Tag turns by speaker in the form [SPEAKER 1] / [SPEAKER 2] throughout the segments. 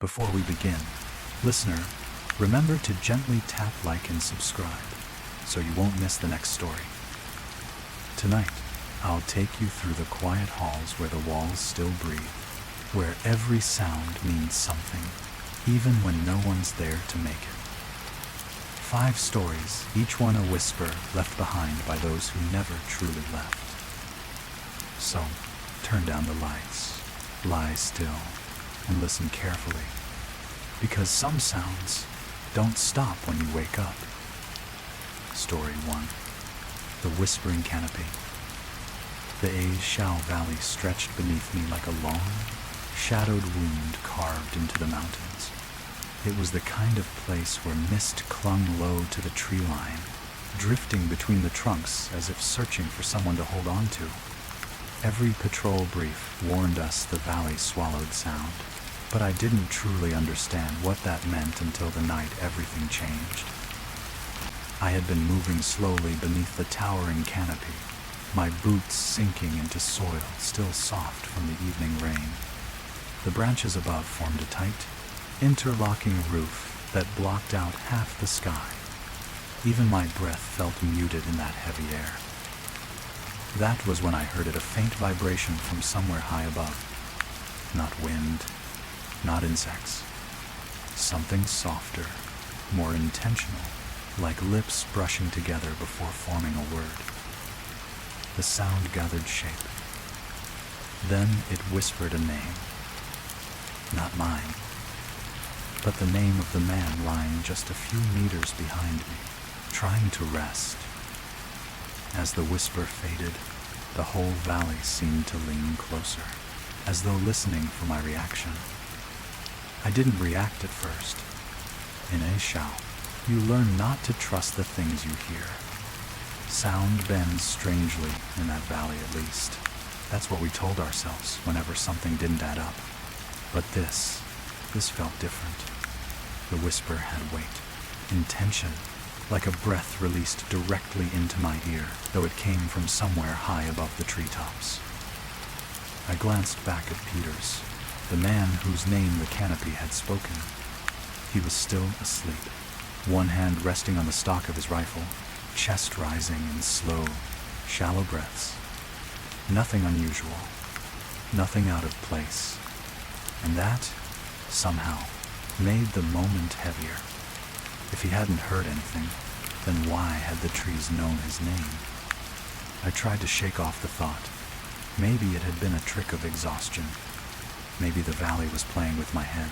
[SPEAKER 1] Before we begin, listener, remember to gently tap like and subscribe so you won't miss the next story. Tonight, I'll take you through the quiet halls where the walls still breathe, where every sound means something, even when no one's there to make it. 5 stories, each one a whisper left behind by those who never truly left. So, turn down the lights, lie still, and listen carefully, because some sounds don't stop when you wake up. Story 1. The Whispering Canopy. The Shao Valley stretched beneath me like a long, shadowed wound carved into the mountains. It was the kind of place where mist clung low to the tree line, drifting between the trunks as if searching for someone to hold on to. Every patrol brief warned us the valley swallowed sound, but I didn't truly understand what that meant until the night everything changed. I had been moving slowly beneath the towering canopy, my boots sinking into soil still soft from the evening rain. The branches above formed a tight, interlocking roof that blocked out half the sky. Even my breath felt muted in that heavy air. That was when I heard a faint vibration from somewhere high above. Not wind, not insects. Something softer, more intentional, like lips brushing together before forming a word. The sound gathered shape. Then it whispered a name. Not mine, but the name of the man lying just a few meters behind me, trying to rest. As the whisper faded, the whole valley seemed to lean closer, as though listening for my reaction. I didn't react at first. In Shao, you learn not to trust the things you hear. Sound bends strangely in that valley, at least. That's what we told ourselves whenever something didn't add up. But this felt different. The whisper had weight, intention, like a breath released directly into my ear, though it came from somewhere high above the treetops. I glanced back at Peters, the man whose name the canopy had spoken. He was still asleep, one hand resting on the stock of his rifle, chest rising in slow, shallow breaths. Nothing unusual, nothing out of place. And that, somehow, made the moment heavier. If he hadn't heard anything, then why had the trees known his name? I tried to shake off the thought. Maybe it had been a trick of exhaustion. Maybe the valley was playing with my head,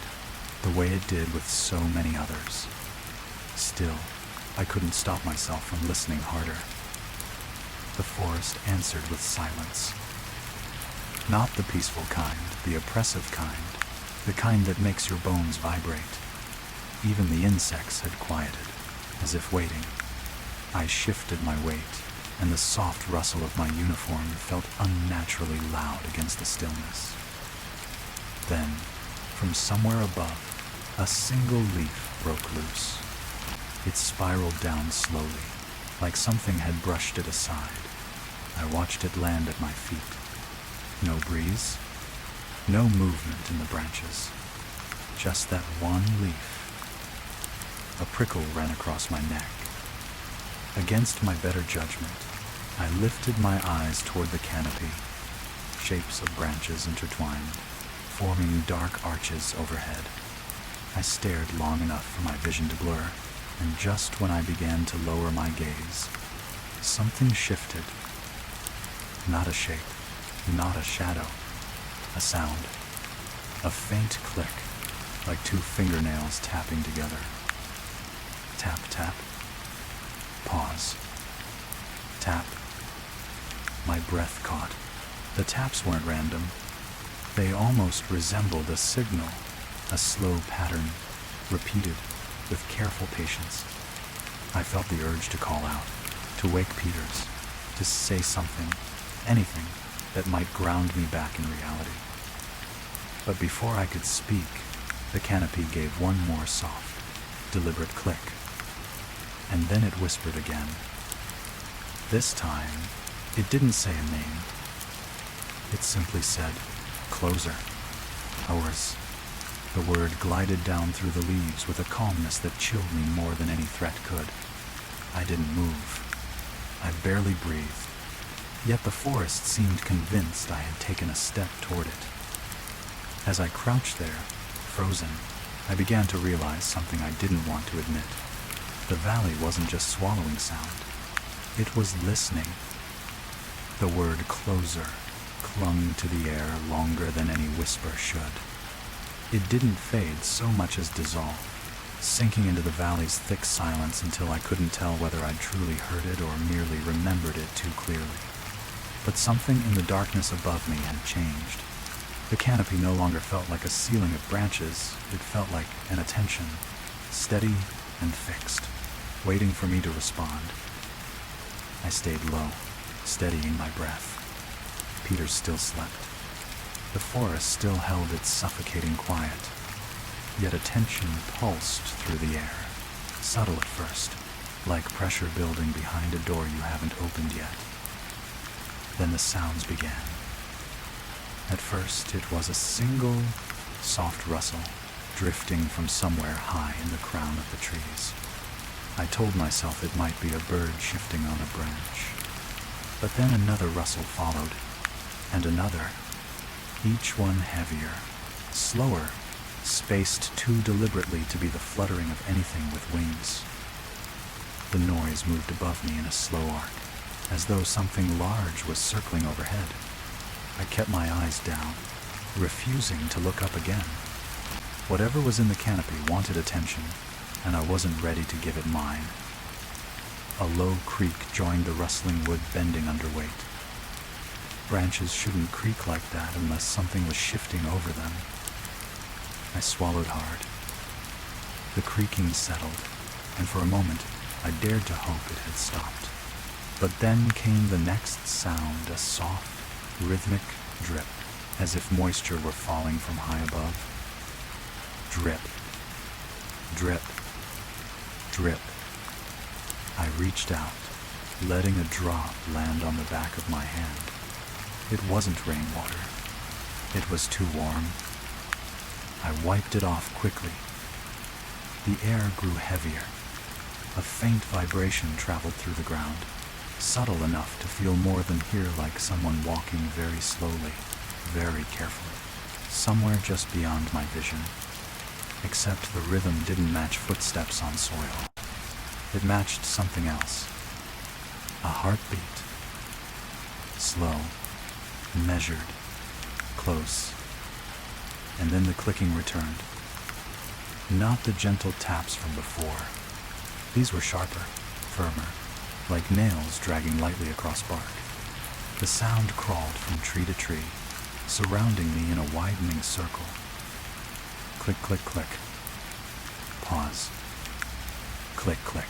[SPEAKER 1] the way it did with so many others. Still, I couldn't stop myself from listening harder. The forest answered with silence. Not the peaceful kind, the oppressive kind, the kind that makes your bones vibrate. Even the insects had quieted, as if waiting. I shifted my weight, and the soft rustle of my uniform felt unnaturally loud against the stillness. Then, from somewhere above, a single leaf broke loose. It spiraled down slowly, like something had brushed it aside. I watched it land at my feet. No breeze, no movement in the branches, just that one leaf. A prickle ran across my neck. Against my better judgment, I lifted my eyes toward the canopy, shapes of branches intertwined, forming dark arches overhead. I stared long enough for my vision to blur, and just when I began to lower my gaze, something shifted. Not a shape, not a shadow, a sound. A faint click, like 2 fingernails tapping together. Tap, tap. Pause. Tap. My breath caught. The taps weren't random. They almost resembled a signal, a slow pattern, repeated with careful patience. I felt the urge to call out, to wake Peters, to say something, anything that might ground me back in reality. But before I could speak, the canopy gave one more soft, deliberate click. And then it whispered again. This time, it didn't say a name. It simply said, "Closer. Ours." The word glided down through the leaves with a calmness that chilled me more than any threat could. I didn't move. I barely breathed. Yet the forest seemed convinced I had taken a step toward it. As I crouched there, frozen, I began to realize something I didn't want to admit. The valley wasn't just swallowing sound. It was listening. The word closer clung to the air longer than any whisper should. It didn't fade so much as dissolve, sinking into the valley's thick silence until I couldn't tell whether I'd truly heard it or merely remembered it too clearly. But something in the darkness above me had changed. The canopy no longer felt like a ceiling of branches. It felt like an attention, steady and fixed, waiting for me to respond. I stayed low, steadying my breath. Peter still slept. The forest still held its suffocating quiet, yet a tension pulsed through the air, subtle at first, like pressure building behind a door you haven't opened yet. Then the sounds began. At first, it was a single, soft rustle, drifting from somewhere high in the crown of the trees. I told myself it might be a bird shifting on a branch. But then another rustle followed, and another, each one heavier, slower, spaced too deliberately to be the fluttering of anything with wings. The noise moved above me in a slow arc, as though something large was circling overhead. I kept my eyes down, refusing to look up again. Whatever was in the canopy wanted attention, and I wasn't ready to give it mine. A low creak joined the rustling wood, bending under weight. Branches shouldn't creak like that unless something was shifting over them. I swallowed hard. The creaking settled, and for a moment I dared to hope it had stopped. But then came the next sound, a soft, rhythmic drip, as if moisture were falling from high above. Drip, drip, drip. I reached out, letting a drop land on the back of my hand. It wasn't rainwater. It was too warm. I wiped it off quickly. The air grew heavier. A faint vibration traveled through the ground, subtle enough to feel more than hear, like someone walking very slowly, very carefully, somewhere just beyond my vision. Except the rhythm didn't match footsteps on soil. It matched something else. A heartbeat. Slow, measured, close. And then the clicking returned. Not the gentle taps from before. These were sharper, firmer, like nails dragging lightly across bark. The sound crawled from tree to tree, surrounding me in a widening circle. Click, click, click. Pause. Click, click.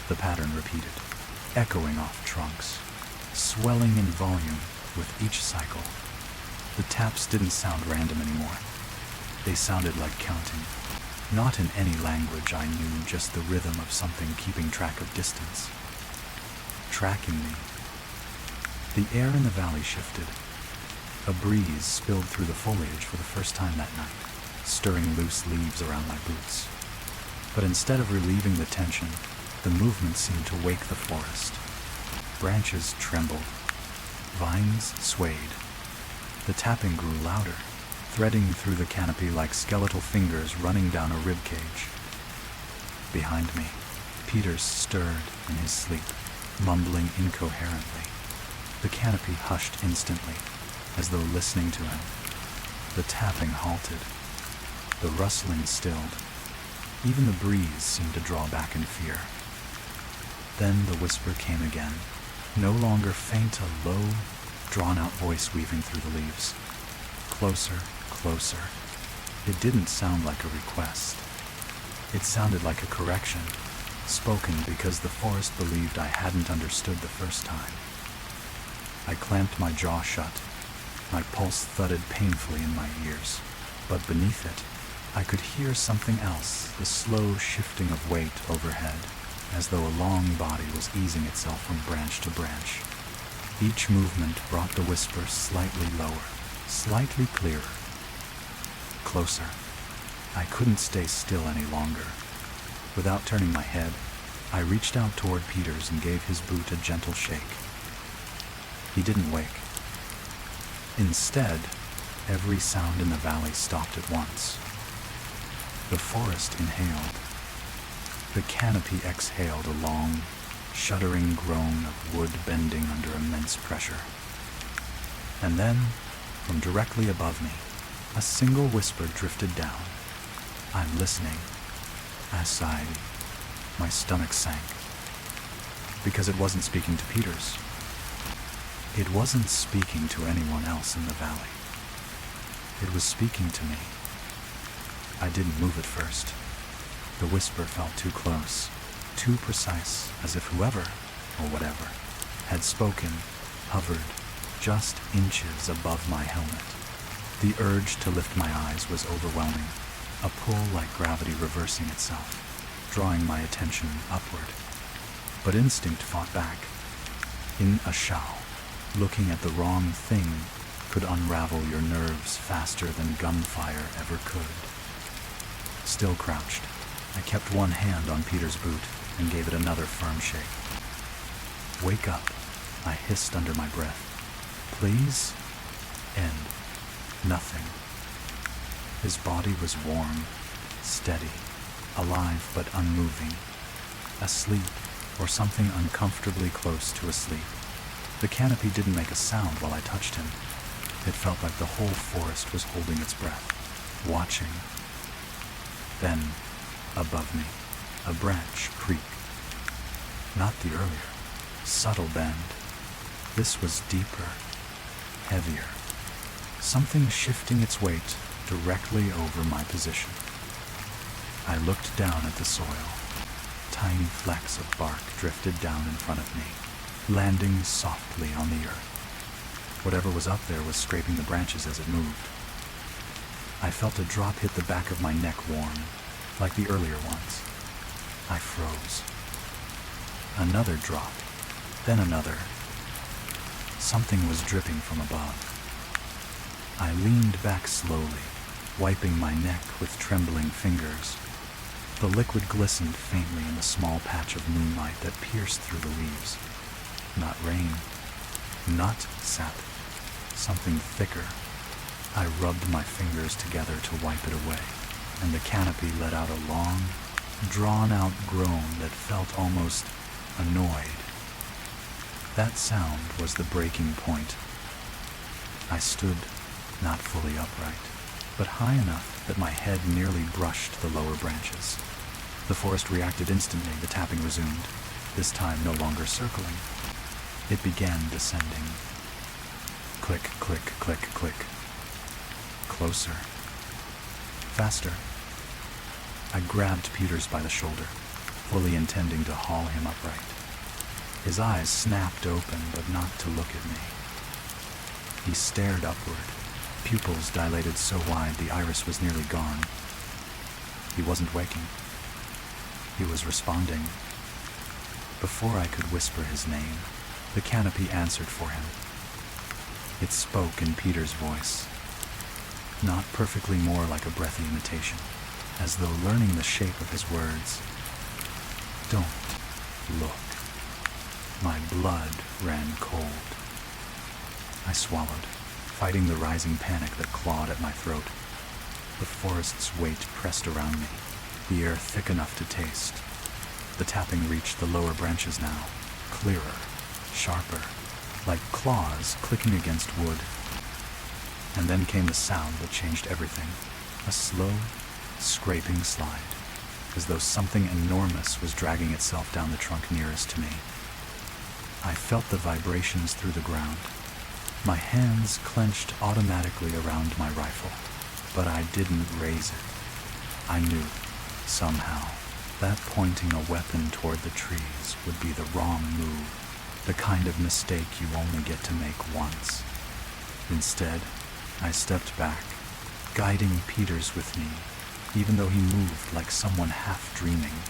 [SPEAKER 1] The pattern repeated, echoing off trunks, swelling in volume with each cycle. The taps didn't sound random anymore. They sounded like counting. Not in any language I knew, just the rhythm of something keeping track of distance. Tracking me. The air in the valley shifted. A breeze spilled through the foliage for the first time that night, stirring loose leaves around my boots. But instead of relieving the tension, the movement seemed to wake the forest. Branches trembled. Vines swayed. The tapping grew louder, threading through the canopy like skeletal fingers running down a rib cage. Behind me, Peter stirred in his sleep, mumbling incoherently. The canopy hushed instantly, as though listening to him. The tapping halted. The rustling stilled. Even the breeze seemed to draw back in fear. Then the whisper came again, no longer faint, a low, drawn-out voice weaving through the leaves. Closer, closer. It didn't sound like a request. It sounded like a correction, spoken because the forest believed I hadn't understood the first time. I clamped my jaw shut. My pulse thudded painfully in my ears, but beneath it, I could hear something else, the slow shifting of weight overhead, as though a long body was easing itself from branch to branch. Each movement brought the whisper slightly lower, slightly clearer. closer. I couldn't stay still any longer. Without turning my head, I reached out toward Peters and gave his boot a gentle shake. He didn't wake. Instead, every sound in the valley stopped at once. The forest inhaled. The canopy exhaled a long, shuddering groan of wood bending under immense pressure. And then, from directly above me, a single whisper drifted down. "I'm listening." I sighed. My stomach sank. Because it wasn't speaking to Peters. It wasn't speaking to anyone else in the valley. It was speaking to me. I didn't move at first. The whisper felt too close, too precise, as if whoever, or whatever, had spoken, hovered just inches above my helmet. The urge to lift my eyes was overwhelming, a pull like gravity reversing itself, drawing my attention upward. But instinct fought back. In a show, looking at the wrong thing could unravel your nerves faster than gunfire ever could. Still crouched, I kept one hand on Peter's boot and gave it another firm shake. "Wake up," I hissed under my breath. "Please?" And nothing. His body was warm, steady, alive but unmoving. Asleep, or something uncomfortably close to asleep. The canopy didn't make a sound while I touched him. It felt like the whole forest was holding its breath, watching. Then, above me, a branch creaked. Not the earlier, subtle bend. This was deeper, heavier. Something shifting its weight directly over my position. I looked down at the soil. Tiny flecks of bark drifted down in front of me, landing softly on the earth. Whatever was up there was scraping the branches as it moved. I felt a drop hit the back of my neck warm, like the earlier ones. I froze. Another drop, then another. Something was dripping from above. I leaned back slowly, wiping my neck with trembling fingers. The liquid glistened faintly in the small patch of moonlight that pierced through the leaves. Not rain, not sap, something thicker. I rubbed my fingers together to wipe it away, and the canopy let out a long, drawn-out groan that felt almost annoyed. That sound was the breaking point. I stood, not fully upright, but high enough that my head nearly brushed the lower branches. The forest reacted instantly. The tapping resumed, this time no longer circling. It began descending. Click, click, click, click. Closer. Faster. I grabbed Peters by the shoulder, fully intending to haul him upright. His eyes snapped open, but not to look at me. He stared upward, pupils dilated so wide the iris was nearly gone. He wasn't waking. He was responding. Before I could whisper his name, the canopy answered for him. It spoke in Peter's voice, not perfectly more like a breathy imitation, as though learning the shape of his words. "Don't look." My blood ran cold. I swallowed, fighting the rising panic that clawed at my throat. The forest's weight pressed around me, the air thick enough to taste. The tapping reached the lower branches now, clearer, sharper, like claws clicking against wood. And then came the sound that changed everything, a slow, scraping slide, as though something enormous was dragging itself down the trunk nearest to me. I felt the vibrations through the ground. My hands clenched automatically around my rifle, but I didn't raise it. I knew, somehow, that pointing a weapon toward the trees would be the wrong move, the kind of mistake you only get to make once. Instead, I stepped back, guiding Peters with me, even though he moved like someone half dreaming.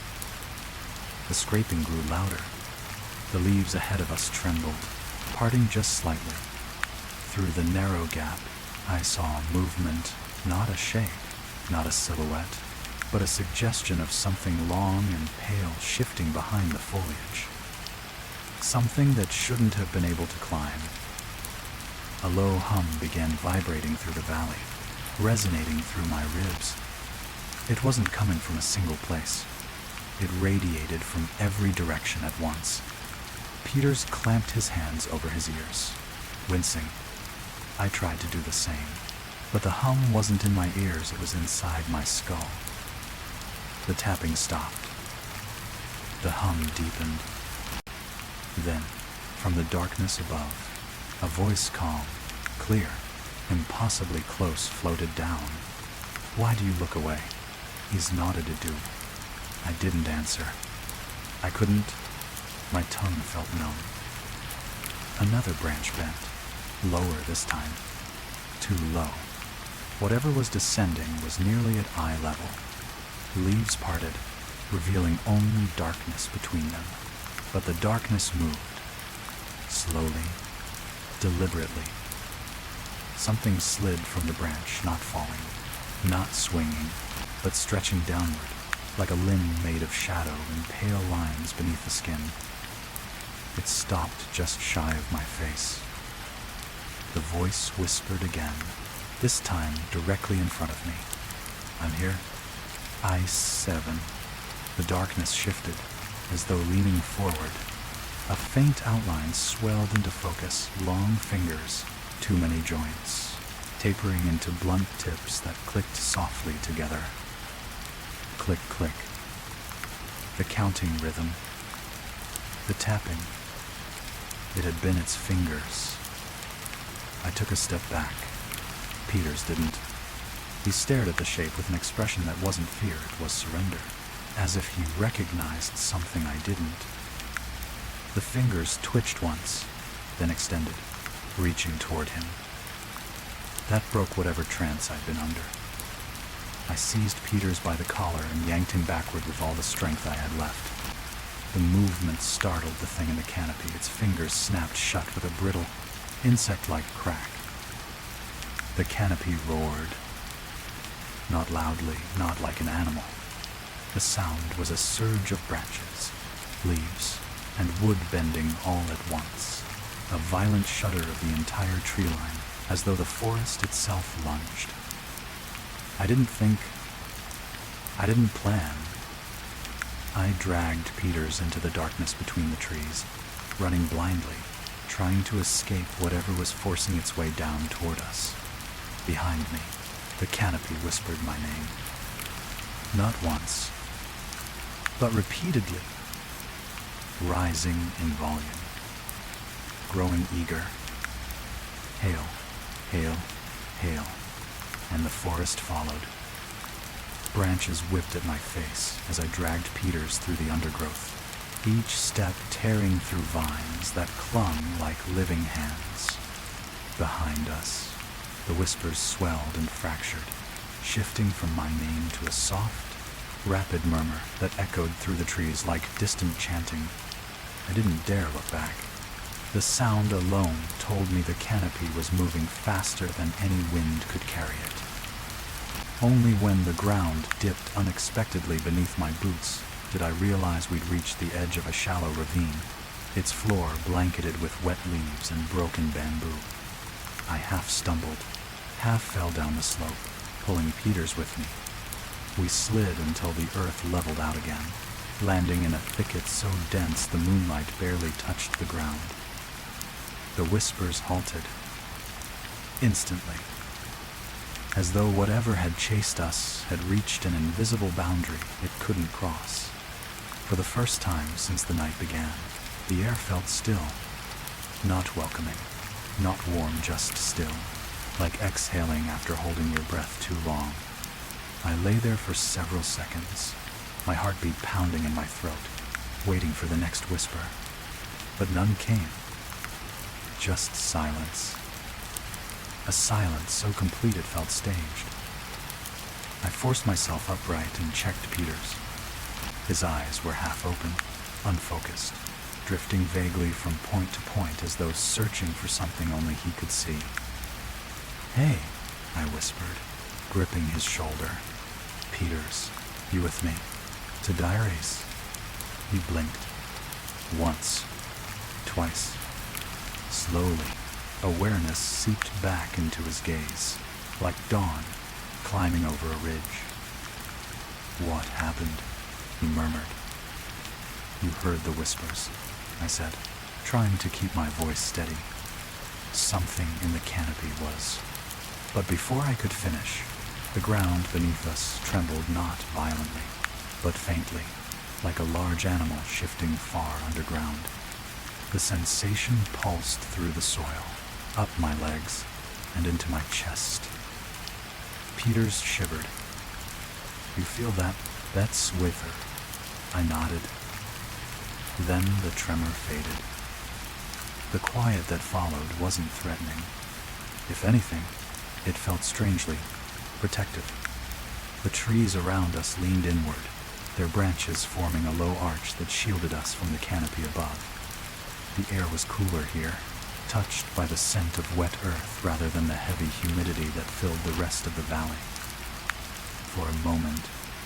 [SPEAKER 1] The scraping grew louder. The leaves ahead of us trembled, parting just slightly. Through the narrow gap, I saw movement, not a shape. Not a silhouette, but a suggestion of something long and pale shifting behind the foliage. Something that shouldn't have been able to climb. A low hum began vibrating through the valley, resonating through my ribs. It wasn't coming from a single place. It radiated from every direction at once. Peters clamped his hands over his ears, wincing. I tried to do the same, but the hum wasn't in my ears, it was inside my skull. The tapping stopped. The hum deepened. Then, from the darkness above, a voice calm, clear, impossibly close floated down. "Why do you look away?" He's nodded adieu. I didn't answer. I couldn't. My tongue felt numb. Another branch bent, lower this time. Too low. Whatever was descending was nearly at eye level. Leaves parted, revealing only darkness between them. But the darkness moved. Slowly, deliberately. Something slid from the branch, not falling, not swinging, but stretching downward, like a limb made of shadow and pale lines beneath the skin. It stopped just shy of my face. The voice whispered again, this time directly in front of me. "I'm here." I-7. The darkness shifted, as though leaning forward. A faint outline swelled into focus, long fingers, too many joints, tapering into blunt tips that clicked softly together. Click, click. The counting rhythm. The tapping. It had been its fingers. I took a step back. Peters didn't. He stared at the shape with an expression that wasn't fear, it was surrender, as if he recognized something I didn't. The fingers twitched once, then extended, reaching toward him. That broke whatever trance I'd been under. I seized Peters by the collar and yanked him backward with all the strength I had left. The movement startled the thing in the canopy. Its fingers snapped shut with a brittle, insect-like crack. The canopy roared. Not loudly, not like an animal. The sound was a surge of branches, leaves, and wood bending all at once. A violent shudder of the entire tree line, as though the forest itself lunged. I didn't think. I didn't plan. I dragged Peters into the darkness between the trees, running blindly, trying to escape whatever was forcing its way down toward us. Behind me, the canopy whispered my name. Not once, but repeatedly, rising in volume, growing eager. Hail, hail, hail, and the forest followed. Branches whipped at my face as I dragged Peters through the undergrowth, each step tearing through vines that clung like living hands. Behind us, the whispers swelled and fractured, shifting from my name to a soft, rapid murmur that echoed through the trees like distant chanting. I didn't dare look back. The sound alone told me the canopy was moving faster than any wind could carry it. Only when the ground dipped unexpectedly beneath my boots did I realize we'd reached the edge of a shallow ravine, its floor blanketed with wet leaves and broken bamboo. I half stumbled, half fell down the slope, pulling Peters with me. We slid until the earth leveled out again, landing in a thicket so dense the moonlight barely touched the ground. The whispers halted. Instantly. As though whatever had chased us had reached an invisible boundary it couldn't cross. For the first time since the night began, the air felt still. Not welcoming, not warm, just still, like exhaling after holding your breath too long. I lay there for several seconds, my heartbeat pounding in my throat, waiting for the next whisper. But none came. Just silence. A silence so complete it felt staged. I forced myself upright and checked Peters. His eyes were half open, unfocused, drifting vaguely from point to point as though searching for something only he could see. "Hey," I whispered, gripping his shoulder. Peters, you with me? To diaries? He blinked. Once. Twice. Slowly, awareness seeped back into his gaze, like dawn climbing over a ridge. What happened? He murmured. You heard the whispers, I said, trying to keep my voice steady. Something in the canopy was. But before I could finish, the ground beneath us trembled not violently, but faintly, like a large animal shifting far underground. The sensation pulsed through the soil, up my legs, and into my chest. Peters shivered. You feel that? That's Swither. I nodded. Then the tremor faded. The quiet that followed wasn't threatening. If anything, it felt strangely protective. The trees around us leaned inward, their branches forming a low arch that shielded us from the canopy above. The air was cooler here, touched by the scent of wet earth rather than the heavy humidity that filled the rest of the valley. For a moment,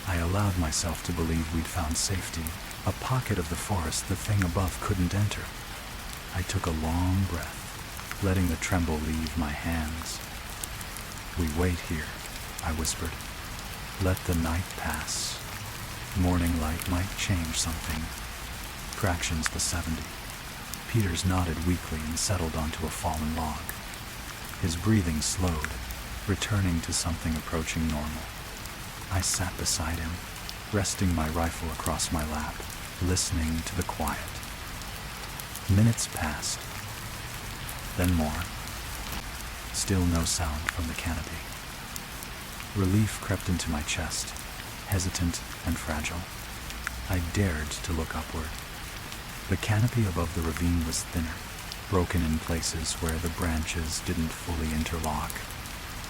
[SPEAKER 1] I allowed myself to believe we'd found safety, a pocket of the forest the thing above couldn't enter. I took a long breath, letting the tremble leave my hands. We wait here, I whispered. Let the night pass. Morning light might change something. Fractions to 70. Peters nodded weakly and settled onto a fallen log. His breathing slowed, returning to something approaching normal. I sat beside him, resting my rifle across my lap, listening to the quiet. Minutes passed, then more. Still no sound from the canopy. Relief crept into my chest, hesitant and fragile. I dared to look upward. The canopy above the ravine was thinner, broken in places where the branches didn't fully interlock.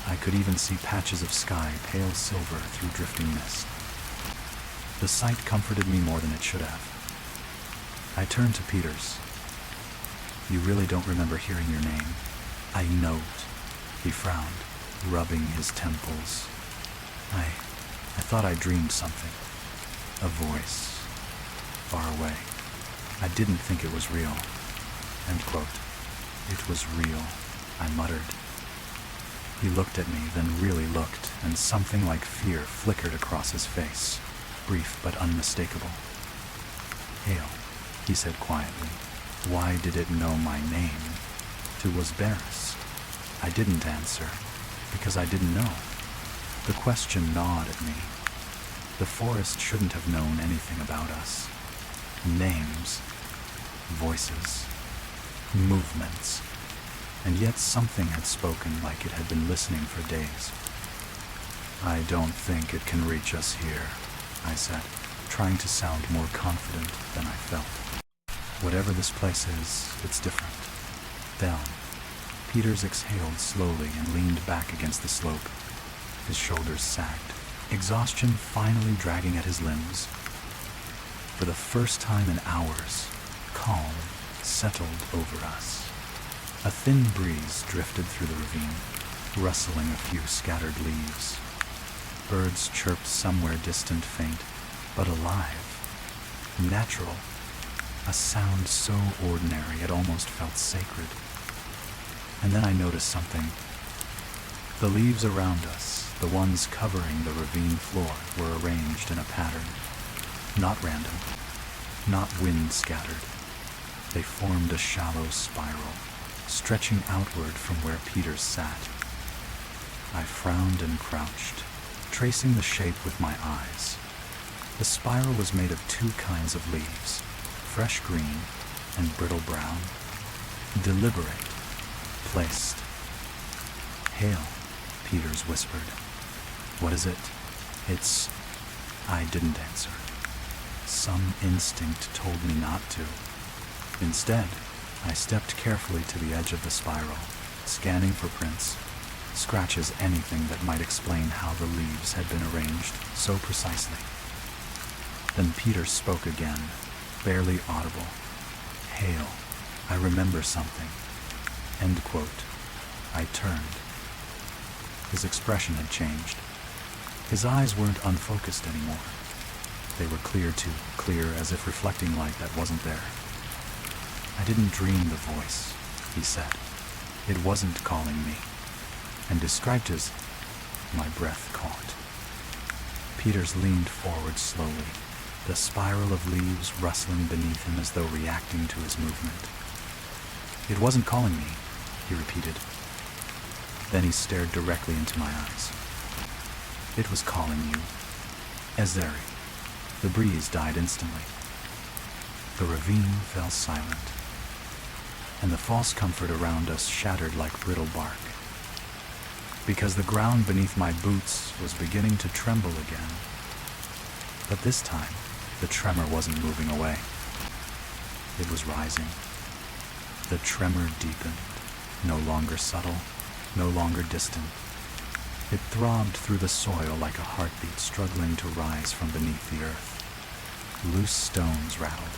[SPEAKER 1] I could even see patches of sky pale silver through drifting mist. The sight comforted me more than it should have. I turned to Peters. You really don't remember hearing your name? I note. He frowned, rubbing his temples. I thought I dreamed something. A voice. Far away. I didn't think it was real. End quote. It was real, I muttered. He looked at me, then really looked, and something like fear flickered across his face, brief but unmistakable. Hail, he said quietly. Why did it know my name? It was Barris. I didn't answer, because I didn't know. The question gnawed at me. The forest shouldn't have known anything about us. Names, voices, movements, and yet something had spoken like it had been listening for days. I don't think it can reach us here, I said, trying to sound more confident than I felt. Whatever this place is, it's different. Down. Peters exhaled slowly and leaned back against the slope. His shoulders sagged, exhaustion finally dragging at his limbs. For the first time in hours, calm settled over us. A thin breeze drifted through the ravine, rustling a few scattered leaves. Birds chirped somewhere distant, faint, but alive. Natural. A sound so ordinary it almost felt sacred. And then I noticed something. The leaves around us, the ones covering the ravine floor, were arranged in a pattern. Not random, not wind-scattered. They formed a shallow spiral, stretching outward from where Peters sat. I frowned and crouched, tracing the shape with my eyes. The spiral was made of two kinds of leaves, fresh green and brittle brown. Deliberate, placed. Hail, Peters whispered. What is it? It's... I didn't answer. Some instinct told me not to. Instead, I stepped carefully to the edge of the spiral, scanning for prints, scratches, anything that might explain how the leaves had been arranged so precisely. Then Peters spoke again, barely audible. Hail, I remember something. End quote. I turned. His expression had changed. His eyes weren't unfocused anymore. They were clear too, clear as if reflecting light that wasn't there. "I didn't dream the voice," he said. "It wasn't calling me," and described his my breath caught. Peters leaned forward slowly, the spiral of leaves rustling beneath him as though reacting to his movement. "It wasn't calling me," he repeated. Then he stared directly into my eyes. "It was calling you. Ezeri." The breeze died instantly. The ravine fell silent, and the false comfort around us shattered like brittle bark, because the ground beneath my boots was beginning to tremble again. But this time, the tremor wasn't moving away. It was rising. The tremor deepened, no longer subtle, no longer distant. It throbbed through the soil like a heartbeat struggling to rise from beneath the earth. Loose stones rattled.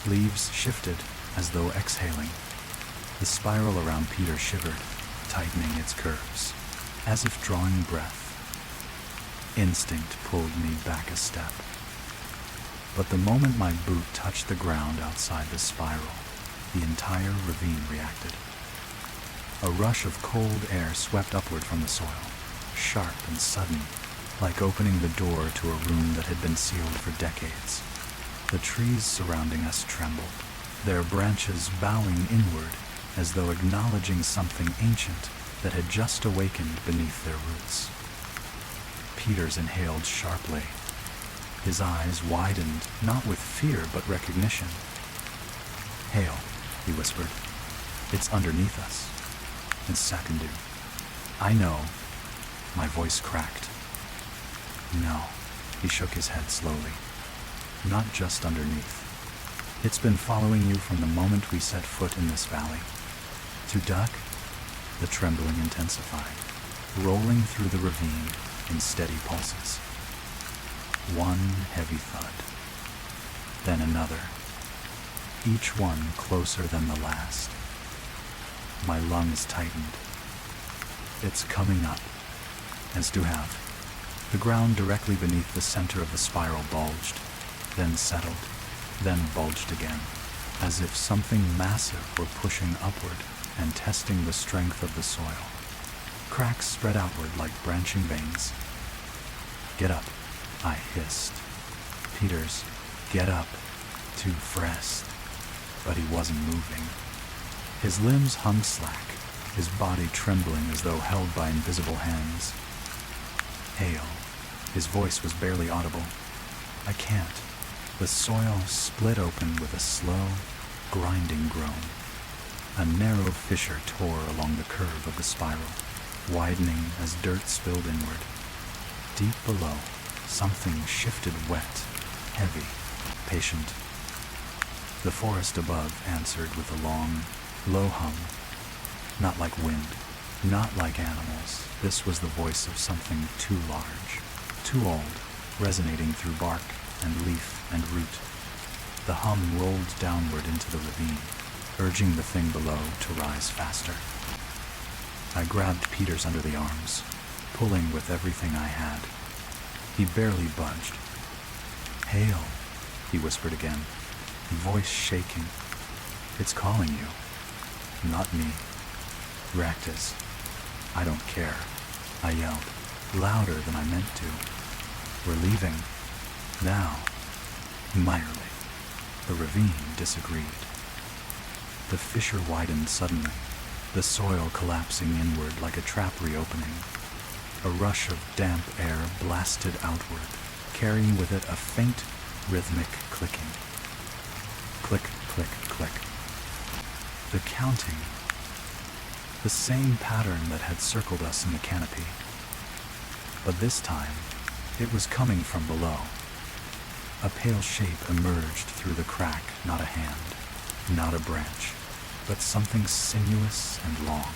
[SPEAKER 1] Leaves shifted as though exhaling. The spiral around Peter shivered, tightening its curves, as if drawing breath. Instinct pulled me back a step. But the moment my boot touched the ground outside the spiral, the entire ravine reacted. A rush of cold air swept upward from the soil, sharp and sudden, like opening the door to a room that had been sealed for decades. The trees surrounding us trembled, their branches bowing inward as though acknowledging something ancient that had just awakened beneath their roots. Peters inhaled sharply. His eyes widened, not with fear but recognition. "Hail," he whispered. "It's underneath us. It's Sakandu." "I know." My voice cracked. "No," he shook his head slowly. "Not just underneath. It's been following you from the moment we set foot in this valley. To duck?" The trembling intensified, rolling through the ravine in steady pulses. One heavy thud, then another, each one closer than the last. My lungs tightened. "It's coming up," as to have. The ground directly beneath the center of the spiral bulged, then settled, then bulged again, as if something massive were pushing upward and testing the strength of the soil. Cracks spread outward like branching veins. "Get up," I hissed. "Peters, get up." To Frest. But he wasn't moving. His limbs hung slack, his body trembling as though held by invisible hands. "Hail." His voice was barely audible. "I can't." The soil split open with a slow, grinding groan. A narrow fissure tore along the curve of the spiral, widening as dirt spilled inward. Deep below, something shifted wet, heavy, patient. The forest above answered with a long, low hum. Not like wind, not like animals. This was the voice of something too large, too old, resonating through bark and leaf and root. The hum rolled downward into the ravine, urging the thing below to rise faster. I grabbed Peters under the arms, pulling with everything I had. He barely budged. "Hail," he whispered again, voice shaking. "It's calling you." "Not me." "Ractus." "I don't care," I yelled, louder than I meant to. "We're leaving. Now." Meyerly. The ravine disagreed. The fissure widened suddenly, the soil collapsing inward like a trap reopening. A rush of damp air blasted outward, carrying with it a faint, rhythmic clicking. Click, click, click. The counting. The same pattern that had circled us in the canopy. But this time, it was coming from below. A pale shape emerged through the crack, not a hand, not a branch, but something sinuous and long,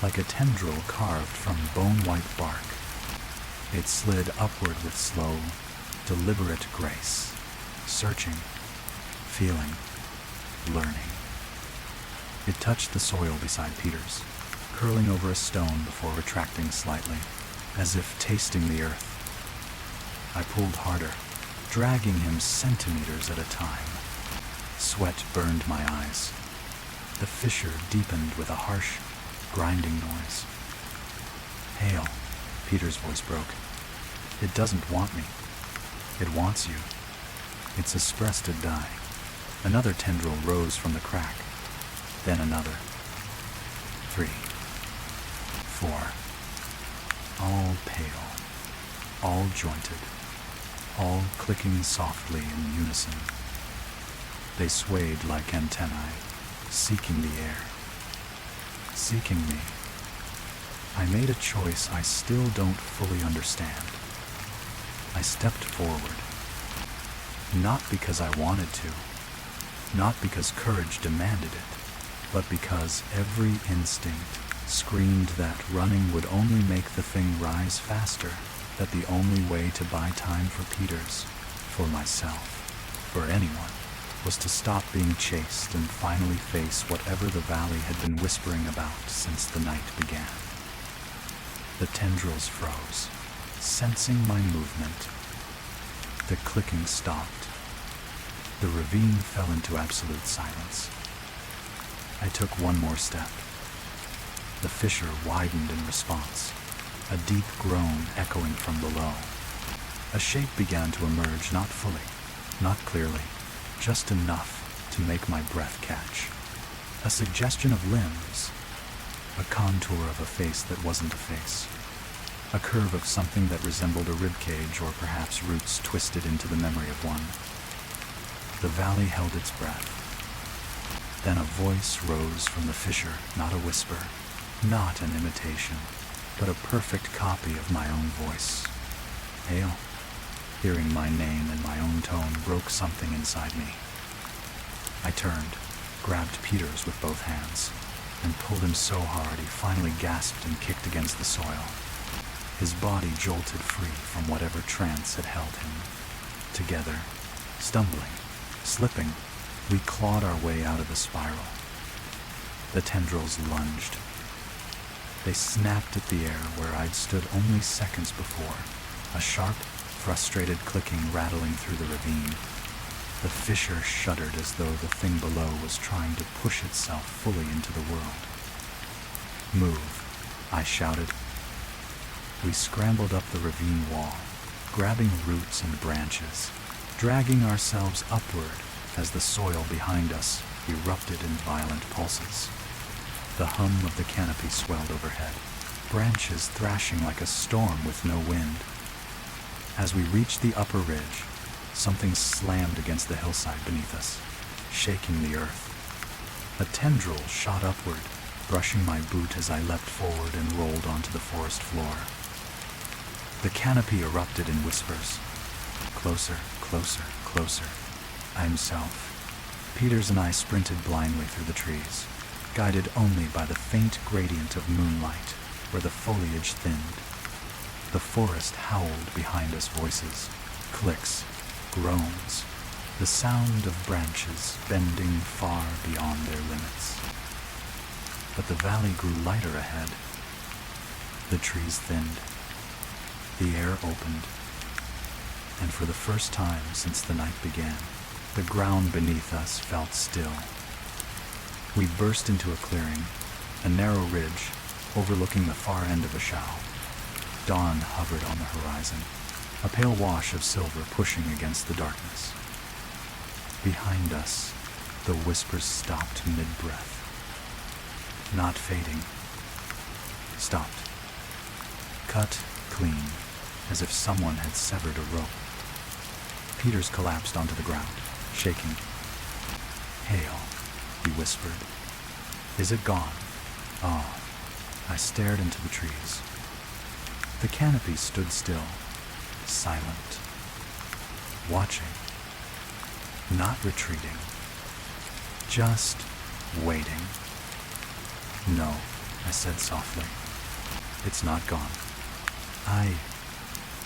[SPEAKER 1] like a tendril carved from bone-white bark. It slid upward with slow, deliberate grace, searching, feeling, learning. It touched the soil beside Peters, curling over a stone before retracting slightly, as if tasting the earth. I pulled harder, dragging him centimeters at a time. Sweat burned my eyes. The fissure deepened with a harsh, grinding noise. "Hail," Peter's voice broke. "It doesn't want me. It wants you. It's expressed to die." Another tendril rose from the crack. Then another. 3, 4. All pale, all jointed, all clicking softly in unison. They swayed like antennae, seeking the air. Seeking me. I made a choice I still don't fully understand. I stepped forward. Not because I wanted to, not because courage demanded it, but because every instinct screamed that running would only make the thing rise faster, that the only way to buy time for Peters, for myself, for anyone, was to stop being chased and finally face whatever the valley had been whispering about since the night began. The tendrils froze, sensing my movement. The clicking stopped. The ravine fell into absolute silence. I took one more step. The fissure widened in response, a deep groan echoing from below. A shape began to emerge, not fully, not clearly, just enough to make my breath catch. A suggestion of limbs, a contour of a face that wasn't a face, a curve of something that resembled a rib cage or perhaps roots twisted into the memory of one. The valley held its breath. Then a voice rose from the fissure, not a whisper, not an imitation, but a perfect copy of my own voice. "Hail." Hearing my name in my own tone broke something inside me. I turned, grabbed Peters with both hands, and pulled him so hard he finally gasped and kicked against the soil. His body jolted free from whatever trance had held him. Together, stumbling, slipping, we clawed our way out of the spiral. The tendrils lunged. They snapped at the air where I'd stood only seconds before, a sharp, frustrated clicking rattling through the ravine. The fissure shuddered as though the thing below was trying to push itself fully into the world. "Move," I shouted. We scrambled up the ravine wall, grabbing roots and branches, dragging ourselves upward as the soil behind us erupted in violent pulses. The hum of the canopy swelled overhead, branches thrashing like a storm with no wind. As we reached the upper ridge, something slammed against the hillside beneath us, shaking the earth. A tendril shot upward, brushing my boot as I leapt forward and rolled onto the forest floor. The canopy erupted in whispers. Closer, closer, closer. I himself. Peters and I sprinted blindly through the trees, guided only by the faint gradient of moonlight where the foliage thinned. The forest howled behind us, voices, clicks, groans, the sound of branches bending far beyond their limits. But the valley grew lighter ahead. The trees thinned. The air opened. And for the first time since the night began, the ground beneath us felt still. We burst into a clearing, a narrow ridge overlooking the far end of a chasm. Dawn hovered on the horizon, a pale wash of silver pushing against the darkness. Behind us, the whispers stopped mid-breath. Not fading. Stopped. Cut clean, as if someone had severed a rope. Peters collapsed onto the ground, shaking. "Hail," he whispered. "Is it gone?" "Ah." I stared into the trees. The canopy stood still, silent, watching, not retreating, just waiting. "No," I said softly. "It's not gone."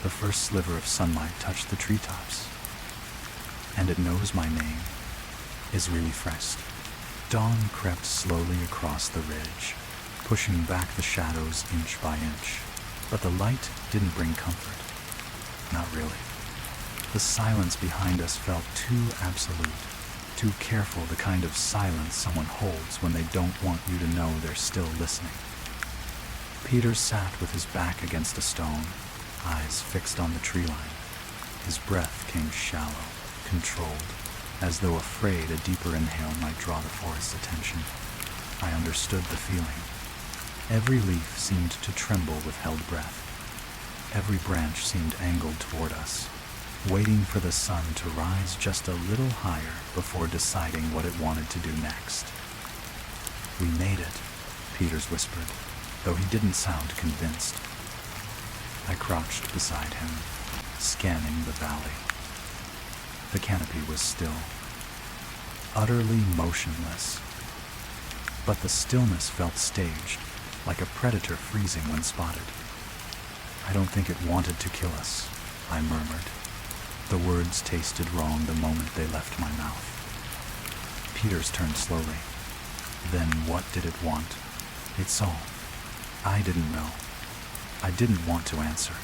[SPEAKER 1] The first sliver of sunlight touched the treetops. "And it knows my name," is really fresh. Dawn crept slowly across the ridge, pushing back the shadows inch by inch. But the light didn't bring comfort. Not really. The silence behind us felt too absolute, too careful, the kind of silence someone holds when they don't want you to know they're still listening. Peter sat with his back against a stone, eyes fixed on the tree line. His breath came shallow, controlled, as though afraid a deeper inhale might draw the forest's attention. I understood the feeling. Every leaf seemed to tremble with held breath. Every branch seemed angled toward us, waiting for the sun to rise just a little higher before deciding what it wanted to do next. "We made it," Peters whispered, though he didn't sound convinced. I crouched beside him, scanning the valley. The canopy was still, utterly motionless, but the stillness felt staged, like a predator freezing when spotted. "I don't think it wanted to kill us," I murmured. The words tasted wrong the moment they left my mouth. Peters turned slowly. "Then what did it want?" "It saw." I didn't know. I didn't want to answer.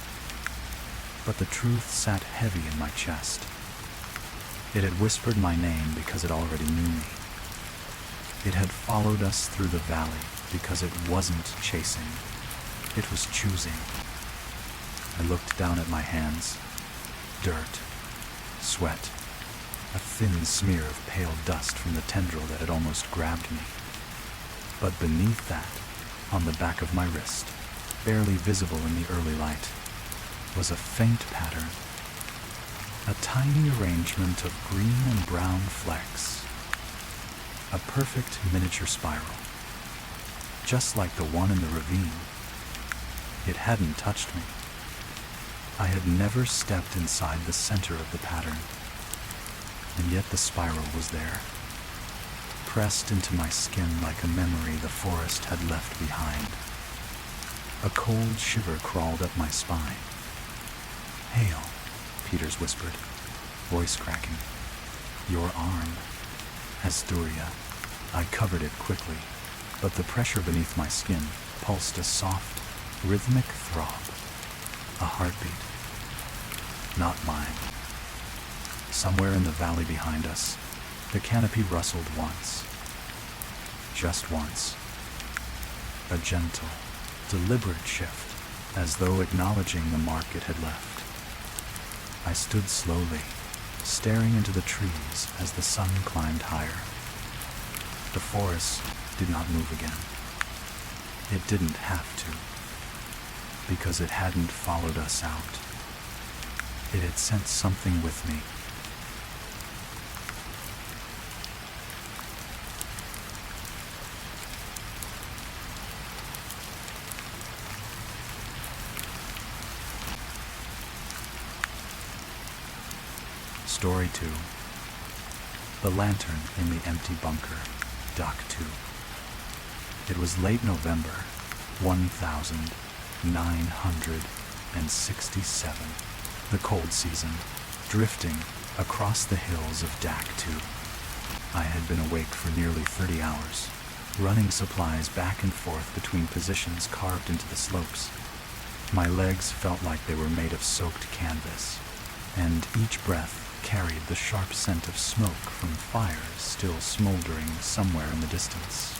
[SPEAKER 1] But the truth sat heavy in my chest. It had whispered my name because it already knew me. It had followed us through the valley because it wasn't chasing. It was choosing. I looked down at my hands. Dirt. Sweat. A thin smear of pale dust from the tendril that had almost grabbed me. But beneath that, on the back of my wrist, barely visible in the early light, was a faint pattern. A tiny arrangement of green and brown flecks. A perfect miniature spiral. Just like the one in the ravine. It hadn't touched me. I had never stepped inside the center of the pattern. And yet the spiral was there, pressed into my skin like a memory the forest had left behind. A cold shiver crawled up my spine. "Hail," Peters whispered, voice cracking. "Your arm." "Asturia." I covered it quickly, but the pressure beneath my skin pulsed a soft, rhythmic throb. A heartbeat. Not mine. Somewhere in the valley behind us, the canopy rustled once. Just once. A gentle, deliberate shift, as though acknowledging the mark it had left. I stood slowly, staring into the trees as the sun climbed higher. The forest did not move again. It didn't have to, because it hadn't followed us out. It had sent something with me. Story 2. The lantern in the empty bunker, Dock 2. It was late November, 1967, the cold season, drifting across the hills of Dak 2. I had been awake for nearly 30 hours, running supplies back and forth between positions carved into the slopes. My legs felt like they were made of soaked canvas, and each breath carried the sharp scent of smoke from fires still smoldering somewhere in the distance.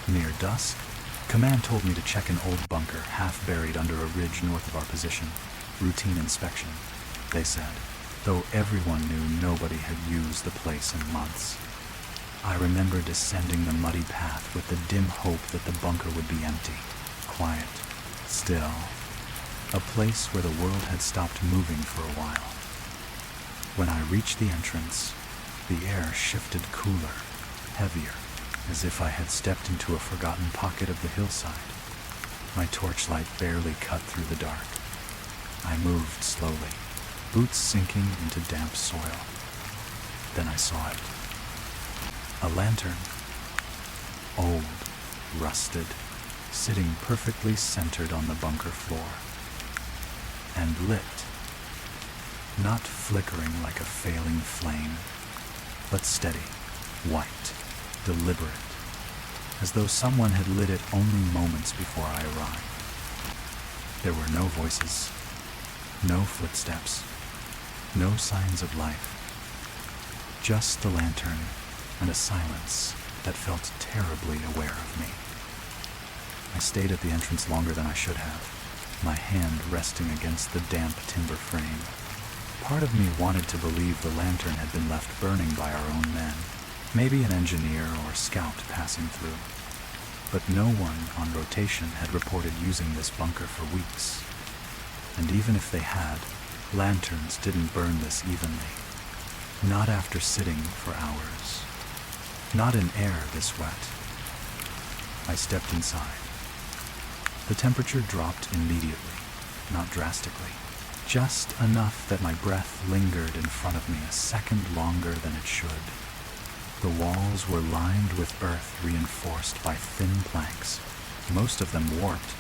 [SPEAKER 1] Near dusk, Command told me to check an old bunker half buried under a ridge north of our position. Routine inspection, they said, though everyone knew nobody had used the place in months. I remember descending the muddy path with the dim hope that the bunker would be empty, quiet, still, a place where the world had stopped moving for a while. When I reached the entrance, the air shifted cooler, heavier, as if I had stepped into a forgotten pocket of the hillside. My torchlight barely cut through the dark. I moved slowly, boots sinking into damp soil. Then I saw it. A lantern. Old, rusted, sitting perfectly centered on the bunker floor. And lit. Not flickering like a failing flame, but steady, white, deliberate, as though someone had lit it only moments before I arrived. There were no voices, no footsteps, No signs of life. Just the lantern and a silence that felt terribly aware of me. I stayed at the entrance longer than I should have, my hand resting against the damp timber frame. Part of me wanted to believe the lantern had been left burning by our own men, maybe an engineer or scout passing through. But no one on rotation had reported using this bunker for weeks. And even if they had, lanterns didn't burn this evenly. Not after sitting for hours. Not in air this wet. I stepped inside. The temperature dropped immediately, not drastically. Just enough that my breath lingered in front of me a second longer than it should. The walls were lined with earth reinforced by thin planks, most of them warped.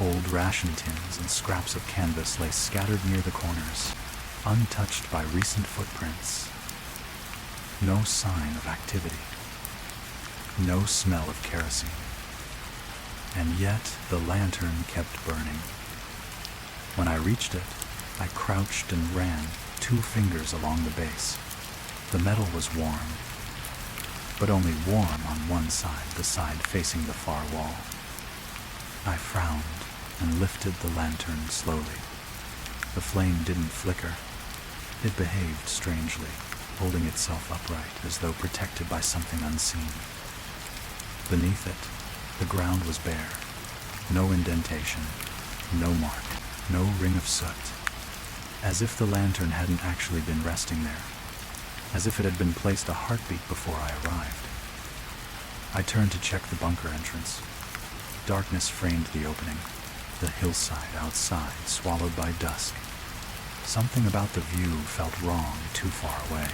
[SPEAKER 1] Old ration tins and scraps of canvas lay scattered near the corners, untouched by recent footprints. No sign of activity. No smell of kerosene. And yet the lantern kept burning. When I reached it, I crouched and ran 2 fingers along the base. The metal was warm, but only warm on one side, the side facing the far wall. I frowned and lifted the lantern slowly. The flame didn't flicker. It behaved strangely, holding itself upright as though protected by something unseen. Beneath it, the ground was bare. No indentation, no mark, no ring of soot. As if the lantern hadn't actually been resting there. As if it had been placed a heartbeat before I arrived. I turned to check the bunker entrance. Darkness framed the opening, the hillside outside swallowed by dusk. Something about the view felt wrong, too far away,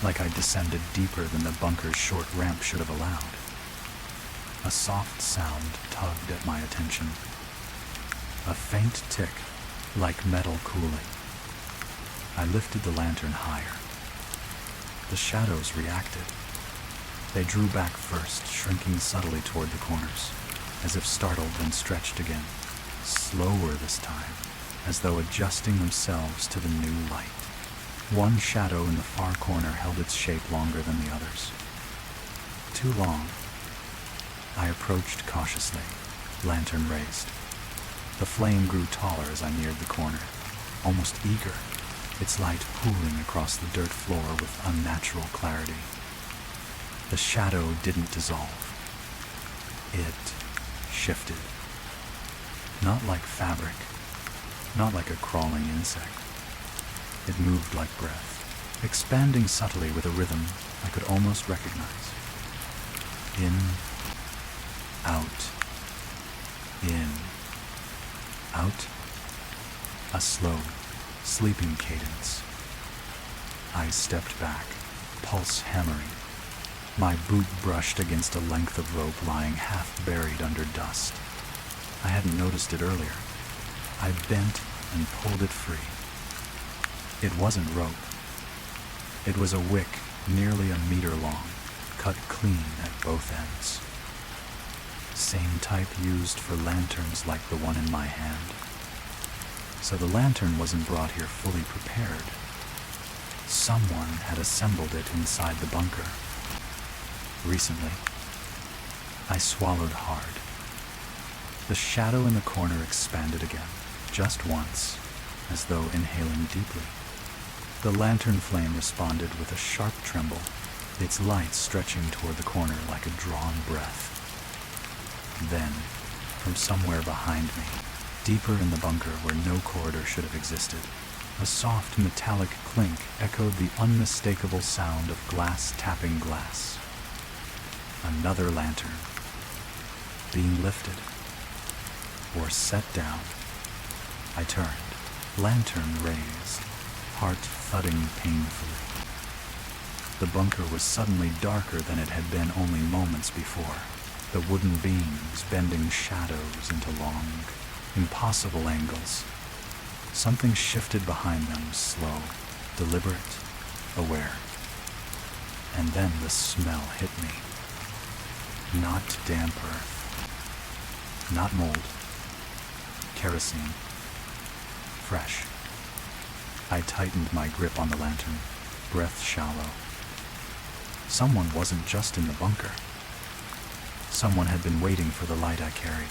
[SPEAKER 1] like I'd descended deeper than the bunker's short ramp should have allowed. A soft sound tugged at my attention. A faint tick, like metal cooling. I lifted the lantern higher. The shadows reacted. They drew back first, shrinking subtly toward the corners, as if startled, then stretched again, slower this time, as though adjusting themselves to the new light. One shadow in the far corner held its shape longer than the others. Too long. I approached cautiously, lantern raised. The flame grew taller as I neared the corner, almost eager, its light pooling across the dirt floor with unnatural clarity. The shadow didn't dissolve. It shifted. Not like fabric, not like a crawling insect. It moved like breath, expanding subtly with a rhythm I could almost recognize. In, out, in, out. A slow, sleeping cadence. I stepped back, pulse hammering. My boot brushed against a length of rope lying half buried under dust. I hadn't noticed it earlier. I bent and pulled it free. It wasn't rope. It was a wick nearly a meter long, cut clean at both ends. Same type used for lanterns like the one in my hand. So the lantern wasn't brought here fully prepared. Someone had assembled it inside the bunker. Recently. I swallowed hard. The shadow in the corner expanded again, just once, as though inhaling deeply. The lantern flame responded with a sharp tremble, its light stretching toward the corner like a drawn breath. Then, from somewhere behind me, deeper in the bunker where no corridor should have existed, a soft metallic clink echoed the unmistakable sound of glass tapping glass. Another lantern, being lifted, or set down. I turned, lantern raised, heart thudding painfully. The bunker was suddenly darker than it had been only moments before, the wooden beams bending shadows into long, impossible angles. Something shifted behind them, slow, deliberate, aware. And then the smell hit me. Not damp earth. Not mold. Kerosene. Fresh. I tightened my grip on the lantern, breath shallow. Someone wasn't just in the bunker. Someone had been waiting for the light I carried.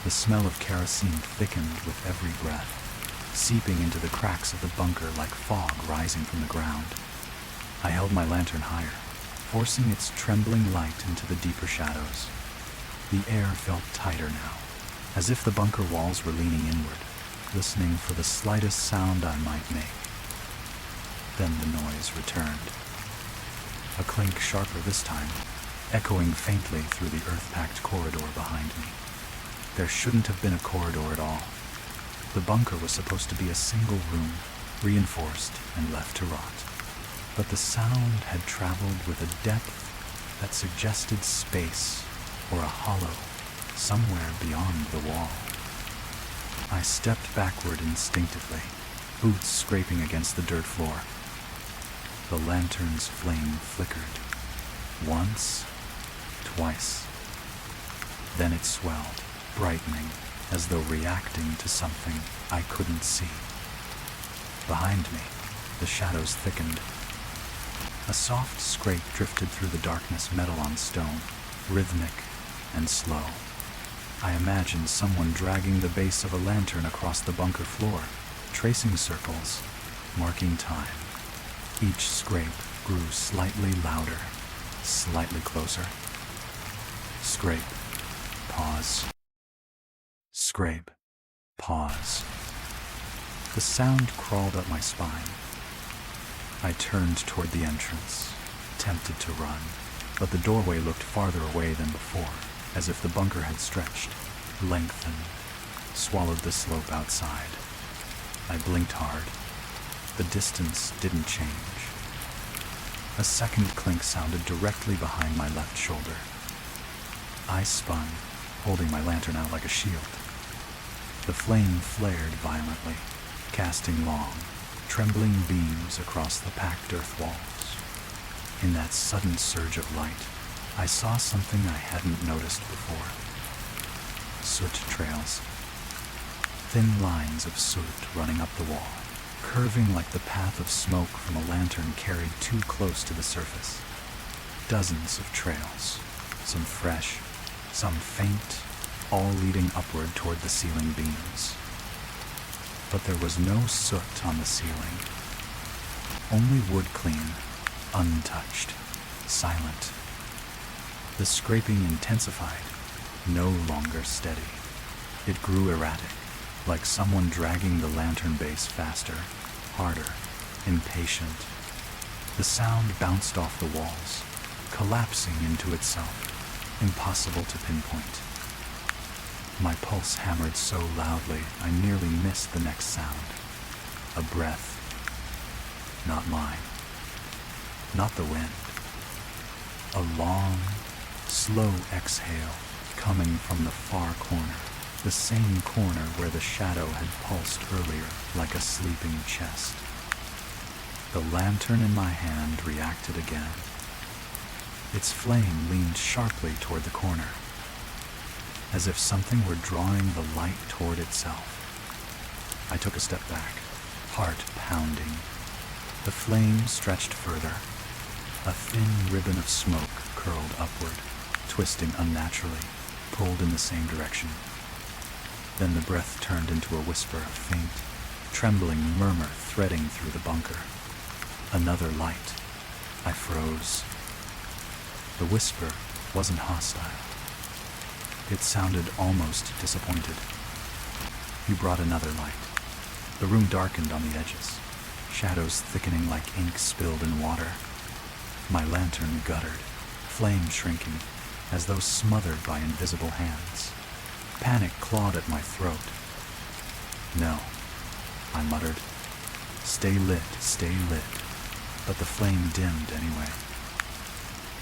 [SPEAKER 1] The smell of kerosene thickened with every breath, seeping into the cracks of the bunker like fog rising from the ground. I held my lantern higher, forcing its trembling light into the deeper shadows. The air felt tighter now, as if the bunker walls were leaning inward, listening for the slightest sound I might make. Then the noise returned. A clink sharper this time, echoing faintly through the earth-packed corridor behind me. There shouldn't have been a corridor at all. The bunker was supposed to be a single room, reinforced and left to rot. But the sound had traveled with a depth that suggested space or a hollow somewhere beyond the wall. I stepped backward instinctively, boots scraping against the dirt floor. The lantern's flame flickered. Once, twice. Then it swelled, brightening, as though reacting to something I couldn't see. Behind me, the shadows thickened. A soft scrape drifted through the darkness, metal on stone, rhythmic and slow. I imagined someone dragging the base of a lantern across the bunker floor, tracing circles, marking time. Each scrape grew slightly louder, slightly closer. Scrape, pause. Scrape, pause. The sound crawled up my spine. I turned toward the entrance, tempted to run, but the doorway looked farther away than before, as if the bunker had stretched, lengthened, swallowed the slope outside. I blinked hard. The distance didn't change. A second clink sounded directly behind my left shoulder. I spun, holding my lantern out like a shield. The flame flared violently, casting long, trembling beams across the packed earth walls. In that sudden surge of light, I saw something I hadn't noticed before. Soot trails. Thin lines of soot running up the wall, curving like the path of smoke from a lantern carried too close to the surface. Dozens of trails, some fresh, some faint, all leading upward toward the ceiling beams. But there was no soot on the ceiling. Only wood clean, untouched, silent. The scraping intensified, no longer steady. It grew erratic, like someone dragging the lantern base faster, harder, impatient. The sound bounced off the walls, collapsing into itself, impossible to pinpoint. My pulse hammered so loudly I nearly missed the next sound. A breath. Not mine. Not the wind. A long, slow exhale coming from the far corner, the same corner where the shadow had pulsed earlier like a sleeping chest. The lantern in my hand reacted again. Its flame leaned sharply toward the corner, as if something were drawing the light toward itself. I took a step back, heart pounding. The flame stretched further. A thin ribbon of smoke curled upward, twisting unnaturally, pulled in the same direction. Then the breath turned into a whisper, a faint, trembling murmur threading through the bunker. Another light. I froze. The whisper wasn't hostile. It sounded almost disappointed. You brought another light. The room darkened on the edges, shadows thickening like ink spilled in water. My lantern guttered, flame shrinking, as though smothered by invisible hands. Panic clawed at my throat. No, I muttered. Stay lit, stay lit. But the flame dimmed anyway.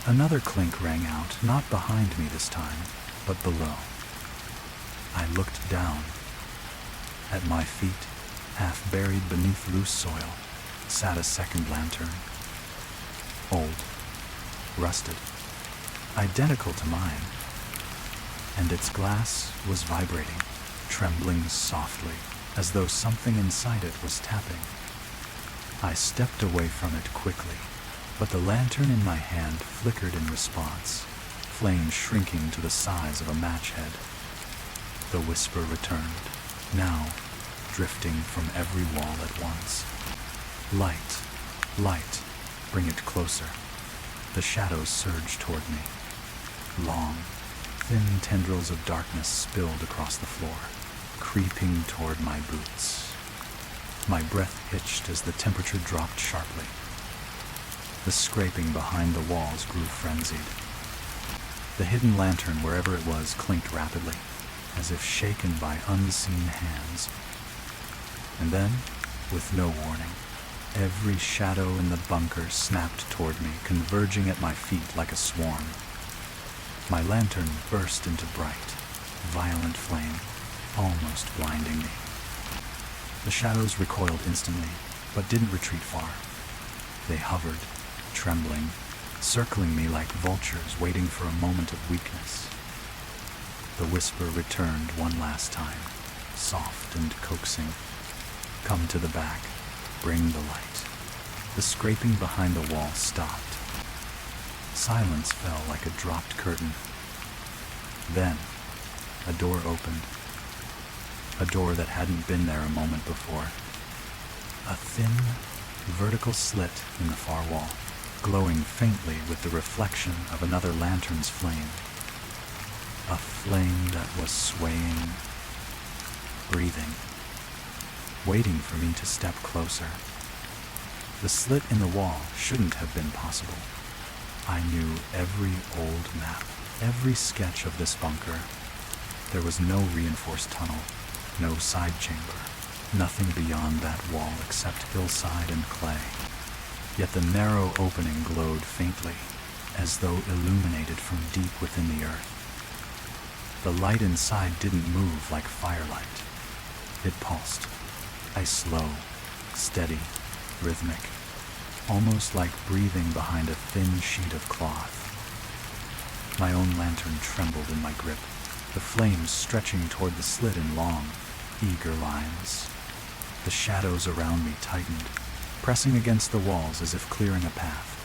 [SPEAKER 1] Another clink rang out, not behind me this time, but below. I looked down. At my feet, half buried beneath loose soil, sat a second lantern. Old, rusted, identical to mine. And its glass was vibrating, trembling softly, as though something inside it was tapping. I stepped away from it quickly, but the lantern in my hand flickered in response, flame shrinking to the size of a match head. The whisper returned, now drifting from every wall at once. Light, light, bring it closer. The shadows surged toward me. Long, thin tendrils of darkness spilled across the floor, creeping toward my boots. My breath hitched as the temperature dropped sharply. The scraping behind the walls grew frenzied. The hidden lantern, wherever it was, clinked rapidly, as if shaken by unseen hands. And then, with no warning, every shadow in the bunker snapped toward me, converging at my feet like a swarm. My lantern burst into bright, violent flame, almost blinding me. The shadows recoiled instantly, but didn't retreat far. They hovered, trembling, circling me like vultures waiting for a moment of weakness. The whisper returned one last time, soft and coaxing. Come to the back, bring the light. The scraping behind the wall stopped. Silence fell like a dropped curtain. Then, a door opened. A door that hadn't been there a moment before. A thin, vertical slit in the far wall, glowing faintly with the reflection of another lantern's flame. A flame that was swaying, breathing, waiting for me to step closer. The slit in the wall shouldn't have been possible. I knew every old map, every sketch of this bunker. There was no reinforced tunnel, no side chamber, nothing beyond that wall except hillside and clay. Yet the narrow opening glowed faintly, as though illuminated from deep within the earth. The light inside didn't move like firelight. It pulsed, ice slow, steady, rhythmic, almost like breathing behind a thin sheet of cloth. My own lantern trembled in my grip, the flames stretching toward the slit in long, eager lines. The shadows around me tightened, pressing against the walls as if clearing a path.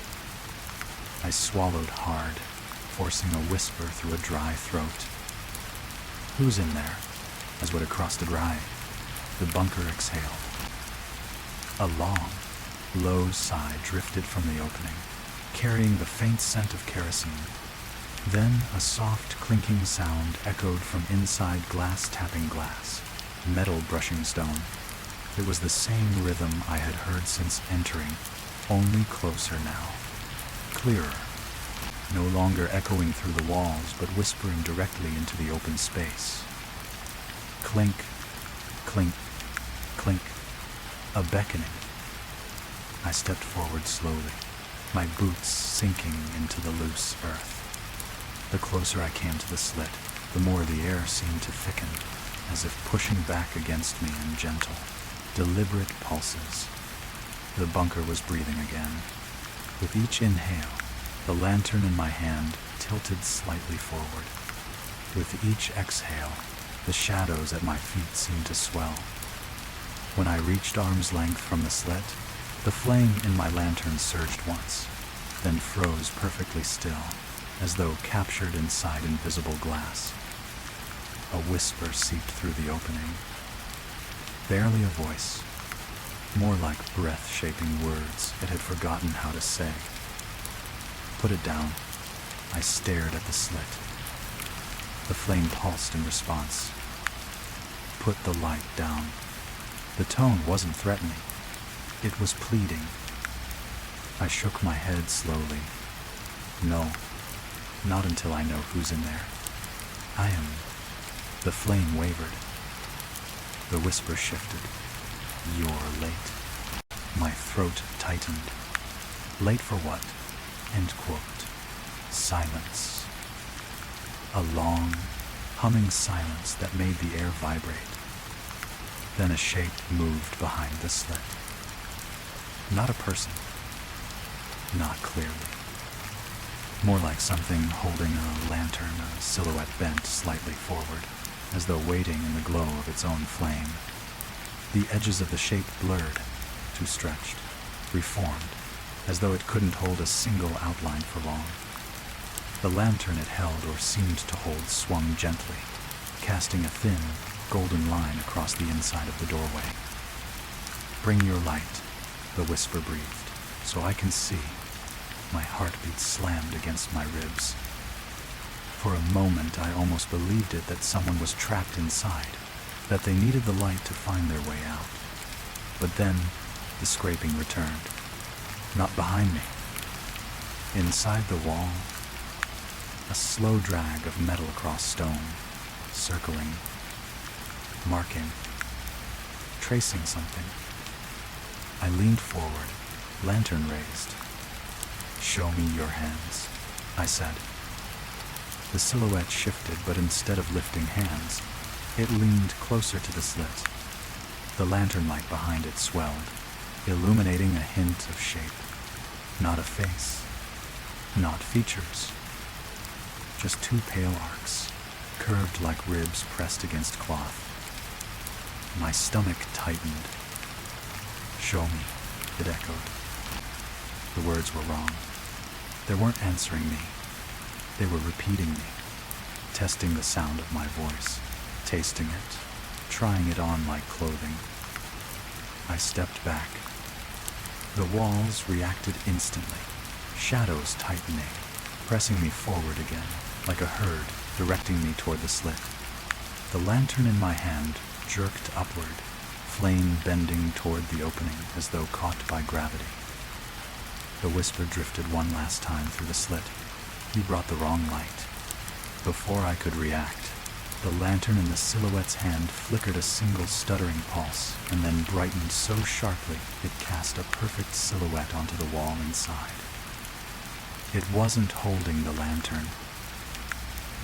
[SPEAKER 1] I swallowed hard, forcing a whisper through a dry throat. "Who's in there?" as what had crossed a dry. The bunker exhaled. A long, low sigh drifted from the opening, carrying the faint scent of kerosene. Then a soft clinking sound echoed from inside glass tapping glass, metal brushing stone. It was the same rhythm I had heard since entering, only closer now. Clearer. No longer echoing through the walls, but whispering directly into the open space. Clink, clink, clink. A beckoning. I stepped forward slowly, my boots sinking into the loose earth. The closer I came to the slit, the more the air seemed to thicken, as if pushing back against me in gentle, deliberate pulses. The bunker was breathing again. With each inhale, the lantern in my hand tilted slightly forward. With each exhale, the shadows at my feet seemed to swell. When I reached arm's length from the slit, the flame in my lantern surged once, then froze perfectly still, as though captured inside invisible glass. A whisper seeped through the opening. Barely a voice, more like breath-shaping words it had forgotten how to say. Put it down. I stared at the slit. The flame pulsed in response. Put the light down. The tone wasn't threatening. It was pleading. I shook my head slowly. No, not until I know who's in there. I am. The flame wavered. The whisper shifted. You're late. My throat tightened. Late for what? End quote. Silence. A long, humming silence that made the air vibrate. Then a shape moved behind the slit. Not a person. Not clearly. More like something holding a lantern, a silhouette bent slightly forward, as though waiting in the glow of its own flame. The edges of the shape blurred, too stretched, reformed, as though it couldn't hold a single outline for long. The lantern it held or seemed to hold swung gently, casting a thin, golden line across the inside of the doorway. "Bring your light," the whisper breathed, "so I can see." My heartbeat slammed against my ribs. For a moment, I almost believed it that someone was trapped inside, that they needed the light to find their way out. But then, the scraping returned. Not behind me. Inside the wall, a slow drag of metal across stone, circling, marking, tracing something. I leaned forward, lantern raised. "Show me your hands," I said. The silhouette shifted, but instead of lifting hands, it leaned closer to the slit. The lantern light behind it swelled, illuminating a hint of shape. Not a face, not features, just two pale arcs, curved like ribs pressed against cloth. My stomach tightened. "Show me," it echoed. The words were wrong. They weren't answering me. They were repeating me, testing the sound of my voice, tasting it, trying it on like clothing. I stepped back. The walls reacted instantly, shadows tightening, pressing me forward again, like a herd directing me toward the slit. The lantern in my hand jerked upward, flame bending toward the opening as though caught by gravity. The whisper drifted one last time through the slit. "You brought the wrong light." Before I could react, the lantern in the silhouette's hand flickered a single stuttering pulse and then brightened so sharply it cast a perfect silhouette onto the wall inside. It wasn't holding the lantern.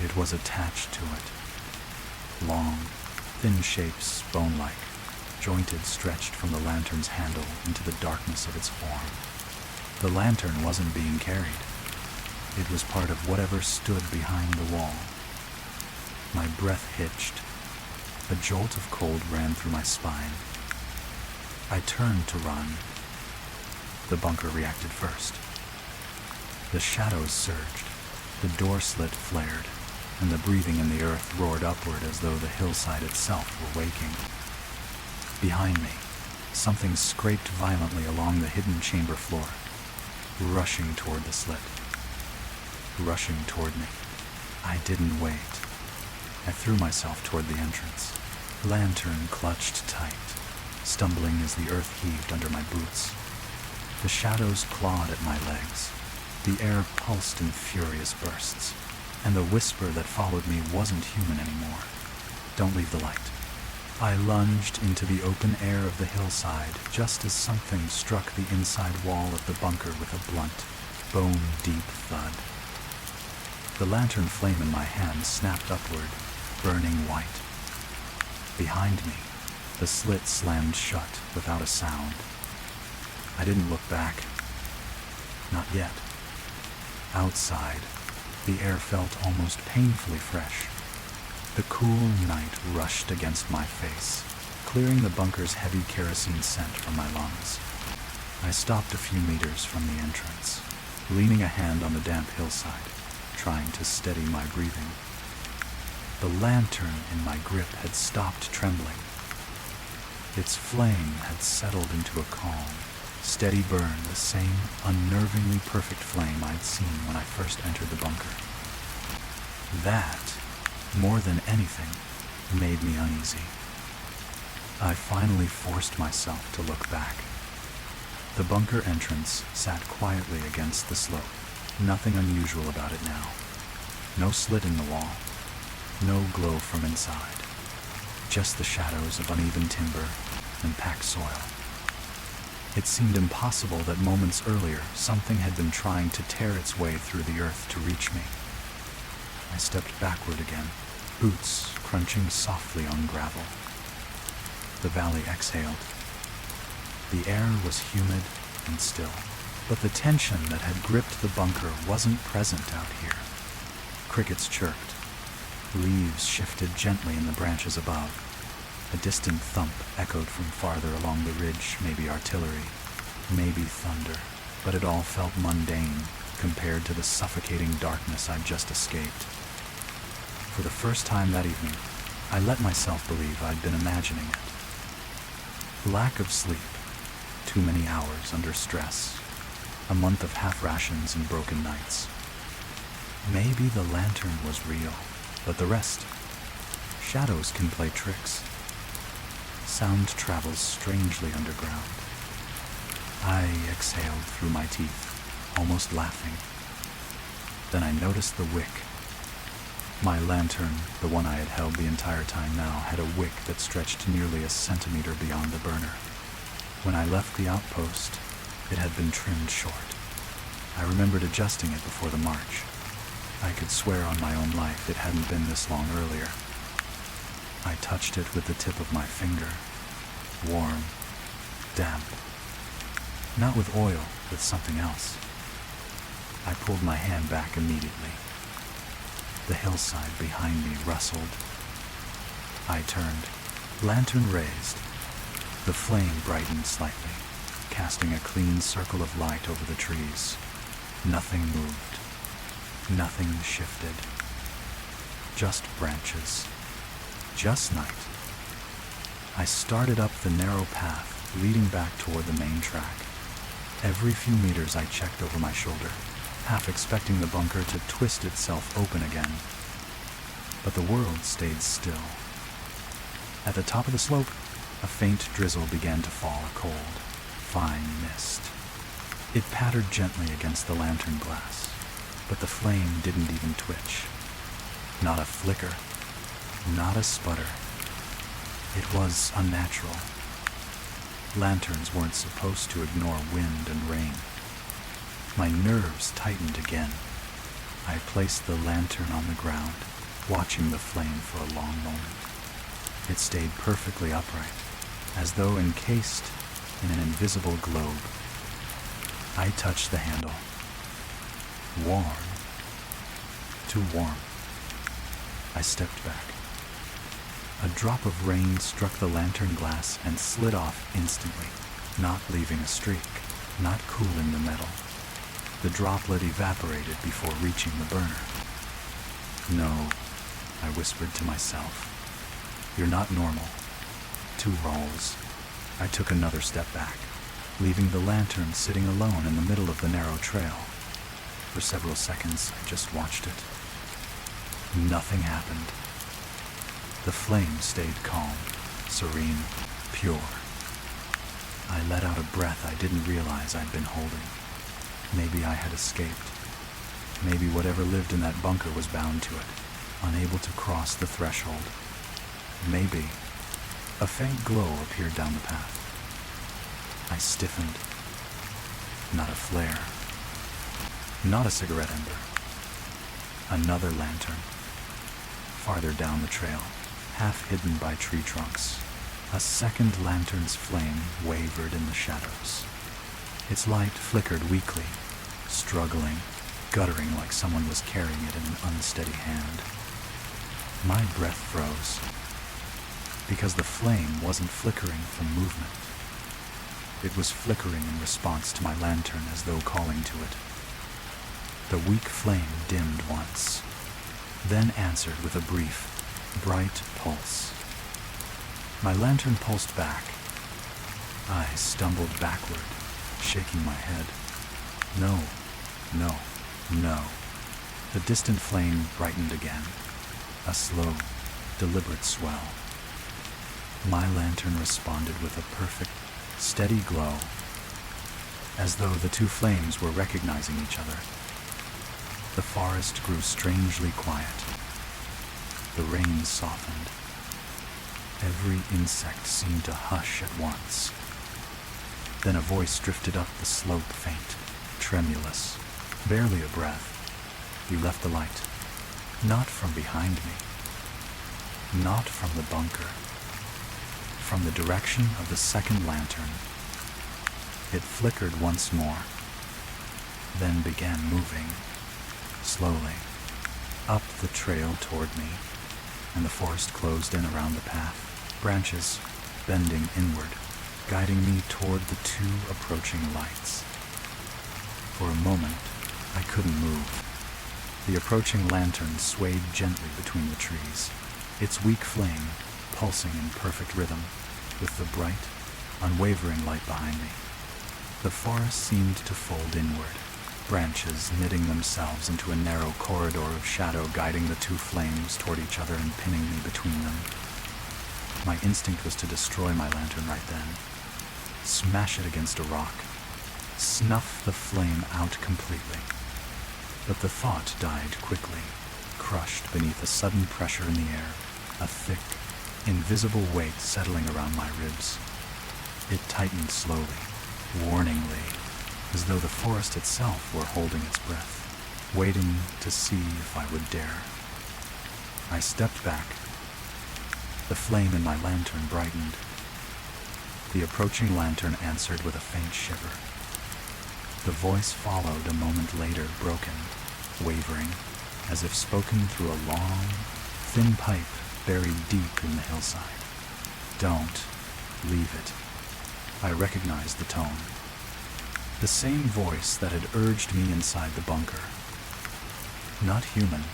[SPEAKER 1] It was attached to it. Long, thin shapes, bone-like, jointed, stretched from the lantern's handle into the darkness of its form. The lantern wasn't being carried. It was part of whatever stood behind the wall. My breath hitched. A jolt of cold ran through my spine. I turned to run. The bunker reacted first. The shadows surged. The door slit flared, and the breathing in the earth roared upward as though the hillside itself were waking. Behind me, something scraped violently along the hidden chamber floor, rushing toward the slit. Rushing toward me. I didn't wait. I threw myself toward the entrance. Lantern clutched tight, stumbling as the earth heaved under my boots. The shadows clawed at my legs. The air pulsed in furious bursts, and the whisper that followed me wasn't human anymore. "Don't leave the light." I lunged into the open air of the hillside just as something struck the inside wall of the bunker with a blunt, bone-deep thud. The lantern flame in my hand snapped upward, burning white. Behind me, the slit slammed shut without a sound. I didn't look back. Not yet. Outside, the air felt almost painfully fresh. The cool night rushed against my face, clearing the bunker's heavy kerosene scent from my lungs. I stopped a few meters from the entrance, leaning a hand on the damp hillside, trying to steady my breathing. The lantern in my grip had stopped trembling. Its flame had settled into a calm, steady burn, the same unnervingly perfect flame I'd seen when I first entered the bunker. That, more than anything, made me uneasy. I finally forced myself to look back. The bunker entrance sat quietly against the slope. Nothing unusual about it now. No slit in the wall. No glow from inside. Just the shadows of uneven timber and packed soil. It seemed impossible that moments earlier something had been trying to tear its way through the earth to reach me. I stepped backward again, boots crunching softly on gravel. The valley exhaled. The air was humid and still, but the tension that had gripped the bunker wasn't present out here. Crickets chirped. Leaves shifted gently in the branches above. A distant thump echoed from farther along the ridge, maybe artillery, maybe thunder, but it all felt mundane compared to the suffocating darkness I'd just escaped. For the first time that evening, I let myself believe I'd been imagining it. Lack of sleep, too many hours under stress, a month of half rations and broken nights. Maybe the lantern was real, but the rest, shadows can play tricks. Sound travels strangely underground. I exhaled through my teeth, almost laughing. Then I noticed the wick. My lantern, the one I had held the entire time now, had a wick that stretched nearly a centimeter beyond the burner. When I left the outpost, it had been trimmed short. I remembered adjusting it before the march. I could swear on my own life it hadn't been this long earlier. I touched it with the tip of my finger. Warm, damp. Not with oil, with something else. I pulled my hand back immediately. The hillside behind me rustled. I turned, lantern raised. The flame brightened slightly, casting a clean circle of light over the trees. Nothing moved. Nothing shifted. Just branches. Just night. I started up the narrow path leading back toward the main track. Every few meters I checked over my shoulder, half expecting the bunker to twist itself open again. But the world stayed still. At the top of the slope, a faint drizzle began to fall, a cold, fine mist. It pattered gently against the lantern glass, but the flame didn't even twitch. Not a flicker, not a sputter. It was unnatural. Lanterns weren't supposed to ignore wind and rain. My nerves tightened again. I placed the lantern on the ground, watching the flame for a long moment. It stayed perfectly upright, as though encased in an invisible globe. I touched the handle. Warm. Too warm. I stepped back. A drop of rain struck the lantern glass and slid off instantly, not leaving a streak, not cooling the metal. The droplet evaporated before reaching the burner. No, I whispered to myself. You're not normal. 2 rolls. I took another step back, leaving the lantern sitting alone in the middle of the narrow trail. For several seconds, I just watched it. Nothing happened. The flame stayed calm, serene, pure. I let out a breath I didn't realize I'd been holding. Maybe I had escaped. Maybe whatever lived in that bunker was bound to it, unable to cross the threshold. Maybe a faint glow appeared down the path. I stiffened. Not a flare. Not a cigarette ember. Another lantern. Farther down the trail, half hidden by tree trunks, a second lantern's flame wavered in the shadows. Its light flickered weakly, struggling, guttering like someone was carrying it in an unsteady hand. My breath froze, because the flame wasn't flickering from movement. It was flickering in response to my lantern as though calling to it. The weak flame dimmed once, then answered with a brief, bright pulse. My lantern pulsed back. I stumbled backward, shaking my head. No, no, no. The distant flame brightened again, a slow, deliberate swell. My lantern responded with a perfect, steady glow, as though the 2 flames were recognizing each other. The forest grew strangely quiet. The rain softened. Every insect seemed to hush at once. Then a voice drifted up the slope, faint, tremulous, barely a breath. You left the light. Not from behind me. Not from the bunker. From the direction of the second lantern. It flickered once more, then began moving, slowly, up the trail toward me, and the forest closed in around the path. branches bending inward, guiding me toward the two approaching lights. For a moment, I couldn't move. The approaching lantern swayed gently between the trees, its weak flame pulsing in perfect rhythm with the bright, unwavering light behind me. The forest seemed to fold inward, branches knitting themselves into a narrow corridor of shadow, guiding the two flames toward each other and pinning me between them. My instinct was to destroy my lantern right then, smash it against a rock, snuff the flame out completely. But the thought died quickly, crushed beneath a sudden pressure in the air, a thick, invisible weight settling around my ribs. It tightened slowly, warningly, as though the forest itself were holding its breath, waiting to see if I would dare. I stepped back. The flame in my lantern brightened. The approaching lantern answered with a faint shiver. The voice followed a moment later, broken, wavering, as if spoken through a long, thin pipe buried deep in the hillside. "Don't leave it." I recognized the tone. The same voice that had urged me inside the bunker. Not human.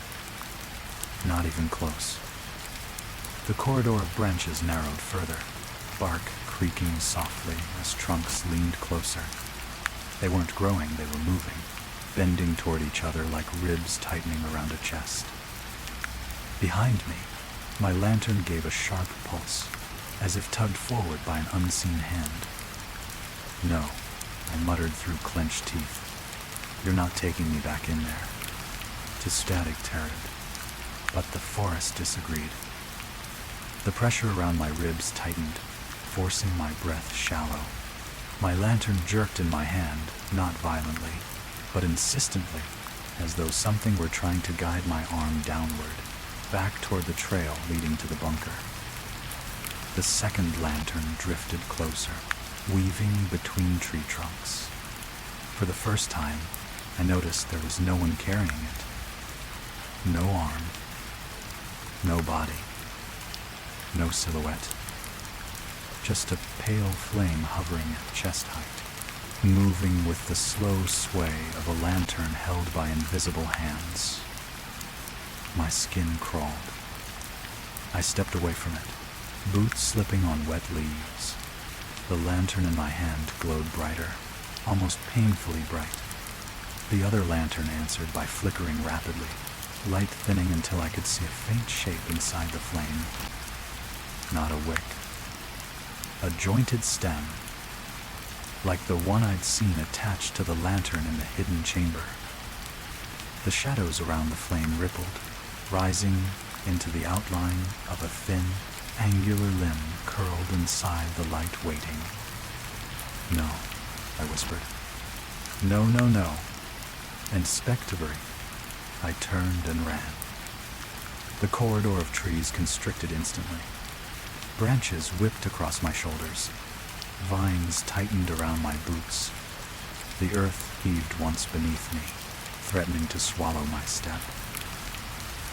[SPEAKER 1] Not even close. The corridor of branches narrowed further, bark creaking softly as trunks leaned closer. They weren't growing, they were moving, bending toward each other like ribs tightening around a chest. Behind me, my lantern gave a sharp pulse, as if tugged forward by an unseen hand. "No," I muttered through clenched teeth. "You're not taking me back in there." To static terror. But the forest disagreed. The pressure around my ribs tightened, forcing my breath shallow. My lantern jerked in my hand, not violently, but insistently, as though something were trying to guide my arm downward, back toward the trail leading to the bunker. The second lantern drifted closer, weaving between tree trunks. For the first time, I noticed there was no one carrying it. No arm, no body, no silhouette. Just a pale flame hovering at chest height, moving with the slow sway of a lantern held by invisible hands. My skin crawled. I stepped away from it, boots slipping on wet leaves. The lantern in my hand glowed brighter, almost painfully bright. The other lantern answered by flickering rapidly, light thinning until I could see a faint shape inside the flame. Not a wick. A jointed stem, like the one I'd seen attached to the lantern in the hidden chamber. The shadows around the flame rippled, rising into the outline of a thin, angular limb curled inside the light waiting. "No," I whispered. "No, no, no." And spectrally, I turned and ran. The corridor of trees constricted instantly. Branches whipped across my shoulders. Vines tightened around my boots. The earth heaved once beneath me, threatening to swallow my step.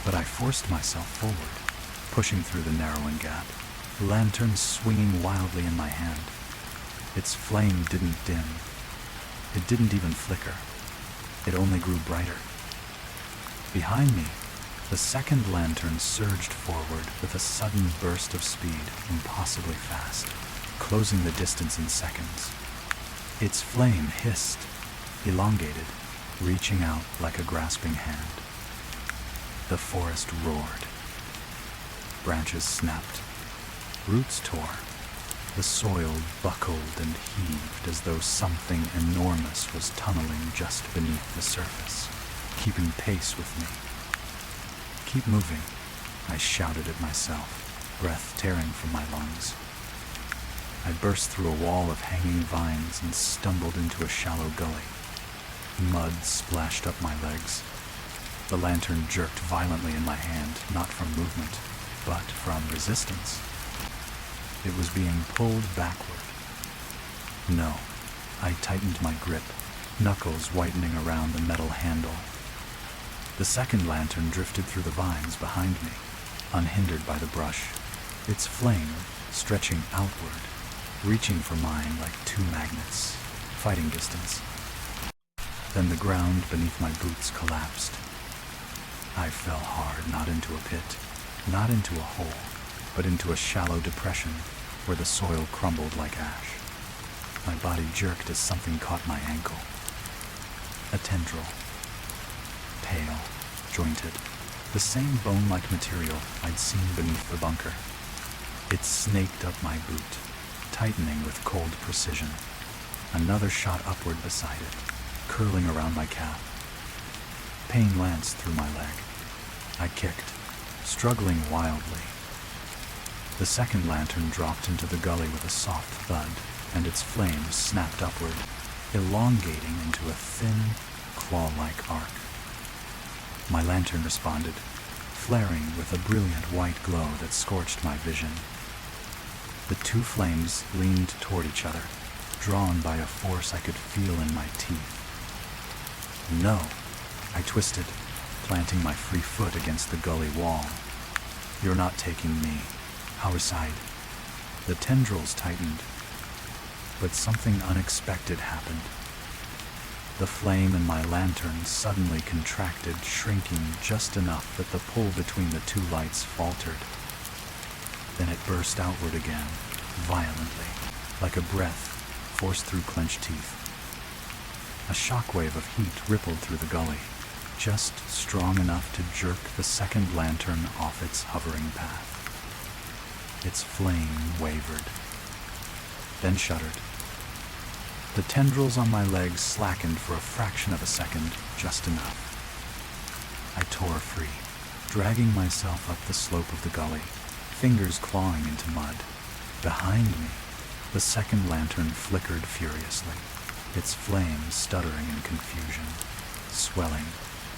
[SPEAKER 1] But I forced myself forward, pushing through the narrowing gap, lantern swinging wildly in my hand. Its flame didn't dim. It didn't even flicker. It only grew brighter. Behind me, the second lantern surged forward with a sudden burst of speed, impossibly fast, closing the distance in seconds. Its flame hissed, elongated, reaching out like a grasping hand. The forest roared. Branches snapped. Roots tore. The soil buckled and heaved as though something enormous was tunneling just beneath the surface, keeping pace with me. "Keep moving," I shouted at myself, breath tearing from my lungs. I burst through a wall of hanging vines and stumbled into a shallow gully. Mud splashed up my legs. The lantern jerked violently in my hand, not from movement, but from resistance. It was being pulled backward. No, I tightened my grip, knuckles whitening around the metal handle. The second lantern drifted through the vines behind me, unhindered by the brush, its flame stretching outward, reaching for mine like two magnets, fighting distance. Then the ground beneath my boots collapsed. I fell hard, not into a pit, not into a hole, but into a shallow depression where the soil crumbled like ash. My body jerked as something caught my ankle. A tendril. Pale, jointed, the same bone-like material I'd seen beneath the bunker. It snaked up my boot, tightening with cold precision. Another shot upward beside it, curling around my calf. Pain lanced through my leg. I kicked, struggling wildly. The second lantern dropped into the gully with a soft thud, and its flames snapped upward, elongating into a thin, claw-like arc. My lantern responded, flaring with a brilliant white glow that scorched my vision. The two flames leaned toward each other, drawn by a force I could feel in my teeth. No, I twisted, planting my free foot against the gully wall. You're not taking me. How aside. The tendrils tightened, but something unexpected happened. The flame in my lantern suddenly contracted, shrinking just enough that the pull between the two lights faltered. Then it burst outward again, violently, like a breath forced through clenched teeth. A shockwave of heat rippled through the gully, just strong enough to jerk the second lantern off its hovering path. Its flame wavered, then shuddered. The tendrils on my legs slackened for a fraction of a second, just enough. I tore free, dragging myself up the slope of the gully, fingers clawing into mud. Behind me, the second lantern flickered furiously, its flames stuttering in confusion, swelling,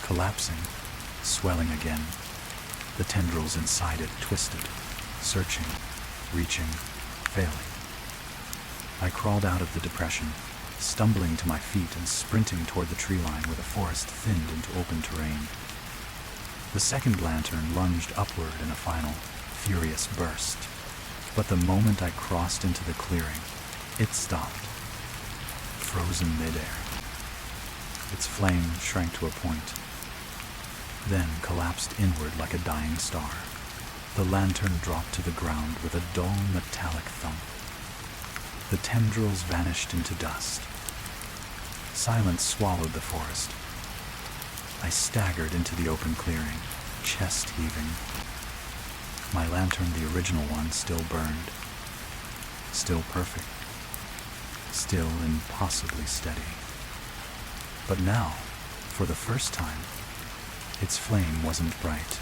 [SPEAKER 1] collapsing, swelling again. The tendrils inside it twisted, searching, reaching, failing. I crawled out of the depression, stumbling to my feet and sprinting toward the tree line where the forest thinned into open terrain. The second lantern lunged upward in a final, furious burst. But the moment I crossed into the clearing, it stopped, frozen midair. Its flame shrank to a point, then collapsed inward like a dying star. The lantern dropped to the ground with a dull metallic thump. The tendrils vanished into dust. Silence swallowed the forest. I staggered into the open clearing, chest heaving. My lantern, the original one, still burned. Still perfect. Still impossibly steady. But now, for the first time, its flame wasn't bright.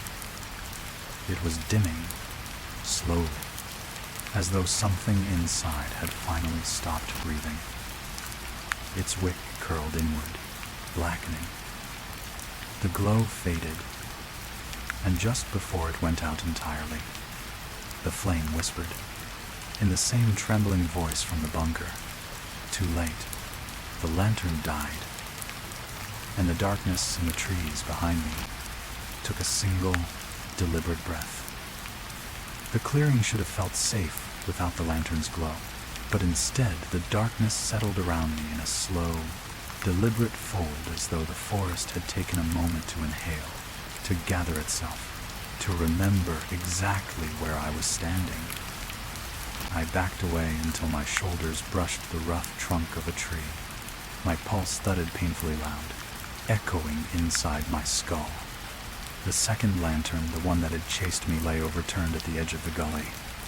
[SPEAKER 1] It was dimming, slowly, as though something inside had finally stopped breathing. Its wick curled inward, blackening. The glow faded, and just before it went out entirely, the flame whispered, in the same trembling voice from the bunker, "Too late. The lantern died." And the darkness in the trees behind me took a single, deliberate breath. The clearing should have felt safe without the lantern's glow, but instead the darkness settled around me in a slow, deliberate fold, as though the forest had taken a moment to inhale, to gather itself, to remember exactly where I was standing. I backed away until my shoulders brushed the rough trunk of a tree. My pulse thudded painfully loud, echoing inside my skull. The second lantern, the one that had chased me, lay overturned at the edge of the gully,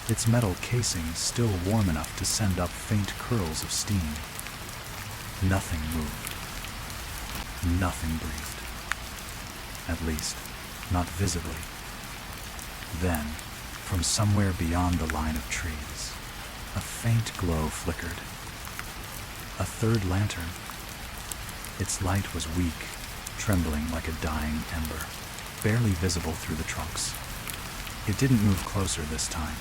[SPEAKER 1] its metal casing still warm enough to send up faint curls of steam. Nothing moved. Nothing breathed. At least, not visibly. Then, from somewhere beyond the line of trees, a faint glow flickered. A third lantern. Its light was weak, trembling like a dying ember, barely visible through the trunks. It didn't move closer this time.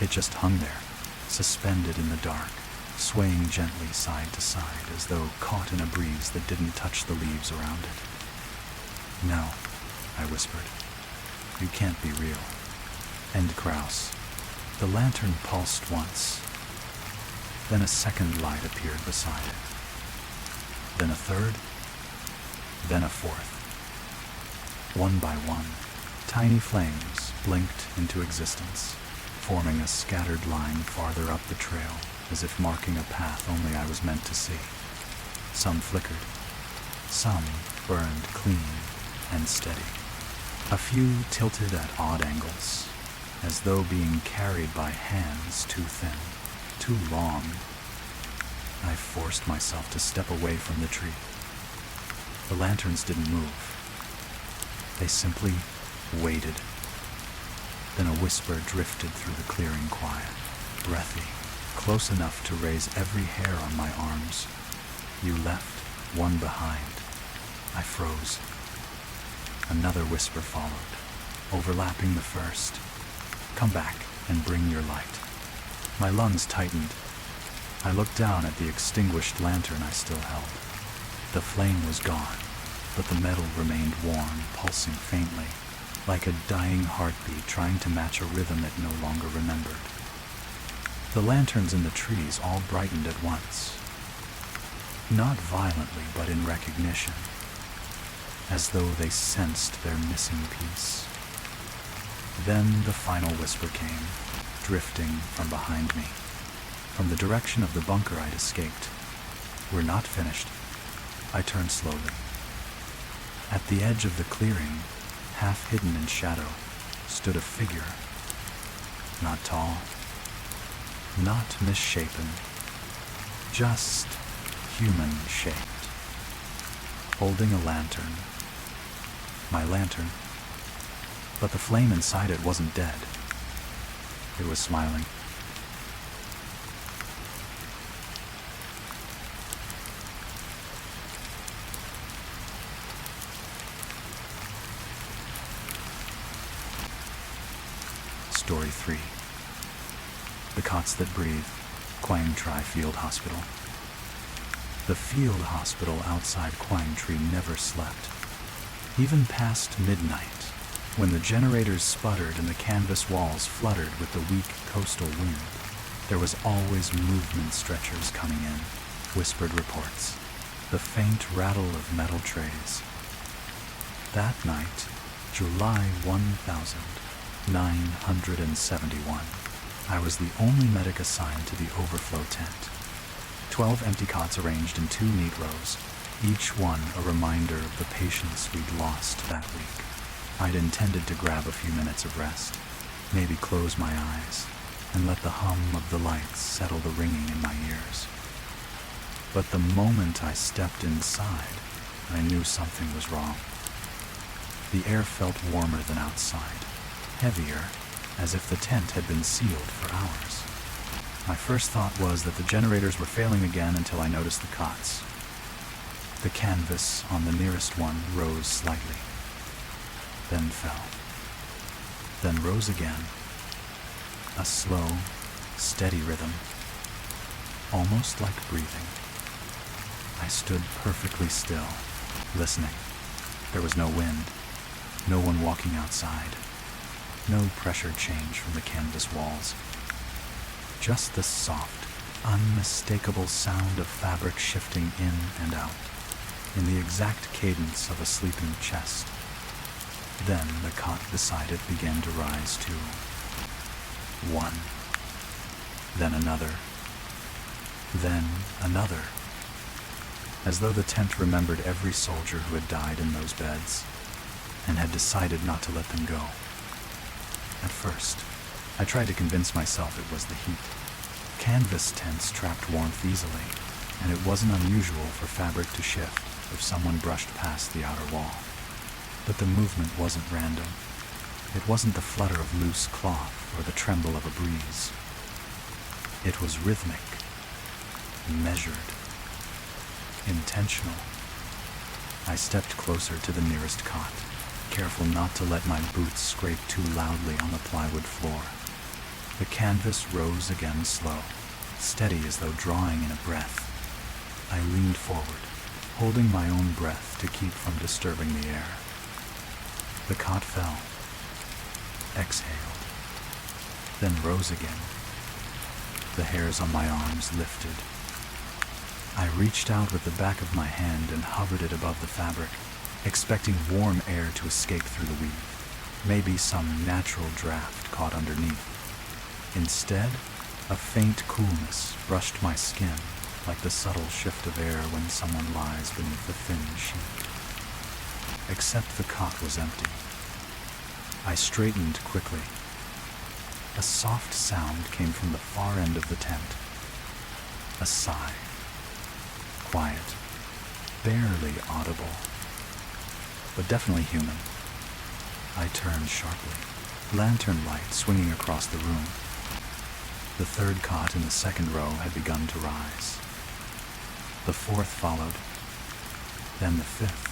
[SPEAKER 1] It just hung there, suspended in the dark, swaying gently side to side as though caught in a breeze that didn't touch the leaves around it. "No," I whispered. "You can't be real." End Krause. The lantern pulsed once, then a second light appeared beside it, then a third, then a fourth. One by one, tiny flames blinked into existence, forming a scattered line farther up the trail, as if marking a path only I was meant to see. Some flickered, some burned clean and steady. A few tilted at odd angles, as though being carried by hands too thin, too long. I forced myself to step away from the tree. The lanterns didn't move. They simply waited. Then a whisper drifted through the clearing quiet, breathy, close enough to raise every hair on my arms. You left one behind. I froze. Another whisper followed, overlapping the first. Come back and bring your light. My lungs tightened. I looked down at the extinguished lantern I still held. The flame was gone, but the metal remained warm, pulsing faintly, like a dying heartbeat trying to match a rhythm it no longer remembered. The lanterns in the trees all brightened at once. Not violently, but in recognition, as though they sensed their missing piece. Then the final whisper came, drifting from behind me, from the direction of the bunker I'd escaped. We're not finished. I turned slowly. At the edge of the clearing, half hidden in shadow, stood a figure. Not tall, not misshapen, just human-shaped, holding a lantern. My lantern. But the flame inside it wasn't dead. It was smiling. Story 3. The Cots That Breathe, Quang Tri Field Hospital. The field hospital outside Quang Tri never slept. Even past midnight, when the generators sputtered and the canvas walls fluttered with the weak coastal wind, there was always movement stretchers coming in, whispered reports, the faint rattle of metal trays. That night, July 1971, I was the only medic assigned to the overflow tent. 12 empty cots arranged in 2 neat rows, each one a reminder of the patients we'd lost that week. I'd intended to grab a few minutes of rest, maybe close my eyes, and let the hum of the lights settle the ringing in my ears. But the moment I stepped inside, I knew something was wrong. The air felt warmer than outside, heavier, as if the tent had been sealed for hours. My first thought was that the generators were failing again until I noticed the cots. The canvas on the nearest one rose slightly, then fell, then rose again. A slow, steady rhythm, almost like breathing. I stood perfectly still, listening. There was no wind, no one walking outside, no pressure change from the canvas walls. Just the soft, unmistakable sound of fabric shifting in and out, in the exact cadence of a sleeping chest. Then the cot beside it began to rise too. One, then another, then another, as though the tent remembered every soldier who had died in those beds and had decided not to let them go. At first, I tried to convince myself it was the heat. Canvas tents trapped warmth easily, and it wasn't unusual for fabric to shift if someone brushed past the outer wall. But the movement wasn't random. It wasn't the flutter of loose cloth or the tremble of a breeze. It was rhythmic, measured, intentional. I stepped closer to the nearest cot, careful not to let my boots scrape too loudly on the plywood floor. The canvas rose again slow, steady as though drawing in a breath. I leaned forward, holding my own breath to keep from disturbing the air. The cot fell, exhaled, then rose again. The hairs on my arms lifted. I reached out with the back of my hand and hovered it above the fabric, expecting warm air to escape through the weave. Maybe some natural draft caught underneath. Instead, a faint coolness brushed my skin, like the subtle shift of air when someone lies beneath a thin sheet. Except the cot was empty. I straightened quickly. A soft sound came from the far end of the tent. A sigh. Quiet. Barely audible. But definitely human. I turned sharply, lantern light swinging across the room. The third cot in the second row had begun to rise. The fourth followed, then the fifth.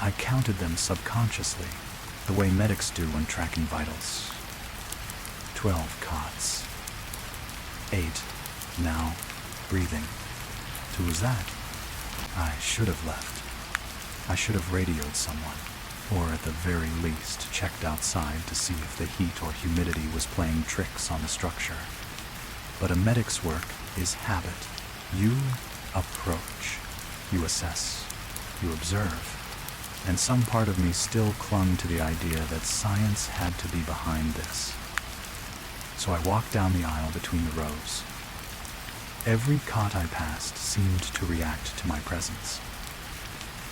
[SPEAKER 1] I counted them subconsciously, the way medics do when tracking vitals. 12 cots. 8, now, breathing. 2 was that? I should have left. I should have radioed someone, or at the very least checked outside to see if the heat or humidity was playing tricks on the structure. But a medic's work is habit. You approach, you assess, you observe. And some part of me still clung to the idea that science had to be behind this. So I walked down the aisle between the rows. Every cot I passed seemed to react to my presence.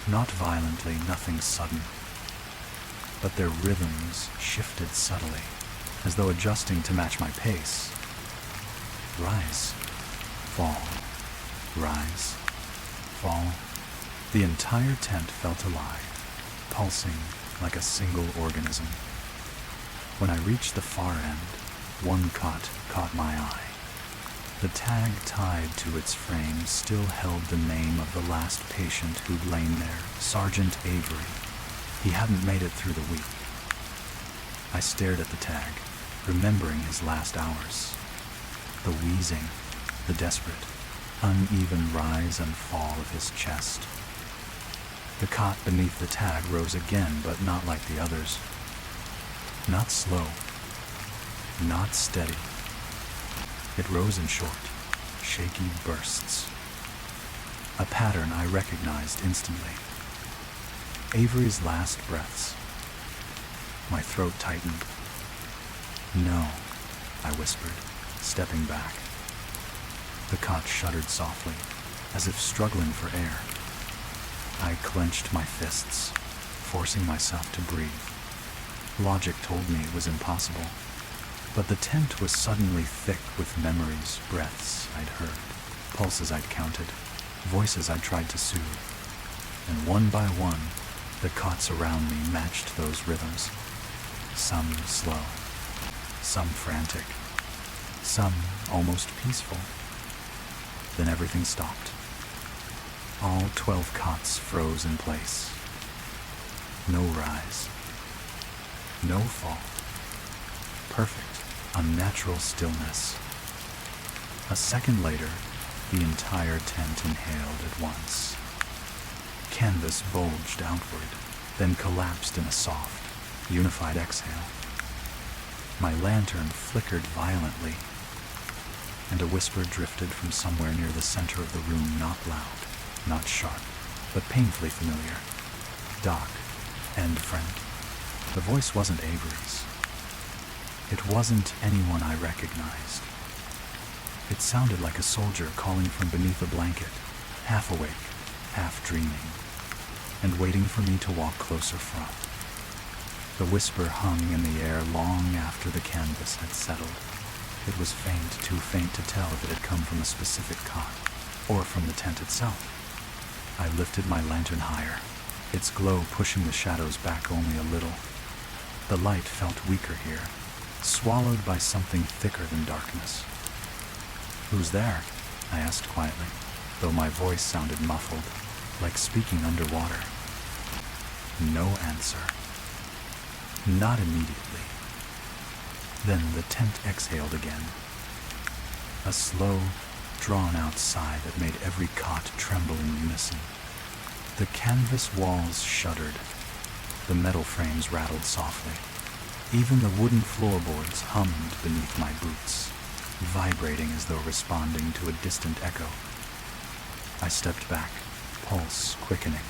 [SPEAKER 1] Not violently, nothing sudden. But their rhythms shifted subtly, as though adjusting to match my pace. Rise, fall, rise, fall. The entire tent felt alive, pulsing like a single organism. When I reached the far end, one cot caught my eye. The tag tied to its frame still held the name of the last patient who'd lain there, Sergeant Avery. He hadn't made it through the week. I stared at the tag, remembering his last hours. The wheezing, the desperate, uneven rise and fall of his chest. The cot beneath the tag rose again, but not like the others. Not slow. Not steady. It rose in short, shaky bursts. A pattern I recognized instantly. Avery's last breaths. My throat tightened. No, I whispered, stepping back. The cot shuddered softly, as if struggling for air. I clenched my fists, forcing myself to breathe. Logic told me it was impossible. But the tent was suddenly thick with memories, breaths I'd heard, pulses I'd counted, voices I'd tried to soothe. And one by one, the cots around me matched those rhythms. Some slow, some frantic, some almost peaceful. Then everything stopped. All 12 cots froze in place. No rise. No fall. Perfect. Unnatural stillness. A second later, the entire tent inhaled at once. Canvas bulged outward, then collapsed in a soft, unified exhale. My lantern flickered violently, and a whisper drifted from somewhere near the center of the room, not loud, not sharp, but painfully familiar. Doc, and friend. The voice wasn't Avery's. It wasn't anyone I recognized. It sounded like a soldier calling from beneath a blanket, half awake, half dreaming, and waiting for me to walk closer from. The whisper hung in the air long after the canvas had settled. It was faint, too faint to tell if it had come from a specific cot, or from the tent itself. I lifted my lantern higher, its glow pushing the shadows back only a little. The light felt weaker here, swallowed by something thicker than darkness. "Who's there?" I asked quietly, though my voice sounded muffled, like speaking underwater. No answer. Not immediately. Then the tent exhaled again. A slow, drawn-out sigh that made every cot tremble in unison. The canvas walls shuddered. The metal frames rattled softly. Even the wooden floorboards hummed beneath my boots, vibrating as though responding to a distant echo. I stepped back, pulse quickening.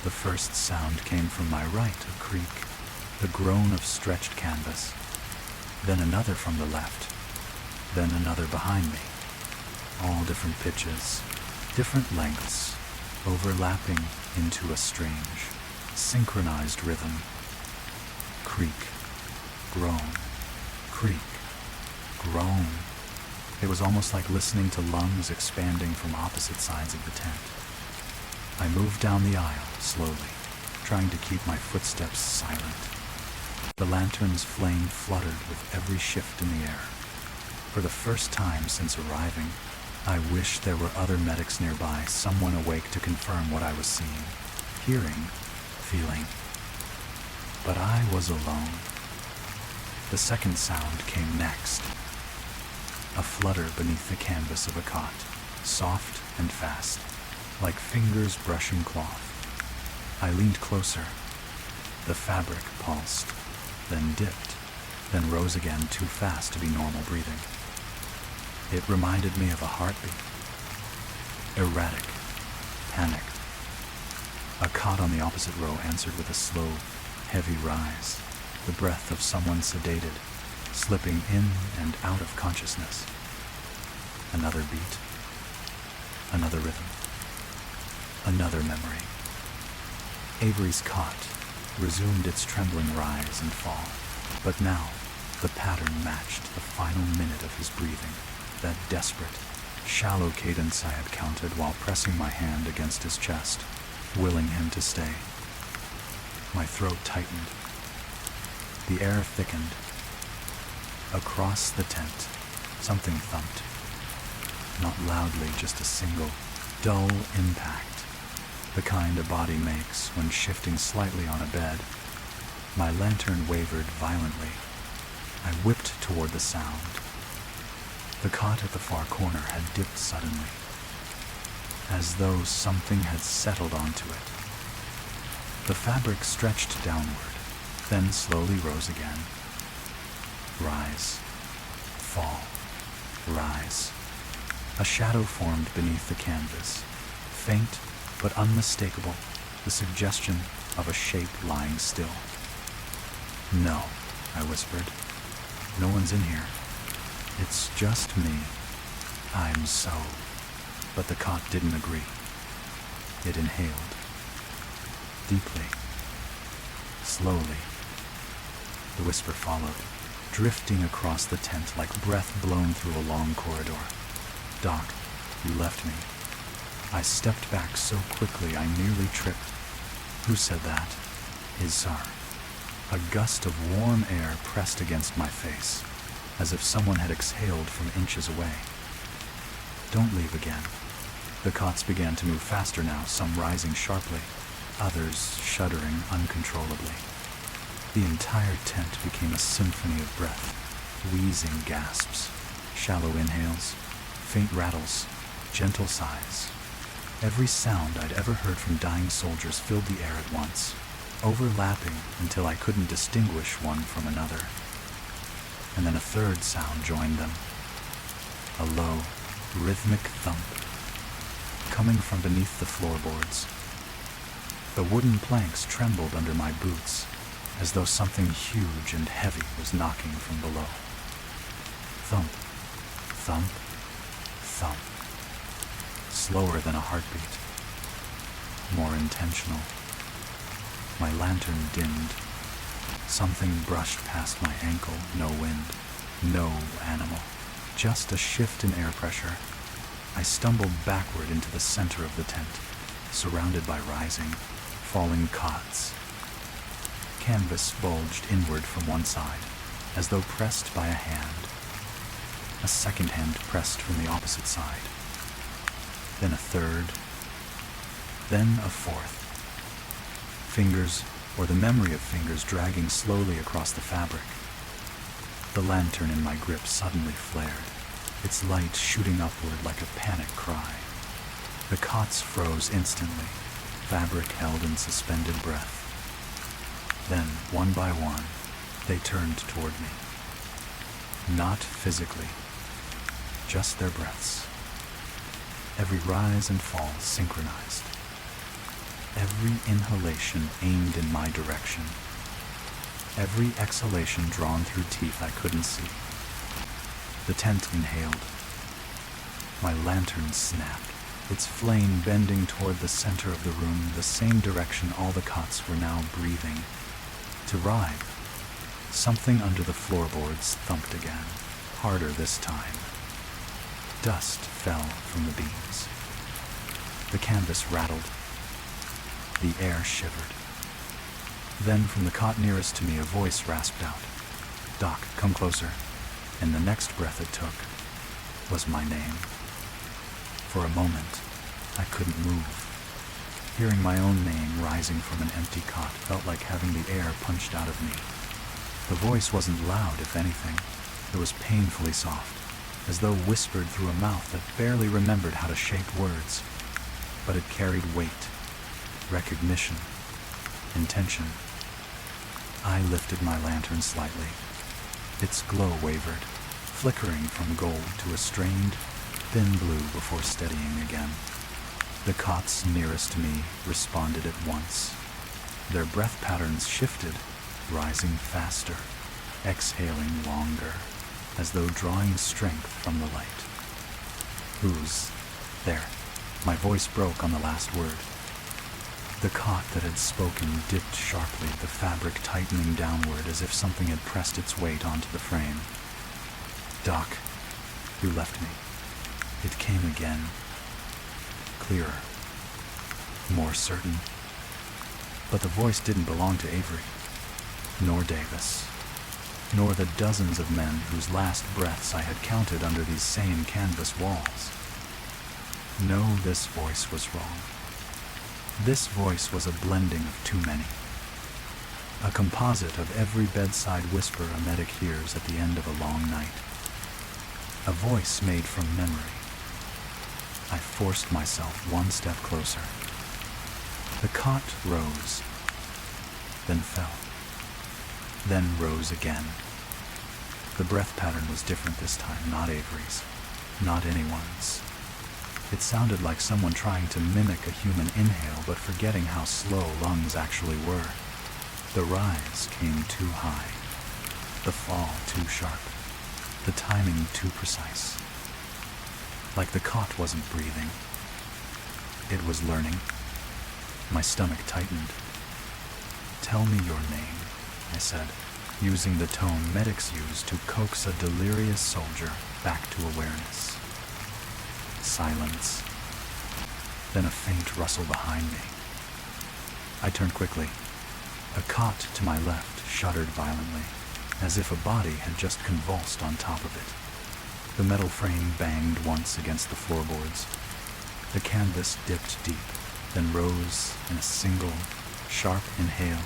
[SPEAKER 1] The first sound came from my right, a creak, the groan of stretched canvas. Then another from the left, then another behind me. All different pitches, different lengths, overlapping into a strange, synchronized rhythm. Creak, groan, creak, groan. It was almost like listening to lungs expanding from opposite sides of the tent. I moved down the aisle slowly, trying to keep my footsteps silent. The lantern's flame fluttered with every shift in the air. For the first time since arriving, I wished there were other medics nearby, someone awake to confirm what I was seeing, hearing, feeling. But I was alone. The second sound came next. A flutter beneath the canvas of a cot, soft and fast, like fingers brushing cloth. I leaned closer. The fabric pulsed, then dipped, then rose again too fast to be normal breathing. It reminded me of a heartbeat. Erratic, panicked. A cot on the opposite row answered with a slow, heavy rise, the breath of someone sedated, slipping in and out of consciousness. Another beat, another rhythm, another memory. Avery's cot resumed its trembling rise and fall, but now the pattern matched the final minute of his breathing, that desperate, shallow cadence I had counted while pressing my hand against his chest, willing him to stay. My throat tightened. The air thickened. Across the tent, something thumped. Not loudly, just a single, dull impact, the kind a body makes when shifting slightly on a bed. My lantern wavered violently. I whipped toward the sound. The cot at the far corner had dipped suddenly, as though something had settled onto it. The fabric stretched downward, then slowly rose again. Rise, fall, rise. A shadow formed beneath the canvas, faint but unmistakable, the suggestion of a shape lying still. "No," I whispered. "No one's in here. It's just me. I'm so..." But the cot didn't agree. It inhaled. Deeply. Slowly. The whisper followed, drifting across the tent like breath blown through a long corridor. "Doc, you left me." I stepped back so quickly I nearly tripped. "Who said that?" "Izar." A gust of warm air pressed against my face, as if someone had exhaled from inches away. "Don't leave again." The cots began to move faster now, some rising sharply, others shuddering uncontrollably. The entire tent became a symphony of breath, wheezing gasps, shallow inhales, faint rattles, gentle sighs. Every sound I'd ever heard from dying soldiers filled the air at once, overlapping until I couldn't distinguish one from another. And then a third sound joined them, a low, rhythmic thump, coming from beneath the floorboards. The wooden planks trembled under my boots, as though something huge and heavy was knocking from below. Thump, thump, thump. Slower than a heartbeat. More intentional. My lantern dimmed. Something brushed past my ankle, no wind, no animal. Just a shift in air pressure. I stumbled backward into the center of the tent, surrounded by rising, falling cots. Canvas bulged inward from one side, as though pressed by a hand. A second hand pressed from the opposite side. Then a third. Then a fourth. Fingers, or the memory of fingers, dragging slowly across the fabric. The lantern in my grip suddenly flared, its light shooting upward like a panic cry. The cots froze instantly, fabric held in suspended breath. Then, one by one, They turned toward me. Not physically, just their breaths. Every rise and fall synchronized. Every inhalation aimed in my direction. Every exhalation drawn through teeth I couldn't see. The tent inhaled. My lantern snapped, its flame bending toward the center of the room, the same direction all the cots were now breathing. To ride, something under the floorboards thumped again, harder this time. Dust fell from the beams. The canvas rattled. The air shivered. Then from the cot nearest to me a voice rasped out, "Doc, come closer." And the next breath it took was my name. For a moment, I couldn't move. Hearing my own name rising from an empty cot felt like having the air punched out of me. The voice wasn't loud, if anything. It was painfully soft, as though whispered through a mouth that barely remembered how to shape words. But it carried weight, recognition, intention. I lifted my lantern slightly. Its glow wavered, flickering from gold to a strained, thin blue before steadying again. The cots nearest to me responded at once. Their breath patterns shifted, rising faster, exhaling longer, as though drawing strength from the light. "Who's there?" My voice broke on the last word. The cot that had spoken dipped sharply, the fabric tightening downward as if something had pressed its weight onto the frame. "Doc, you left me." It came again. Clearer. More certain. But the voice didn't belong to Avery, nor Davis, nor the dozens of men whose last breaths I had counted under these same canvas walls. No, this voice was wrong. This voice was a blending of too many. A composite of every bedside whisper a medic hears at the end of a long night. A voice made from memory. I forced myself one step closer. The cot rose, then fell, then rose again. The breath pattern was different this time, not Avery's, not anyone's. It sounded like someone trying to mimic a human inhale but forgetting how slow lungs actually were. The rise came too high, the fall too sharp, the timing too precise. Like the cot wasn't breathing. It was learning. My stomach tightened. "Tell me your name," I said, using the tone medics use to coax a delirious soldier back to awareness. Silence. Then a faint rustle behind me. I turned quickly. A cot to my left shuddered violently, as if a body had just convulsed on top of it. The metal frame banged once against the floorboards. The canvas dipped deep, then rose in a single, sharp inhale.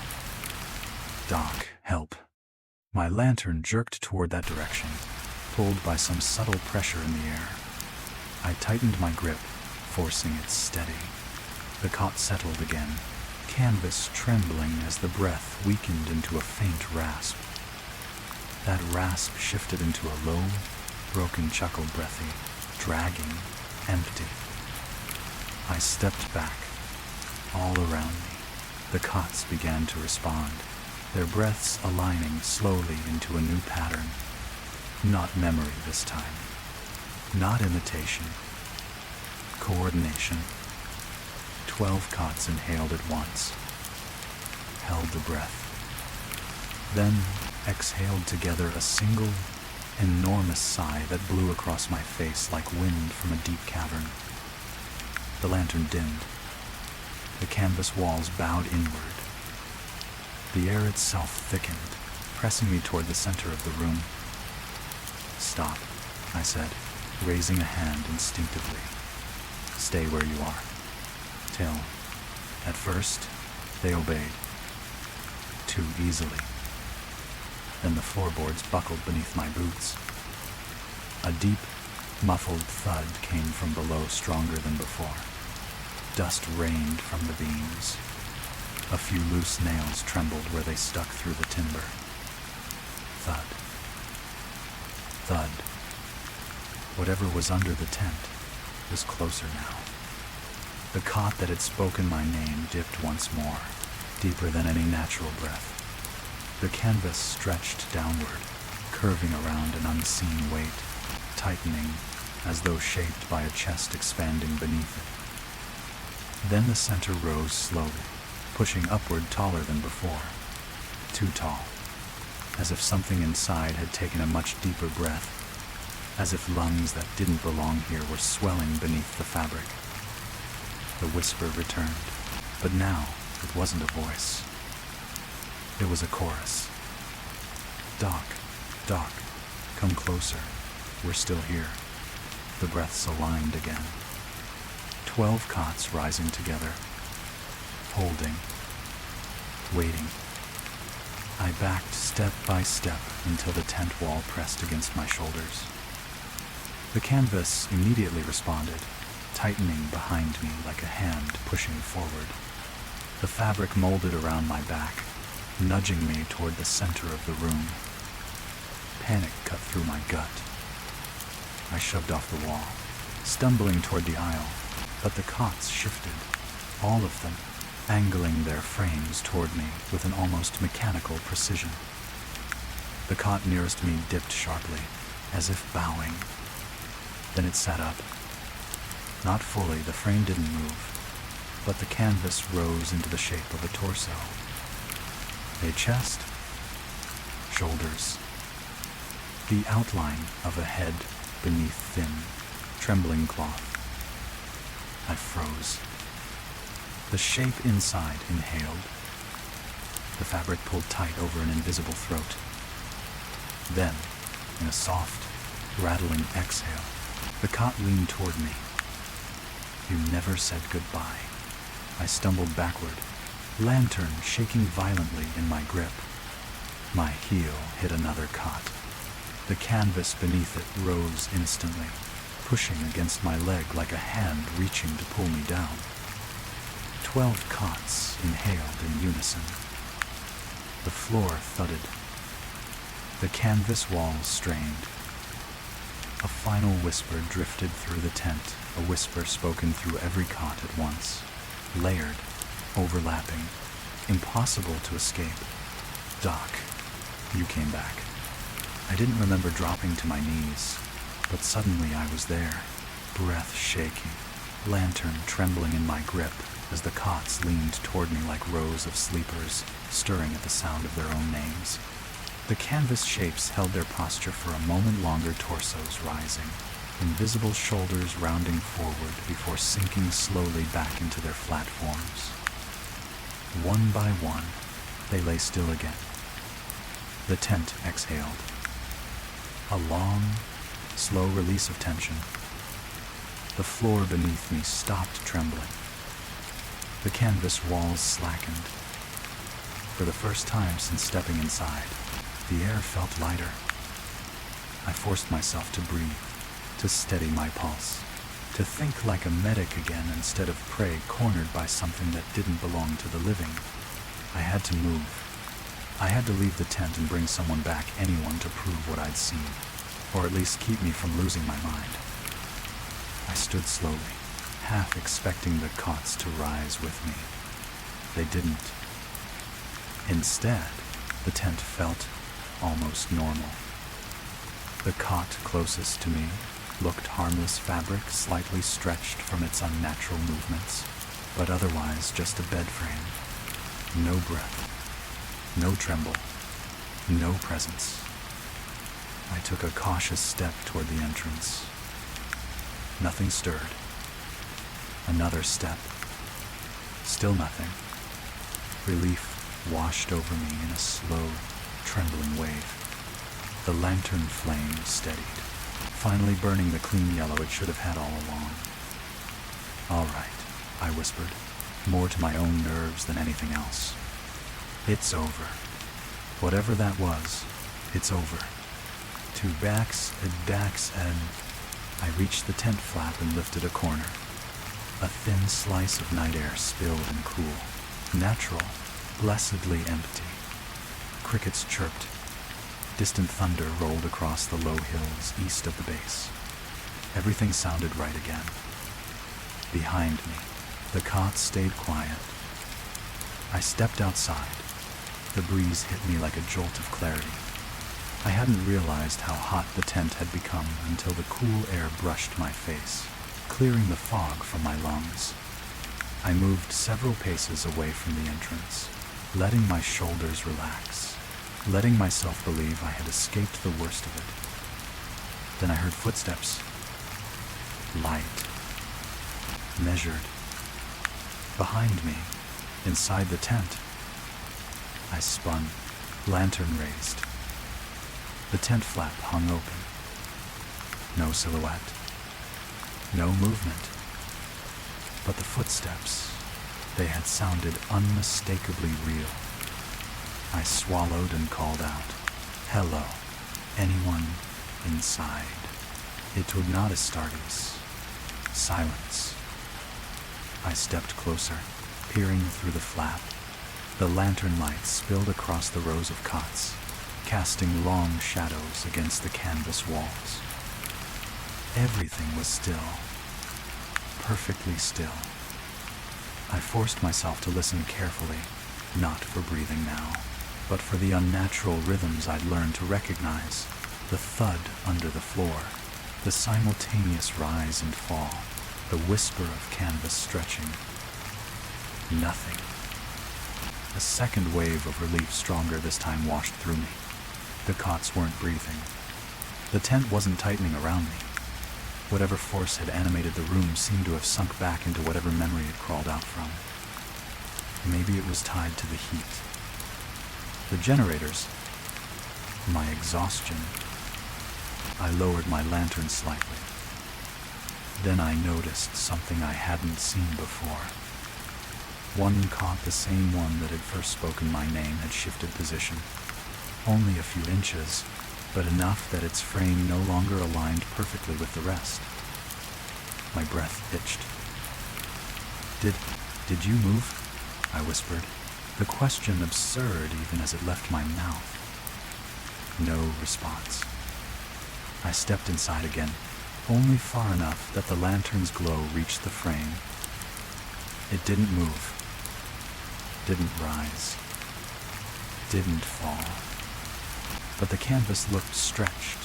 [SPEAKER 1] "Doc, help." My lantern jerked toward that direction, pulled by some subtle pressure in the air. I tightened my grip, forcing it steady. The cot settled again, canvas trembling as the breath weakened into a faint rasp. That rasp shifted into a low, broken chuckle, breathy, dragging, empty. I stepped back. All around me, the cots began to respond, their breaths aligning slowly into a new pattern. Not memory this time. Not imitation. Coordination. 12 cots inhaled at once. Held the breath. Then exhaled together a single, enormous sigh that blew across my face like wind from a deep cavern. The lantern dimmed. The canvas walls bowed inward. The air itself thickened, pressing me toward the center of the room. "Stop," I said, raising a hand instinctively. "Stay where you are." Till, at first, they obeyed. Too easily. Then the floorboards buckled beneath my boots. A deep, muffled thud came from below, stronger than before. Dust rained from the beams. A few loose nails trembled where they stuck through the timber. thud. Thud. Whatever was under the tent was closer now. The cot that had spoken my name dipped once more, deeper than any natural breath. The canvas stretched downward, curving around an unseen weight, tightening as though shaped by a chest expanding beneath it. Then the center rose slowly, pushing upward taller than before. Too tall, as if something inside had taken a much deeper breath, as if lungs that didn't belong here were swelling beneath the fabric. The whisper returned, but now it wasn't a voice. It was a chorus. Doc, Doc, come closer. We're still here. The breaths aligned again. 12 cots rising together, holding, waiting. I backed step by step until the tent wall pressed against my shoulders. The canvas immediately responded, tightening behind me like a hand pushing forward. The fabric molded around my back, nudging me toward the center of the room. Panic cut through my gut. I shoved off the wall, stumbling toward the aisle, but the cots shifted, all of them, angling their frames toward me with an almost mechanical precision. The cot nearest me dipped sharply, as if bowing. Then it sat up. Not fully, the frame didn't move, but the canvas rose into the shape of a torso. A chest, shoulders, the outline of a head beneath thin, trembling cloth. I froze. The shape inside inhaled. The fabric pulled tight over an invisible throat. Then, in a soft, rattling exhale, the cot leaned toward me. You never said goodbye. I stumbled backward, lantern shaking violently in my grip. My heel hit another cot. The canvas beneath it rose instantly, pushing against my leg like a hand reaching to pull me down. 12 cots inhaled in unison. The floor thudded. The canvas walls strained. A final whisper drifted through the tent, a whisper spoken through every cot at once, layered, overlapping, impossible to escape. Doc, you came back. I didn't remember dropping to my knees, but suddenly I was there, breath shaking, lantern trembling in my grip as the cots leaned toward me like rows of sleepers, stirring at the sound of their own names. The canvas shapes held their posture for a moment longer, torsos rising, invisible shoulders rounding forward before sinking slowly back into their flat forms. One by one, they lay still again. The tent exhaled. A long, slow release of tension. The floor beneath me stopped trembling. The canvas walls slackened. For the first time since stepping inside, the air felt lighter. I forced myself to breathe, to steady my pulse, to think like a medic again instead of prey cornered by something that didn't belong to the living. I had to move. I had to leave the tent and bring someone back, anyone, to prove what I'd seen, or at least keep me from losing my mind. I stood slowly, half expecting the cots to rise with me. They didn't. Instead, the tent felt almost normal. The cot closest to me looked harmless fabric slightly stretched from its unnatural movements, but otherwise just a bed frame. No breath, no tremble, no presence. I took a cautious step toward the entrance. Nothing stirred. Another step. Still nothing. Relief washed over me in a slow, trembling wave. The lantern flame steadied, finally burning the clean yellow it should have had all along. All right, I whispered, more to my own nerves than anything else. It's over. Whatever that was, it's over. Two backs and I reached the tent flap and lifted a corner. A thin slice of night air spilled and cool, natural, blessedly empty. Crickets chirped. Distant thunder rolled across the low hills east of the base. Everything sounded right again. Behind me, the cot stayed quiet. I stepped outside. The breeze hit me like a jolt of clarity. I hadn't realized how hot the tent had become until the cool air brushed my face, clearing the fog from my lungs. I moved several paces away from the entrance, letting my shoulders relax, letting myself believe I had escaped the worst of it. Then I heard footsteps. Light. Measured. Behind me, inside the tent. I spun, lantern raised. The tent flap hung open. No silhouette. No movement. But the footsteps, they had sounded unmistakably real. I swallowed and called out, "Hello, anyone inside?" It would not Astartes. Silence. I stepped closer, peering through the flap. The lantern light spilled across the rows of cots, casting long shadows against the canvas walls. Everything was still. Perfectly still. I forced myself to listen carefully, not for breathing now, but for the unnatural rhythms I'd learned to recognize. The thud under the floor, the simultaneous rise and fall, the whisper of canvas stretching. Nothing. A second wave of relief, stronger this time, washed through me. The cots weren't breathing. The tent wasn't tightening around me. Whatever force had animated the room seemed to have sunk back into whatever memory it crawled out from. Maybe it was tied to the heat. The generators. My exhaustion. I lowered my lantern slightly. Then I noticed something I hadn't seen before. One cot, the same one that had first spoken my name, had shifted position. Only a few inches, but enough that its frame no longer aligned perfectly with the rest. My breath itched. Did you move?" I whispered, the question absurd even as it left my mouth. No response. I stepped inside again, only far enough that the lantern's glow reached the frame. It didn't move. Didn't rise. Didn't fall. But the canvas looked stretched,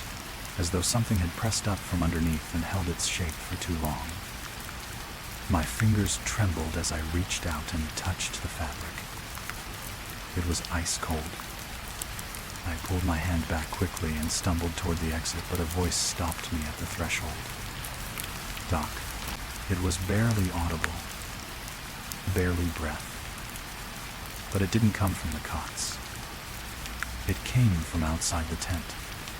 [SPEAKER 1] as though something had pressed up from underneath and held its shape for too long. My fingers trembled as I reached out and touched the fabric. It was ice cold. I pulled my hand back quickly and stumbled toward the exit, but a voice stopped me at the threshold. "Doc." It was barely audible, barely breath. But it didn't come from the cots. It came from outside the tent,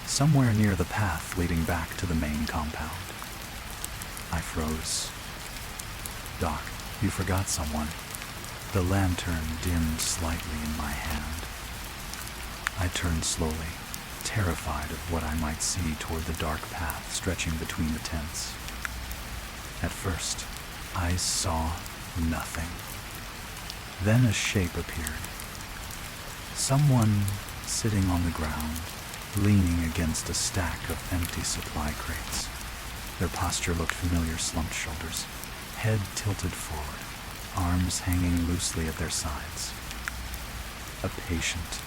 [SPEAKER 1] somewhere near the path leading back to the main compound. I froze. "Doc, you forgot someone." The lantern dimmed slightly in my hand. I turned slowly, terrified of what I might see toward the dark path stretching between the tents. At first, I saw nothing. Then a shape appeared. Someone sitting on the ground, leaning against a stack of empty supply crates. Their posture looked familiar: slumped shoulders, head tilted forward, arms hanging loosely at their sides. A patient.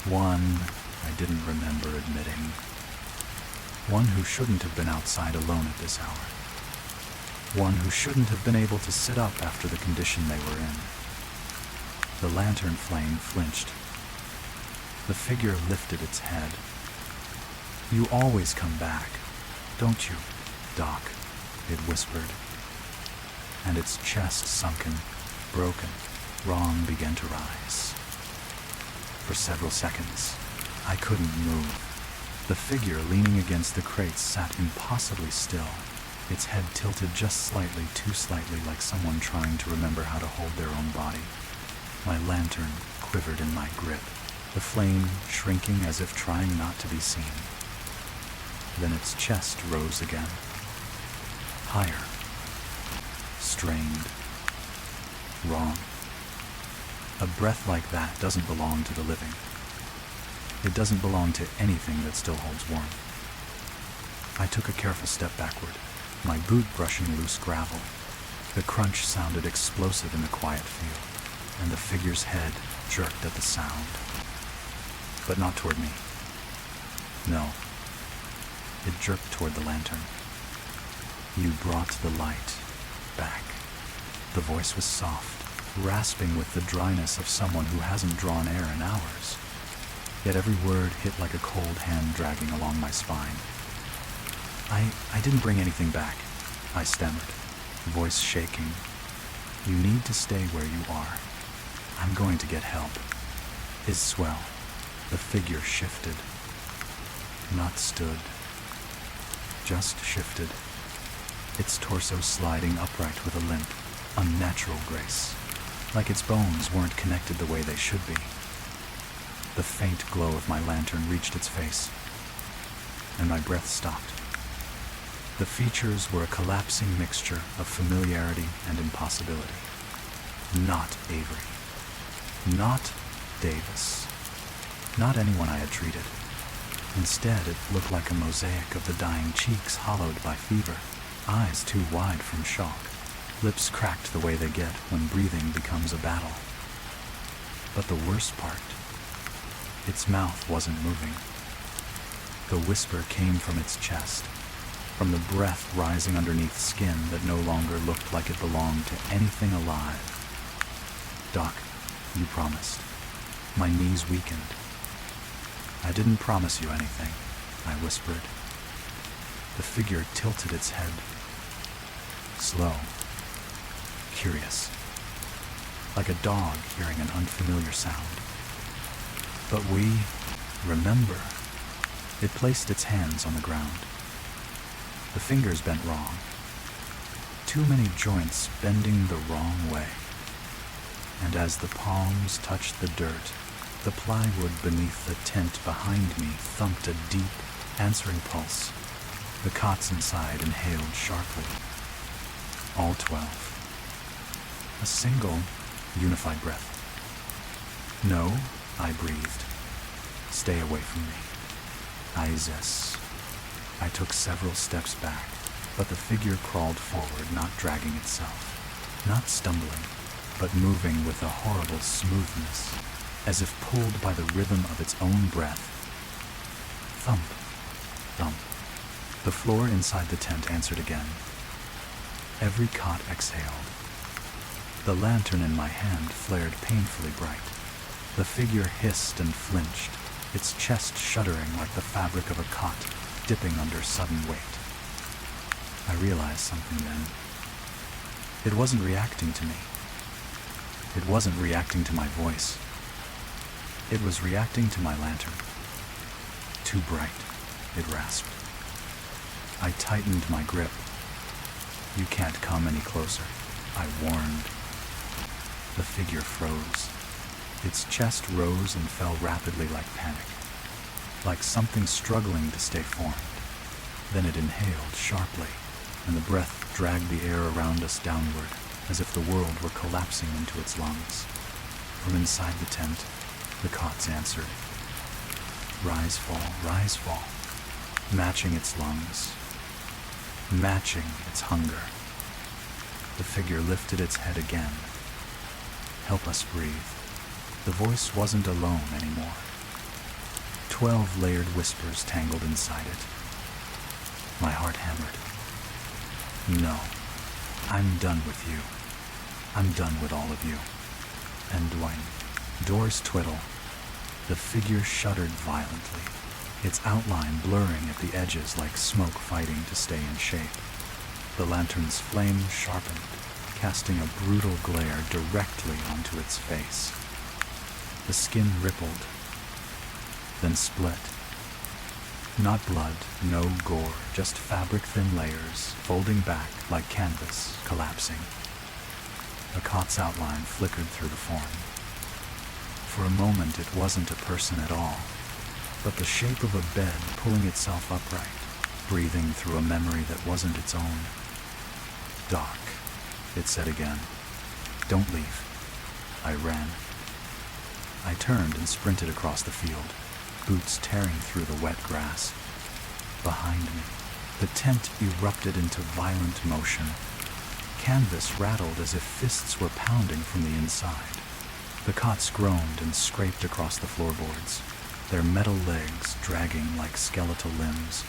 [SPEAKER 1] One I didn't remember admitting. One who shouldn't have been outside alone at this hour. One who shouldn't have been able to sit up after the condition they were in. The lantern flame flinched. The figure lifted its head. "You always come back, don't you, Doc?" it whispered. And its chest, sunken, broken, wrong, began to rise. For several seconds, I couldn't move. The figure leaning against the crates sat impossibly still, its head tilted just slightly, too slightly, like someone trying to remember how to hold their own body. My lantern quivered in my grip, the flame shrinking as if trying not to be seen. Then its chest rose again. Higher. Strained. Wrong. A breath like that doesn't belong to the living. It doesn't belong to anything that still holds warmth. I took a careful step backward, my boot brushing loose gravel. The crunch sounded explosive in the quiet field, and the figure's head jerked at the sound. But not toward me. No. It jerked toward the lantern. You brought the light back. The voice was soft, rasping with the dryness of someone who hasn't drawn air in hours. Yet every word hit like a cold hand dragging along my spine. I didn't bring anything back, I stammered, voice shaking. You need to stay where you are. I'm going to get help. His swell. The figure shifted. Not stood. Just shifted. Its torso sliding upright with a limp, unnatural grace. Like its bones weren't connected the way they should be. The faint glow of my lantern reached its face, and my breath stopped. The features were a collapsing mixture of familiarity and impossibility. Not Avery. Not Davis. Not anyone I had treated. Instead, it looked like a mosaic of the dying cheeks hollowed by fever, eyes too wide from shock, lips cracked the way they get when breathing becomes a battle. But the worst part, its mouth wasn't moving. The whisper came from its chest, from the breath rising underneath skin that no longer looked like it belonged to anything alive. Doc, you promised. My knees weakened. I didn't promise you anything, I whispered. The figure tilted its head. Slow. Curious. Like a dog hearing an unfamiliar sound. But remember. It placed its hands on the ground. The fingers bent wrong. Too many joints bending the wrong way. And as the palms touched the dirt, the plywood beneath the tent behind me thumped a deep, answering pulse. The cots inside inhaled sharply. All 12. A single, unified breath. No, I breathed. Stay away from me. Isis. I took several steps back, but the figure crawled forward, not dragging itself, not stumbling, but moving with a horrible smoothness, as if pulled by the rhythm of its own breath. Thump, thump. The floor inside the tent answered again. Every cot exhaled. The lantern in my hand flared painfully bright. The figure hissed and flinched, its chest shuddering like the fabric of a cot, dipping under sudden weight. I realized something then. It wasn't reacting to me. It wasn't reacting to my voice. It was reacting to my lantern. Too bright, it rasped. I tightened my grip. You can't come any closer, I warned. The figure froze. Its chest rose and fell rapidly like panic, like something struggling to stay formed. Then it inhaled sharply, and the breath dragged the air around us downward, as if the world were collapsing into its lungs. From inside the tent, the cots answered. Rise, fall, matching its lungs, matching its hunger. The figure lifted its head again. Help us breathe. The voice wasn't alone anymore. 12 layered whispers tangled inside it. My heart hammered. No, I'm done with you. I'm done with all of you. And Dwayne. Doors twiddle. The figure shuddered violently, its outline blurring at the edges like smoke fighting to stay in shape. The lantern's flame sharpened, casting a brutal glare directly onto its face. The skin rippled, then split. Not blood, no gore, just fabric-thin layers, folding back like canvas, collapsing. The cot's outline flickered through the form. For a moment it wasn't a person at all, but the shape of a bed pulling itself upright, breathing through a memory that wasn't its own. Doc, it said again. Don't leave. I ran. I turned and sprinted across the field. boots tearing through the wet grass. Behind me, the tent erupted into violent motion. Canvas rattled as if fists were pounding from the inside. The cots groaned and scraped across the floorboards, their metal legs dragging like skeletal limbs.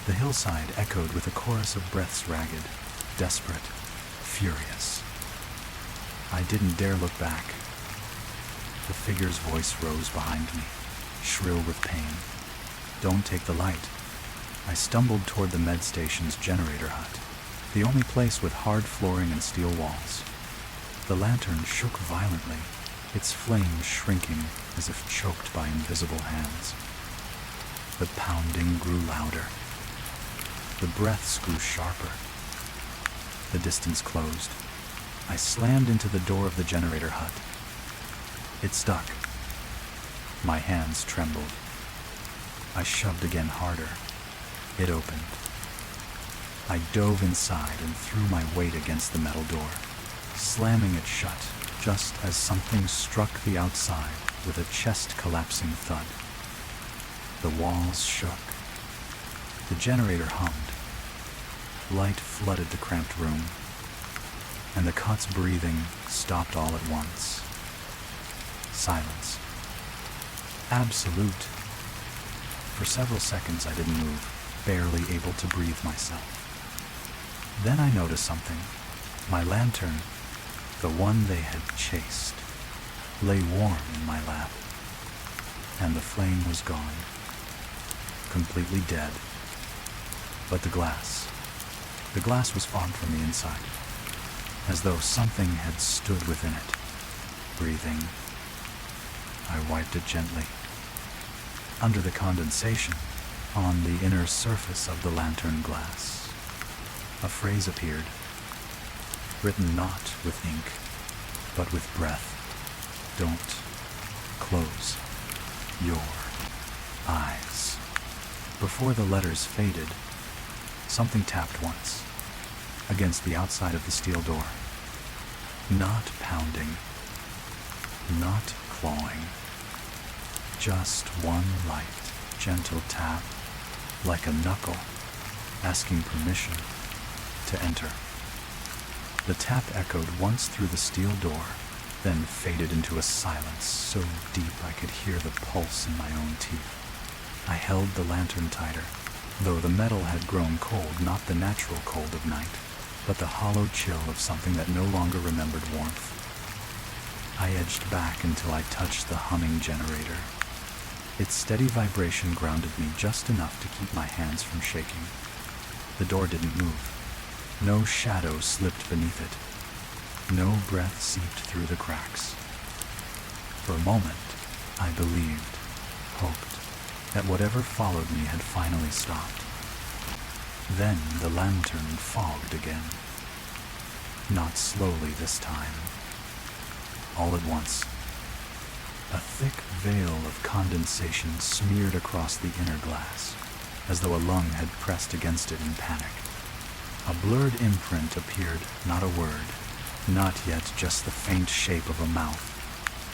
[SPEAKER 1] The hillside echoed with a chorus of breaths, ragged, desperate, furious. I didn't dare look back. The figure's voice rose behind me, shrill with pain. "Don't take the light." I stumbled toward the med station's generator hut, the only place with hard flooring and steel walls. The lantern shook violently, its flames shrinking as if choked by invisible hands. The pounding grew louder. The breaths grew sharper. The distance closed. I slammed into the door of the generator hut. It stuck. My hands trembled. I shoved again harder. It opened. I dove inside and threw my weight against the metal door, slamming it shut just as something struck the outside with a chest-collapsing thud. The walls shook. The generator hummed. Light flooded the cramped room, and the cot's breathing stopped all at once. Silence. Absolute. For several seconds I didn't move, barely able to breathe myself. Then I noticed something. My lantern, the one they had chased, lay warm in my lap, and the flame was gone, completely dead. But the glass was fogged from the inside, as though something had stood within it, breathing. I wiped it gently. Under the condensation, on the inner surface of the lantern glass, a phrase appeared, written not with ink, but with breath. "Don't close your eyes." Before the letters faded, something tapped once, against the outside of the steel door. Not pounding, not clawing, just one light, gentle tap, like a knuckle, asking permission to enter. The tap echoed once through the steel door, then faded into a silence so deep I could hear the pulse in my own teeth. I held the lantern tighter, though the metal had grown cold, not the natural cold of night, but the hollow chill of something that no longer remembered warmth. I edged back until I touched the humming generator. Its steady vibration grounded me just enough to keep my hands from shaking. The door didn't move. No shadow slipped beneath it. No breath seeped through the cracks. For a moment, I believed, hoped, that whatever followed me had finally stopped. Then the lantern fogged again. Not slowly this time. All at once, a thick veil of condensation smeared across the inner glass, as though a lung had pressed against it in panic. A blurred imprint appeared, not a word, not yet just the faint shape of a mouth,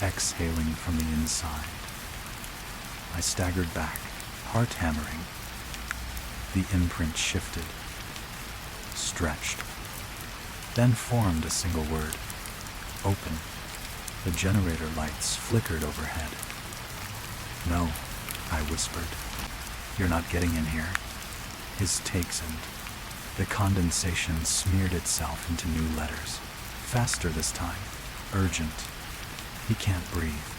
[SPEAKER 1] exhaling from the inside. I staggered back, heart hammering. The imprint shifted, stretched, then formed a single word. Open. The generator lights flickered overhead. "No," I whispered. "You're not getting in here." His takes and the condensation smeared itself into new letters. Faster this time. Urgent. He can't breathe.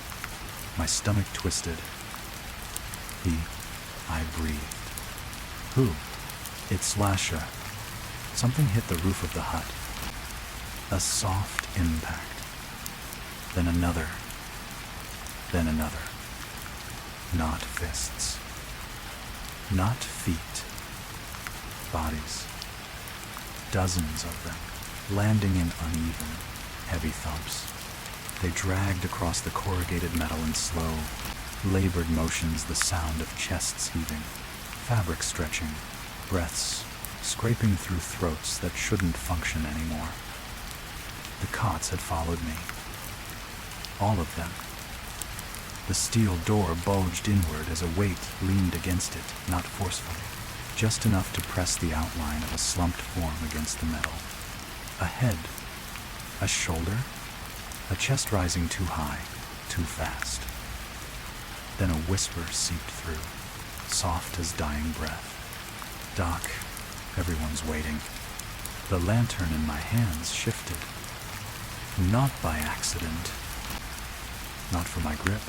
[SPEAKER 1] My stomach twisted. I breathed. Who? It's Lasha. Something hit the roof of the hut. A soft impact. Then another. Then another. Not fists. Not feet. Bodies. Dozens of them, landing in uneven, heavy thumps. They dragged across the corrugated metal in slow, labored motions, the sound of chests heaving, fabric stretching, breaths scraping through throats that shouldn't function anymore. The cots had followed me. All of them. The steel door bulged inward as a weight leaned against it, not forcefully, just enough to press the outline of a slumped form against the metal. A head, a shoulder, a chest rising too high, too fast. Then a whisper seeped through, soft as dying breath. "Doc, everyone's waiting." The lantern in my hands shifted. Not by accident. Not for my grip.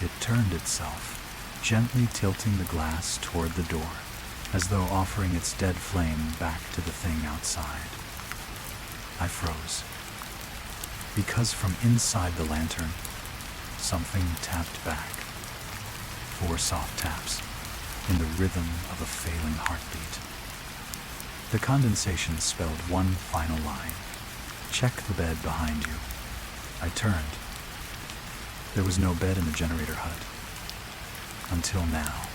[SPEAKER 1] It turned itself, gently tilting the glass toward the door, as though offering its dead flame back to the thing outside. I froze. Because from inside the lantern, something tapped back. 4 soft taps, in the rhythm of a failing heartbeat. The condensation spelled one final line. "Check the bed behind you." I turned. There was no bed in the generator hut. Until now.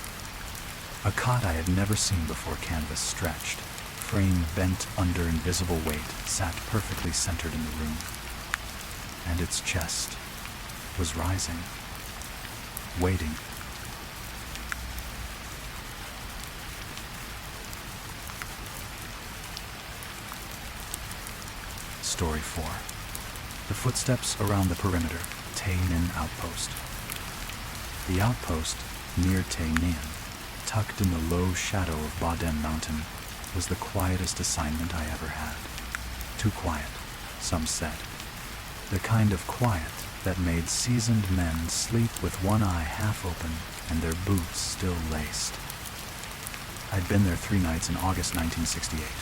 [SPEAKER 1] A cot I had never seen before, canvas stretched, frame bent under invisible weight, sat perfectly centered in the room. And its chest was rising, waiting. Story 4. The footsteps around the perimeter, Tay Ninh outpost. The outpost, near Tay Ninh, tucked in the low shadow of Ba Dem Mountain, was the quietest assignment I ever had. Too quiet, some said. The kind of quiet that made seasoned men sleep with one eye half open and their boots still laced. I'd been there 3 nights in August 1968,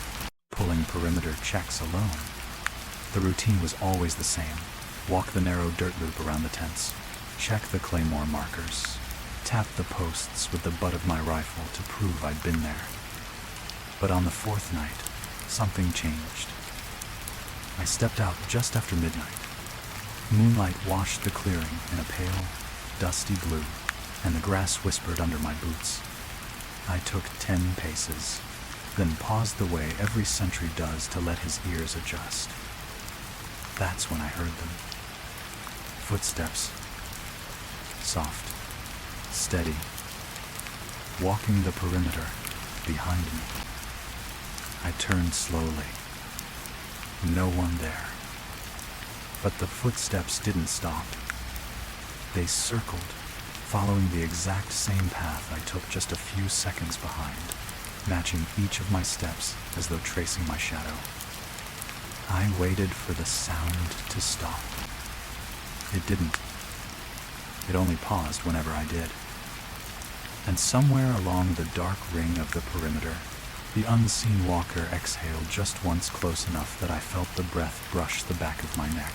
[SPEAKER 1] pulling perimeter checks alone. The routine was always the same. Walk the narrow dirt loop around the tents, check the claymore markers, tap the posts with the butt of my rifle to prove I'd been there. But on the 4th night, something changed. I stepped out just after midnight. Moonlight washed the clearing in a pale, dusty blue, and the grass whispered under my boots. I took 10 paces, then paused the way every sentry does to let his ears adjust. That's when I heard them. Footsteps. Soft, steady, walking the perimeter behind me. I turned slowly. No one there. But the footsteps didn't stop. They circled, following the exact same path I took just a few seconds behind, matching each of my steps as though tracing my shadow. I waited for the sound to stop. It didn't. It only paused whenever I did. And somewhere along the dark ring of the perimeter, the unseen walker exhaled just once close enough that I felt the breath brush the back of my neck.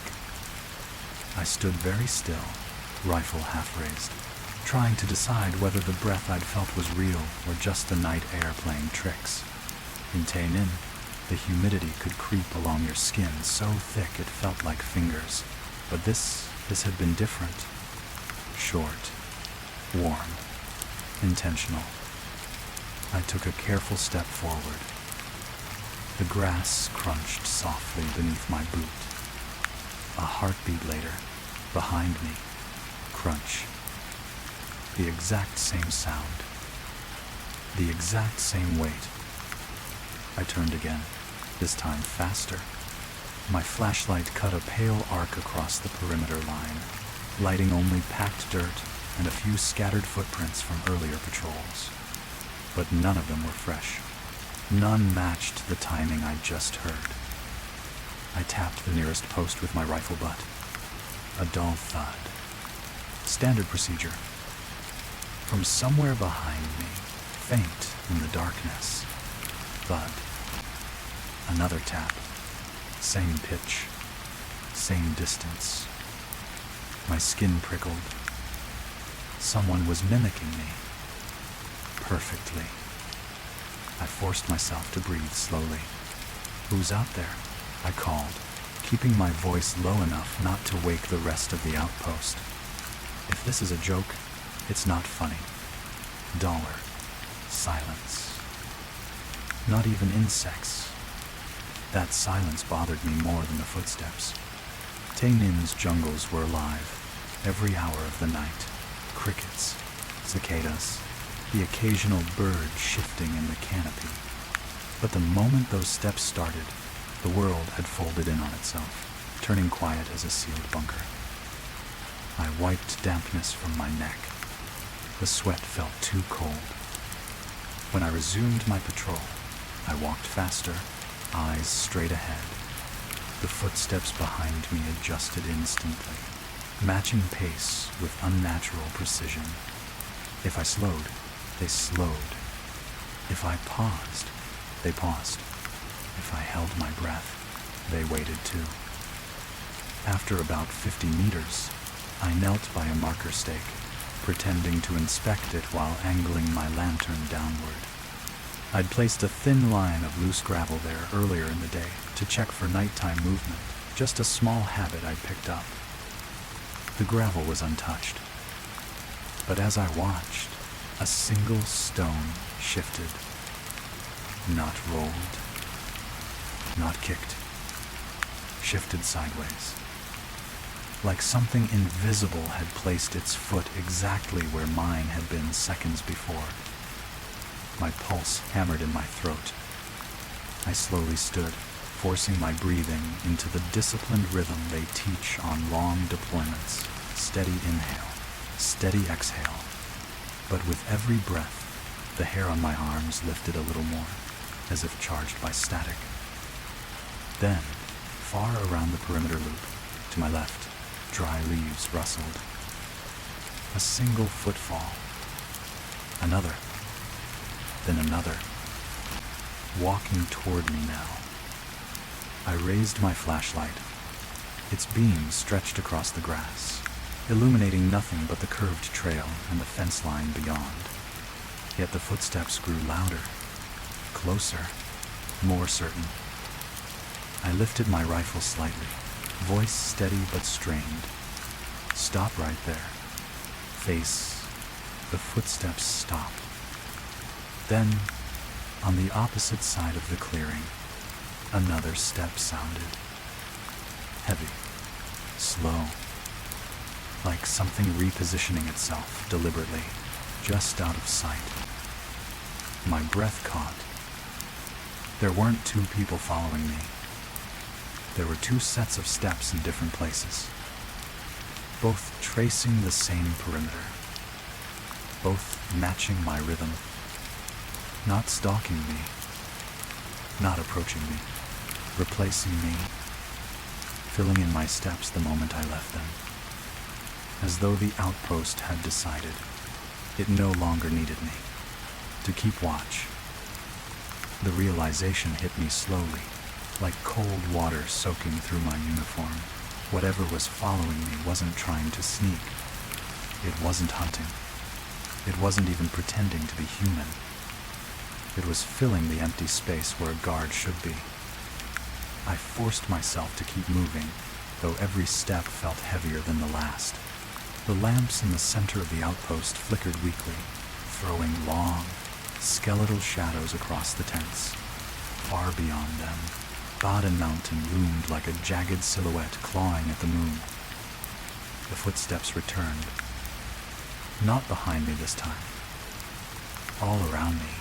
[SPEAKER 1] I stood very still, rifle half raised, trying to decide whether the breath I'd felt was real or just the night air playing tricks. In Tay Ninh, the humidity could creep along your skin so thick it felt like fingers. But this had been different. Short, warm, intentional. I took a careful step forward. The grass crunched softly beneath my boot. A heartbeat later, behind me, crunch. The exact same sound. The exact same weight. I turned again, this time faster. My flashlight cut a pale arc across the perimeter line, lighting only packed dirt and a few scattered footprints from earlier patrols. But none of them were fresh. None matched the timing I'd just heard. I tapped the nearest post with my rifle butt. A dull thud. Standard procedure. From somewhere behind me, faint in the darkness, thud. Another tap. Same pitch. Same distance. My skin prickled. Someone was mimicking me. Perfectly. I forced myself to breathe slowly. "Who's out there?" I called, keeping my voice low enough not to wake the rest of the outpost. If this is a joke, it's not funny. Dollar. Silence. Not even insects. That silence bothered me more than the footsteps. Tay Ninh's jungles were alive, every hour of the night. Crickets, cicadas, the occasional bird shifting in the canopy. But the moment those steps started, the world had folded in on itself, turning quiet as a sealed bunker. I wiped dampness from my neck. The sweat felt too cold. When I resumed my patrol, I walked faster, eyes straight ahead. The footsteps behind me adjusted instantly, matching pace with unnatural precision. If I slowed, they slowed. If I paused, they paused. If I held my breath, they waited too. After about 50 meters, I knelt by a marker stake, pretending to inspect it while angling my lantern downward. I'd placed a thin line of loose gravel there earlier in the day to check for nighttime movement, just a small habit I'd picked up. The gravel was untouched. But as I watched, a single stone shifted. Not rolled, not kicked, shifted sideways. Like something invisible had placed its foot exactly where mine had been seconds before. My pulse hammered in my throat. I slowly stood, forcing my breathing into the disciplined rhythm they teach on long deployments. Steady inhale, steady exhale. But with every breath, the hair on my arms lifted a little more, as if charged by static. Then, far around the perimeter loop, to my left, dry leaves rustled. A single footfall. Another. Then another. Walking toward me now. I raised my flashlight. Its beam stretched across the grass, illuminating nothing but the curved trail and the fence line beyond. Yet the footsteps grew louder, closer, more certain. I lifted my rifle slightly, voice steady but strained. Stop right there. Face. The footsteps stopped. Then, on the opposite side of the clearing, another step sounded. Heavy, slow, like something repositioning itself deliberately, just out of sight. My breath caught. There weren't two people following me. There were two sets of steps in different places, both tracing the same perimeter, both matching my rhythm, not stalking me, not approaching me, replacing me, filling in my steps the moment I left them, as though the outpost had decided it no longer needed me to keep watch. The realization hit me slowly, like cold water soaking through my uniform. Whatever was following me wasn't trying to sneak. It wasn't hunting. It wasn't even pretending to be human. It was filling the empty space where a guard should be. I forced myself to keep moving, though every step felt heavier than the last. The lamps in the center of the outpost flickered weakly, throwing long, skeletal shadows across the tents. Far beyond them, Baden Mountain loomed like a jagged silhouette clawing at the moon. The footsteps returned. Not behind me this time. All around me.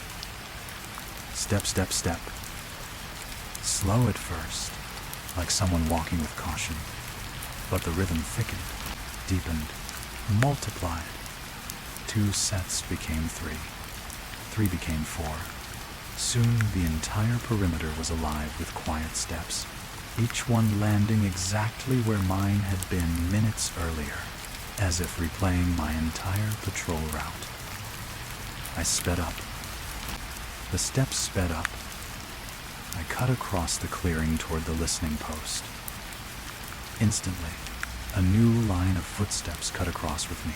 [SPEAKER 1] Step, step, step. Slow at first, like someone walking with caution. But the rhythm thickened, deepened, multiplied. 2 sets became 3. 3 became 4. Soon the entire perimeter was alive with quiet steps, each one landing exactly where mine had been minutes earlier, as if replaying my entire patrol route. I sped up. The steps sped up. I cut across the clearing toward the listening post. Instantly, a new line of footsteps cut across with me,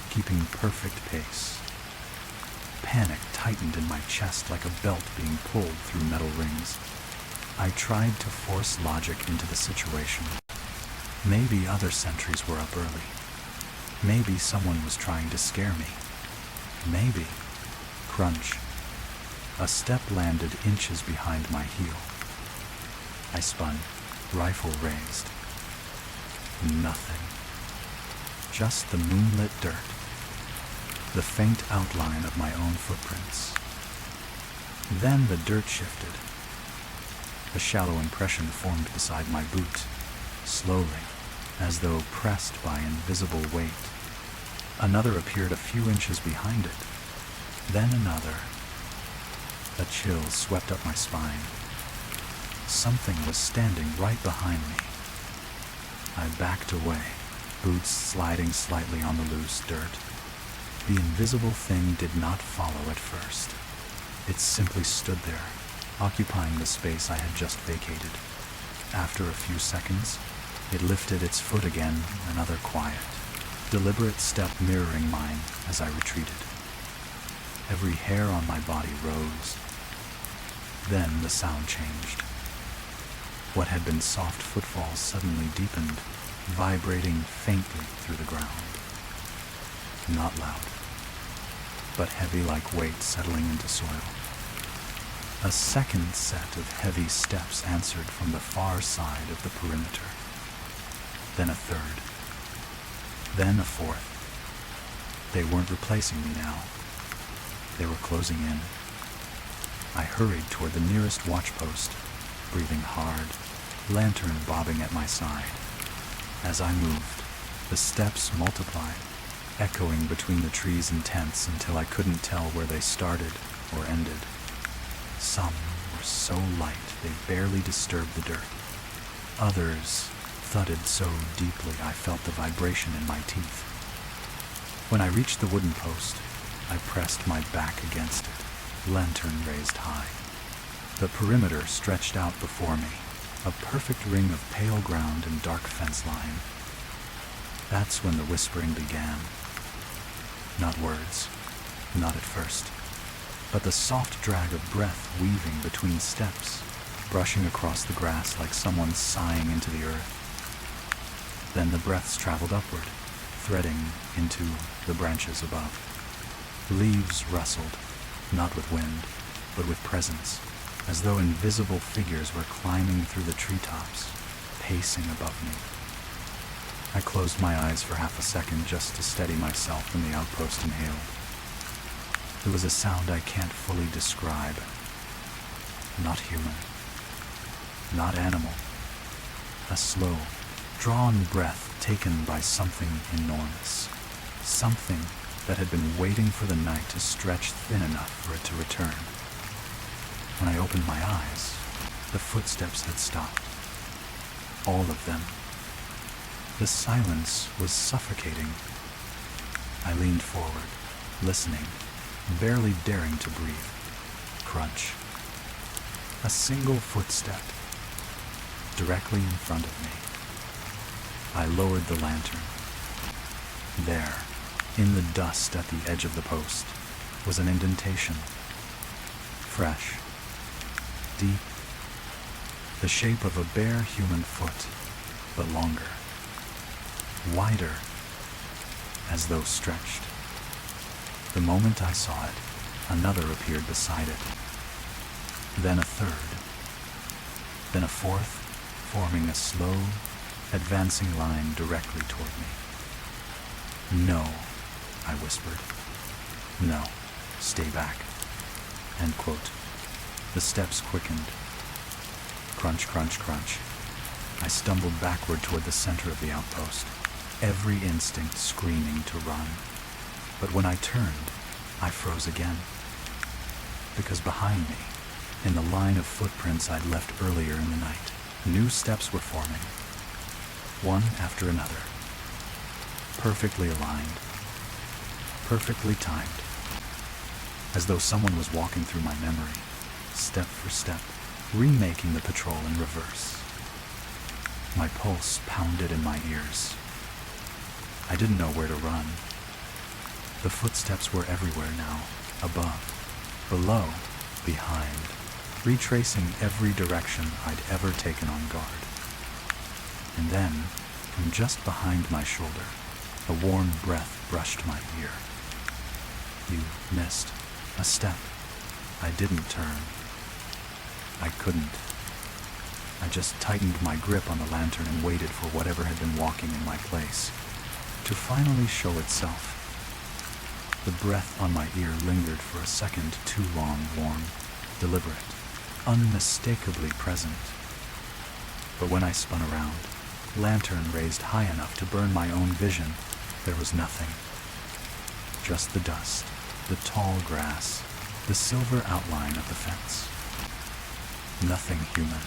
[SPEAKER 1] keeping perfect pace. Panic tightened in my chest like a belt being pulled through metal rings. I tried to force logic into the situation. Maybe other sentries were up early. Maybe someone was trying to scare me. Maybe. Crunch. A step landed inches behind my heel. I spun, rifle raised. Nothing. just the moonlit dirt, the faint outline of my own footprints. Then the dirt shifted. A shallow impression formed beside my boot, slowly, as though pressed by invisible weight. Another appeared a few inches behind it, then another. A chill swept up my spine. Something was standing right behind me. I backed away, boots sliding slightly on the loose dirt. The invisible thing did not follow at first. It simply stood there, occupying the space I had just vacated. After a few seconds, it lifted its foot again, another quiet, deliberate step mirroring mine as I retreated. Every hair on my body rose. Then the sound changed. What had been soft footfalls suddenly deepened, vibrating faintly through the ground. Not loud, but heavy like weight settling into soil. A second set of heavy steps answered from the far side of the perimeter. Then a third. Then a fourth. They weren't replacing me now. They were closing in. I hurried toward the nearest watch post, breathing hard, lantern bobbing at my side. As I moved, the steps multiplied, echoing between the trees and tents until I couldn't tell where they started or ended. Some were so light they barely disturbed the dirt. Others thudded so deeply I felt the vibration in my teeth. When I reached the wooden post, I pressed my back against it, lantern raised high. The perimeter stretched out before me, a perfect ring of pale ground and dark fence line. That's when the whispering began. Not words, not at first, but the soft drag of breath weaving between steps, brushing across the grass like someone sighing into the earth. Then the breaths traveled upward, threading into the branches above. Leaves rustled, not with wind, but with presence, as though invisible figures were climbing through the treetops, pacing above me. I closed my eyes for half a second just to steady myself when the outpost inhaled. It was a sound I can't fully describe. Not human. Not animal. A slow, drawn breath taken by something enormous. Something that had been waiting for the night to stretch thin enough for it to return. When I opened my eyes, the footsteps had stopped. All of them. The silence was suffocating. I leaned forward, listening, barely daring to breathe. Crunch. A single footstep, directly in front of me. I lowered the lantern. There, in the dust at the edge of the post, was an indentation. Fresh, deep, the shape of a bare human foot, but longer, wider, as though stretched. The moment I saw it, another appeared beside it. Then a third. Then a fourth, forming a slow, advancing line directly toward me. "No," I whispered. "No, stay back." End quote. The steps quickened. Crunch, crunch, crunch. I stumbled backward toward the center of the outpost, every instinct screaming to run. But when I turned, I froze again. Because behind me, in the line of footprints I'd left earlier in the night, new steps were forming, one after another, perfectly aligned, perfectly timed, as though someone was walking through my memory, step for step, remaking the patrol in reverse. My pulse pounded in my ears. I didn't know where to run. The footsteps were everywhere now, above, below, behind, retracing every direction I'd ever taken on guard. And then, from just behind my shoulder, a warm breath brushed my ear. "You missed a step." I didn't turn. I couldn't. I just tightened my grip on the lantern and waited for whatever had been walking in my place. to finally show itself. The breath on my ear lingered for a second too long, warm, deliberate, unmistakably present. But when I spun around, lantern raised high enough to burn my own vision, there was nothing. Just the dust, the tall grass, the silver outline of the fence. Nothing human.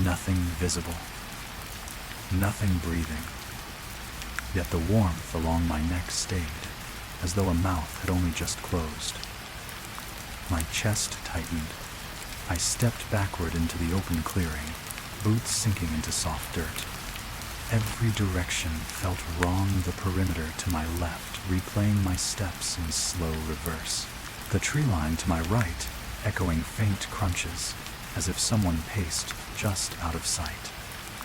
[SPEAKER 1] Nothing visible. Nothing breathing. Yet the warmth along my neck stayed, as though a mouth had only just closed. My chest tightened. I stepped backward into the open clearing, boots sinking into soft dirt. Every direction felt wrong, the perimeter to my left replaying my steps in slow reverse. The tree line to my right echoing faint crunches, as if someone paced just out of sight.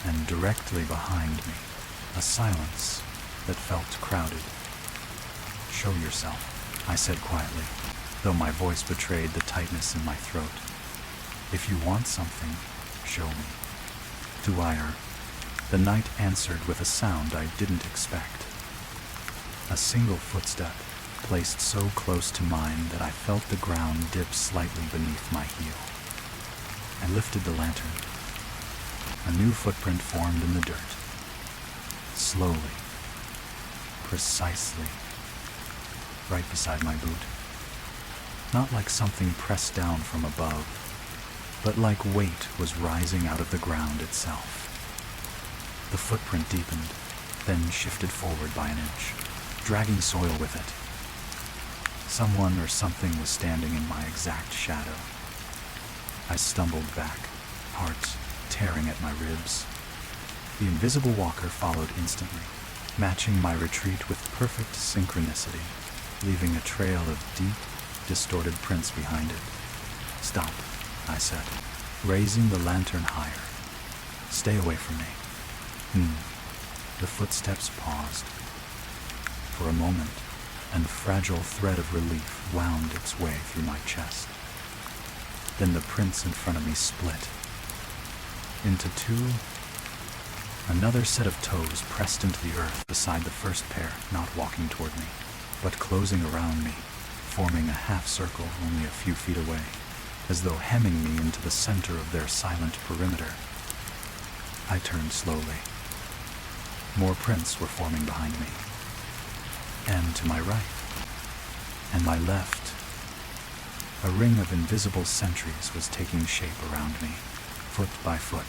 [SPEAKER 1] And directly behind me, a silence that felt crowded. "Show yourself," I said quietly, though my voice betrayed the tightness in my throat. "If you want something, show me." "Do I, The night answered with a sound I didn't expect. A single footstep, placed so close to mine that I felt the ground dip slightly beneath my heel. I lifted the lantern. A new footprint formed in the dirt. Slowly, precisely, right beside my boot. Not like something pressed down from above, but like weight was rising out of the ground itself. The footprint deepened, then shifted forward by an inch, dragging soil with it. Someone or something was standing in my exact shadow. I stumbled back, heart tearing at my ribs. The invisible walker followed instantly, matching my retreat with perfect synchronicity, leaving a trail of deep, distorted prints behind it. "Stop," I said, raising the lantern higher. "Stay away from me." The footsteps paused. For a moment, and a fragile thread of relief wound its way through my chest. Then the prints in front of me split into two. Another set of toes pressed into the earth beside the first pair, not walking toward me, but closing around me, forming a half circle only a few feet away, as though hemming me into the center of their silent perimeter. I turned slowly. More prints were forming behind me, and to my right, and my left. A ring of invisible sentries was taking shape around me, foot by foot,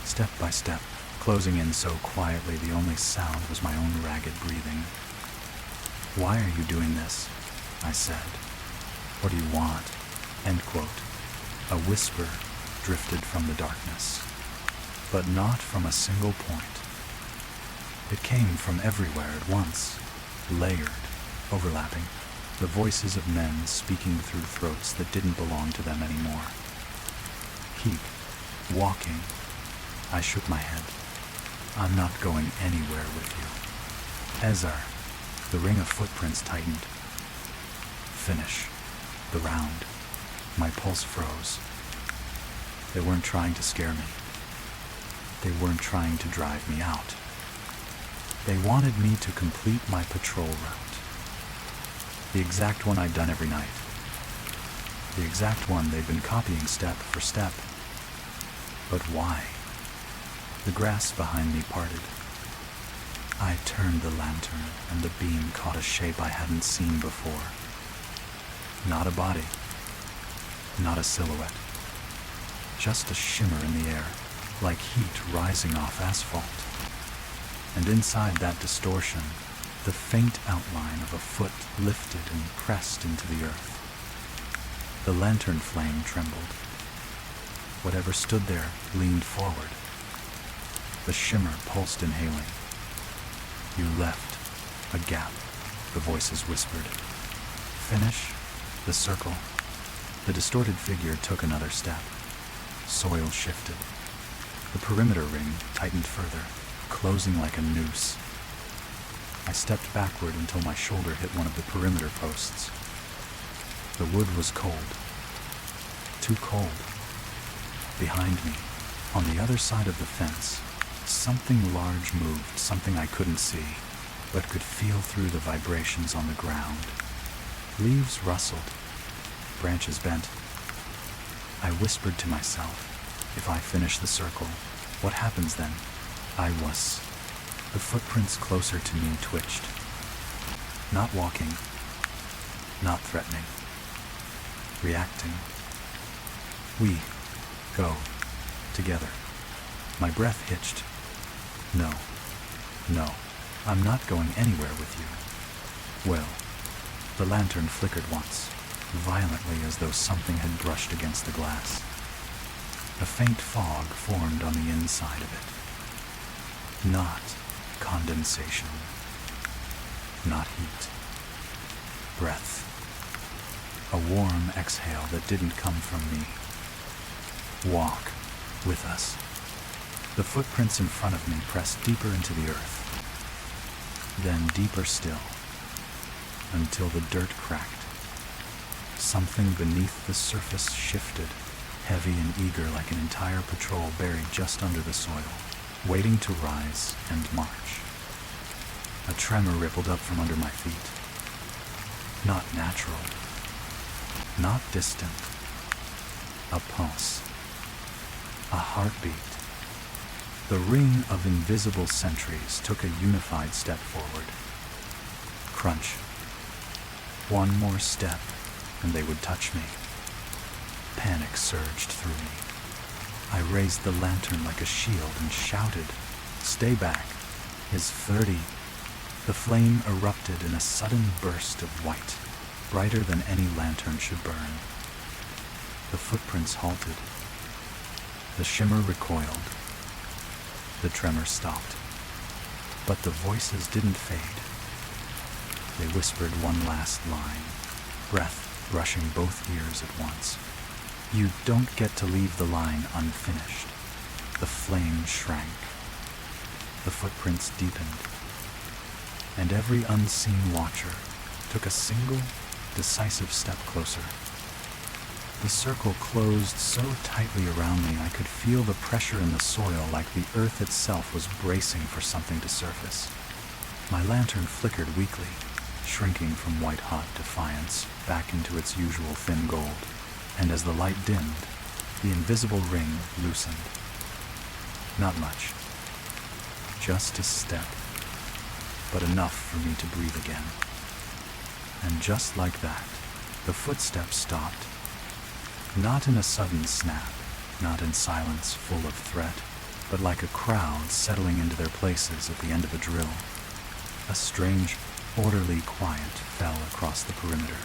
[SPEAKER 1] step by step, closing in so quietly the only sound was my own ragged breathing. "Why are you doing this?" I said. "What do you want?" End quote. A whisper drifted from the darkness, but not from a single point. It came from everywhere at once, layered, overlapping, the voices of men speaking through throats that didn't belong to them anymore. "Keep walking." I shook my head. "I'm not going anywhere with you." "Ezar." The ring of footprints tightened. "Finish the round." My pulse froze. They weren't trying to scare me. They weren't trying to drive me out. They wanted me to complete my patrol route. The exact one I'd done every night. The exact one they'd been copying step for step. But why? The grass behind me parted. I turned the lantern, and the beam caught a shape I hadn't seen before. Not a body. Not a silhouette. Just a shimmer in the air, like heat rising off asphalt. And inside that distortion, the faint outline of a foot lifted and pressed into the earth. The lantern flame trembled. Whatever stood there leaned forward. The shimmer pulsed, inhaling. "You left a gap," the voices whispered. "Finish the circle." The distorted figure took another step. Soil shifted. The perimeter ring tightened further, closing like a noose. I stepped backward until my shoulder hit one of the perimeter posts. The wood was cold. Too cold. Behind me, on the other side of the fence, Something large moved, something I couldn't see, but could feel through the vibrations on the ground. Leaves rustled, branches bent. I whispered to myself, if I finish the circle, what happens then? The footprints closer to me twitched. Not walking, not threatening, reacting. We go together. My breath hitched. No, I'm not going anywhere with you. Well, the lantern flickered once, violently as though something had brushed against the glass. A faint fog formed on the inside of it. Not condensation. Not heat. Breath. A warm exhale that didn't come from me. Walk with us. The footprints in front of me pressed deeper into the earth. Then deeper still, until the dirt cracked. Something beneath the surface shifted, heavy and eager like an entire patrol buried just under the soil, waiting to rise and march. A tremor rippled up from under my feet. Not natural. Not distant. A pulse. A heartbeat. The ring of invisible sentries took a unified step forward. Crunch. One more step, and they would touch me. Panic surged through me. I raised the lantern like a shield and shouted, "Stay back! His 30. The flame erupted in a sudden burst of white, brighter than any lantern should burn. The footprints halted. The shimmer recoiled. The tremor stopped. But the voices didn't fade. They whispered one last line, breath rushing both ears at once. You don't get to leave the line unfinished. The flame shrank. The footprints deepened. And every unseen watcher took a single, decisive step closer. The circle closed so tightly around me I could feel the pressure in the soil like the earth itself was bracing for something to surface. My lantern flickered weakly, shrinking from white-hot defiance back into its usual thin gold, and as the light dimmed, the invisible ring loosened. Not much. Just a step, but enough for me to breathe again. And just like that, the footsteps stopped. Not in a sudden snap, not in silence full of threat, but like a crowd settling into their places at the end of a drill. A strange, orderly quiet fell across the perimeter.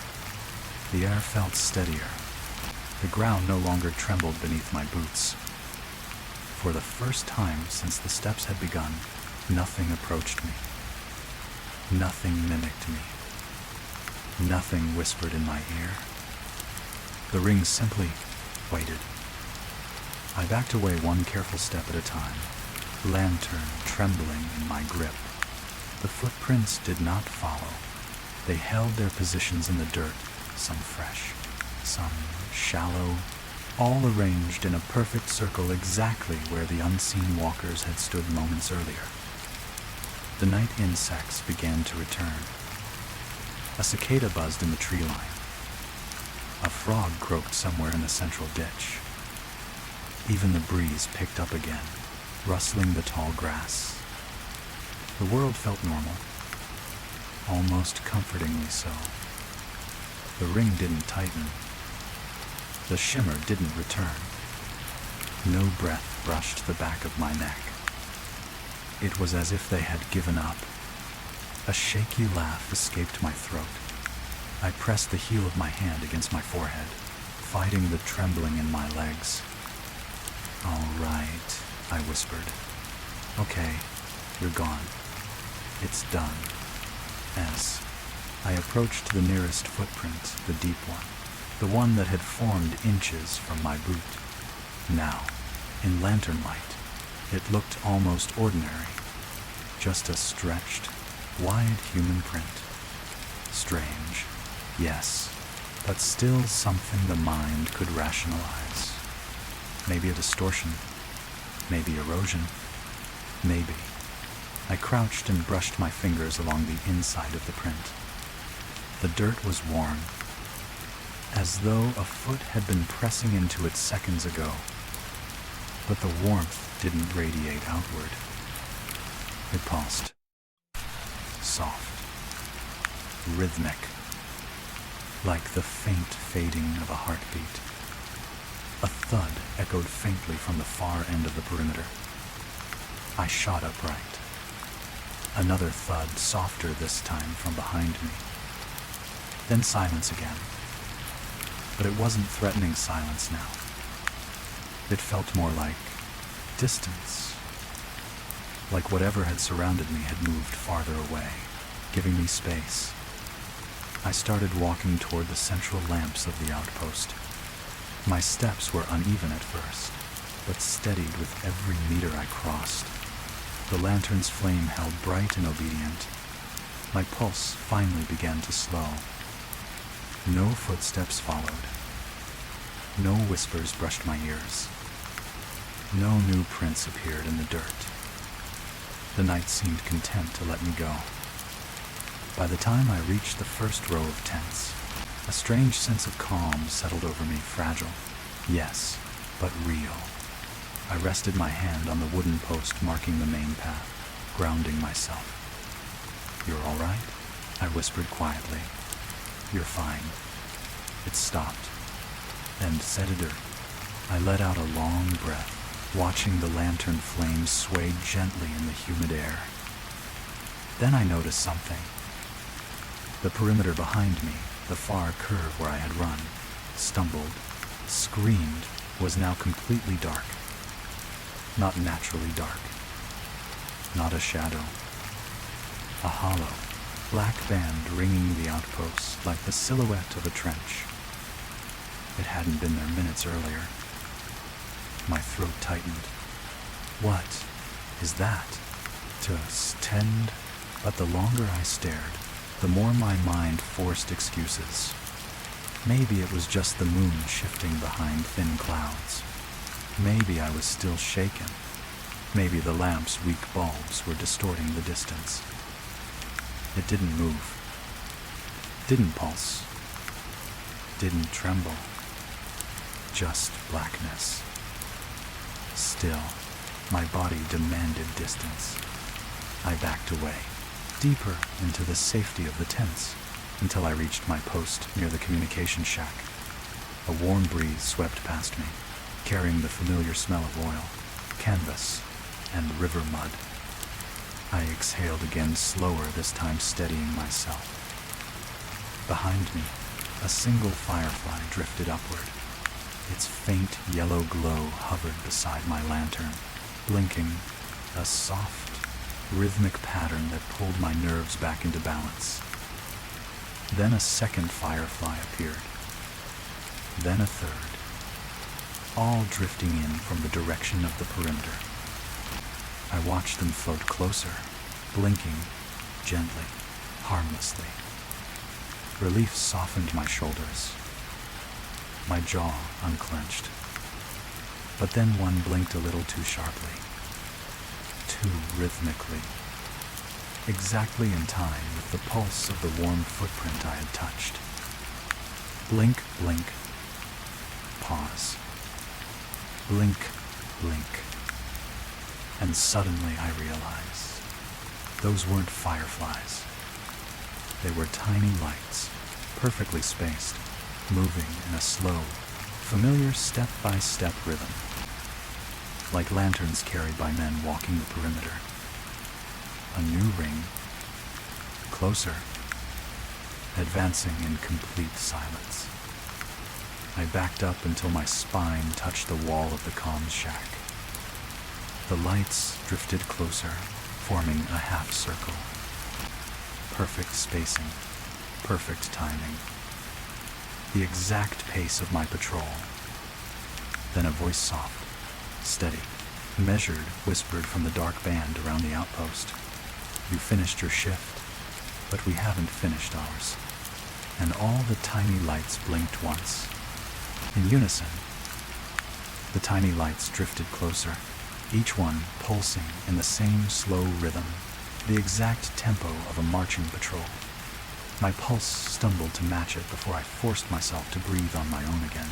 [SPEAKER 1] The air felt steadier. The ground no longer trembled beneath my boots. For the first time since the steps had begun, nothing approached me. Nothing mimicked me. Nothing whispered in my ear. The ring simply waited. I backed away one careful step at a time, lantern trembling in my grip. The footprints did not follow. They held their positions in the dirt, some fresh, some shallow, all arranged in a perfect circle exactly where the unseen walkers had stood moments earlier. The night insects began to return. A cicada buzzed in the tree line. A frog croaked somewhere in the central ditch. Even the breeze picked up again, rustling the tall grass. The world felt normal, almost comfortingly so. The ring didn't tighten. The shimmer didn't return. No breath brushed the back of my neck. It was as if they had given up. A shaky laugh escaped my throat. I pressed the heel of my hand against my forehead, fighting the trembling in my legs. "All right," I whispered. "Okay, you're gone. It's done." As I approached the nearest footprint, the deep one, the one that had formed inches from my boot. Now, in lantern light, it looked almost ordinary. Just a stretched, wide human print. Strange, yes, but still something the mind could rationalize. Maybe a distortion, maybe erosion, Maybe. I crouched and brushed my fingers along the inside of the print. The dirt was warm, as though a foot had been pressing into it seconds ago. But the warmth didn't radiate outward. It pulsed. Soft. Rhythmic. Like the faint fading of a heartbeat. A thud echoed faintly from the far end of the perimeter. I shot upright. Another thud, softer this time, from behind me. Then silence again. But it wasn't threatening silence now. It felt more like distance. Like whatever had surrounded me had moved farther away, giving me space. I started walking toward the central lamps of the outpost. My steps were uneven at first, but steadied with every meter I crossed. The lantern's flame held bright and obedient. My pulse finally began to slow. No footsteps followed. No whispers brushed my ears. No new prints appeared in the dirt. The night seemed content to let me go. By the time I reached the first row of tents, a strange sense of calm settled over me, fragile. Yes, but real. I rested my hand on the wooden post marking the main path, grounding myself. "You're all right?" I whispered quietly. "You're fine." It stopped, and sedated. I let out a long breath, watching the lantern flames sway gently in the humid air. Then I noticed something. The perimeter behind me, the far curve where I had run, stumbled, screamed, was now completely dark. Not naturally dark. Not a shadow. A hollow, black band ringing the outpost like the silhouette of a trench. It hadn't been there minutes earlier. My throat tightened. What is that? To tend? But the longer I stared, the more my mind forced excuses. Maybe it was just the moon shifting behind thin clouds. Maybe I was still shaken. Maybe the lamp's weak bulbs were distorting the distance. It didn't move. Didn't pulse. Didn't tremble. Just blackness. Still, my body demanded distance. I backed away, deeper into the safety of the tents, until I reached my post near the communication shack. A warm breeze swept past me, carrying the familiar smell of oil, canvas, and river mud. I exhaled again, slower this time, steadying myself. Behind me, a single firefly drifted upward. Its faint yellow glow hovered beside my lantern, blinking, a soft, rhythmic pattern that pulled my nerves back into balance. Then a second firefly appeared. Then a third, all drifting in from the direction of the perimeter. I watched them float closer, blinking, gently, harmlessly. Relief softened my shoulders. My jaw unclenched. But then one blinked a little too sharply, too rhythmically, exactly in time with the pulse of the warm footprint I had touched. Blink, blink, pause. Blink, blink. And suddenly I realized those weren't fireflies. They were tiny lights, perfectly spaced, moving in a slow, familiar step-by-step rhythm, like lanterns carried by men walking the perimeter. A new ring, closer, advancing in complete silence. I backed up until my spine touched the wall of the comms shack. The lights drifted closer, forming a half circle. Perfect spacing, perfect timing. The exact pace of my patrol. Then a voice, soft, steady, measured, whispered from the dark band around the outpost. "You finished your shift, but we haven't finished ours." And all the tiny lights blinked once. In unison, the tiny lights drifted closer, each one pulsing in the same slow rhythm, the exact tempo of a marching patrol. My pulse stumbled to match it before I forced myself to breathe on my own again.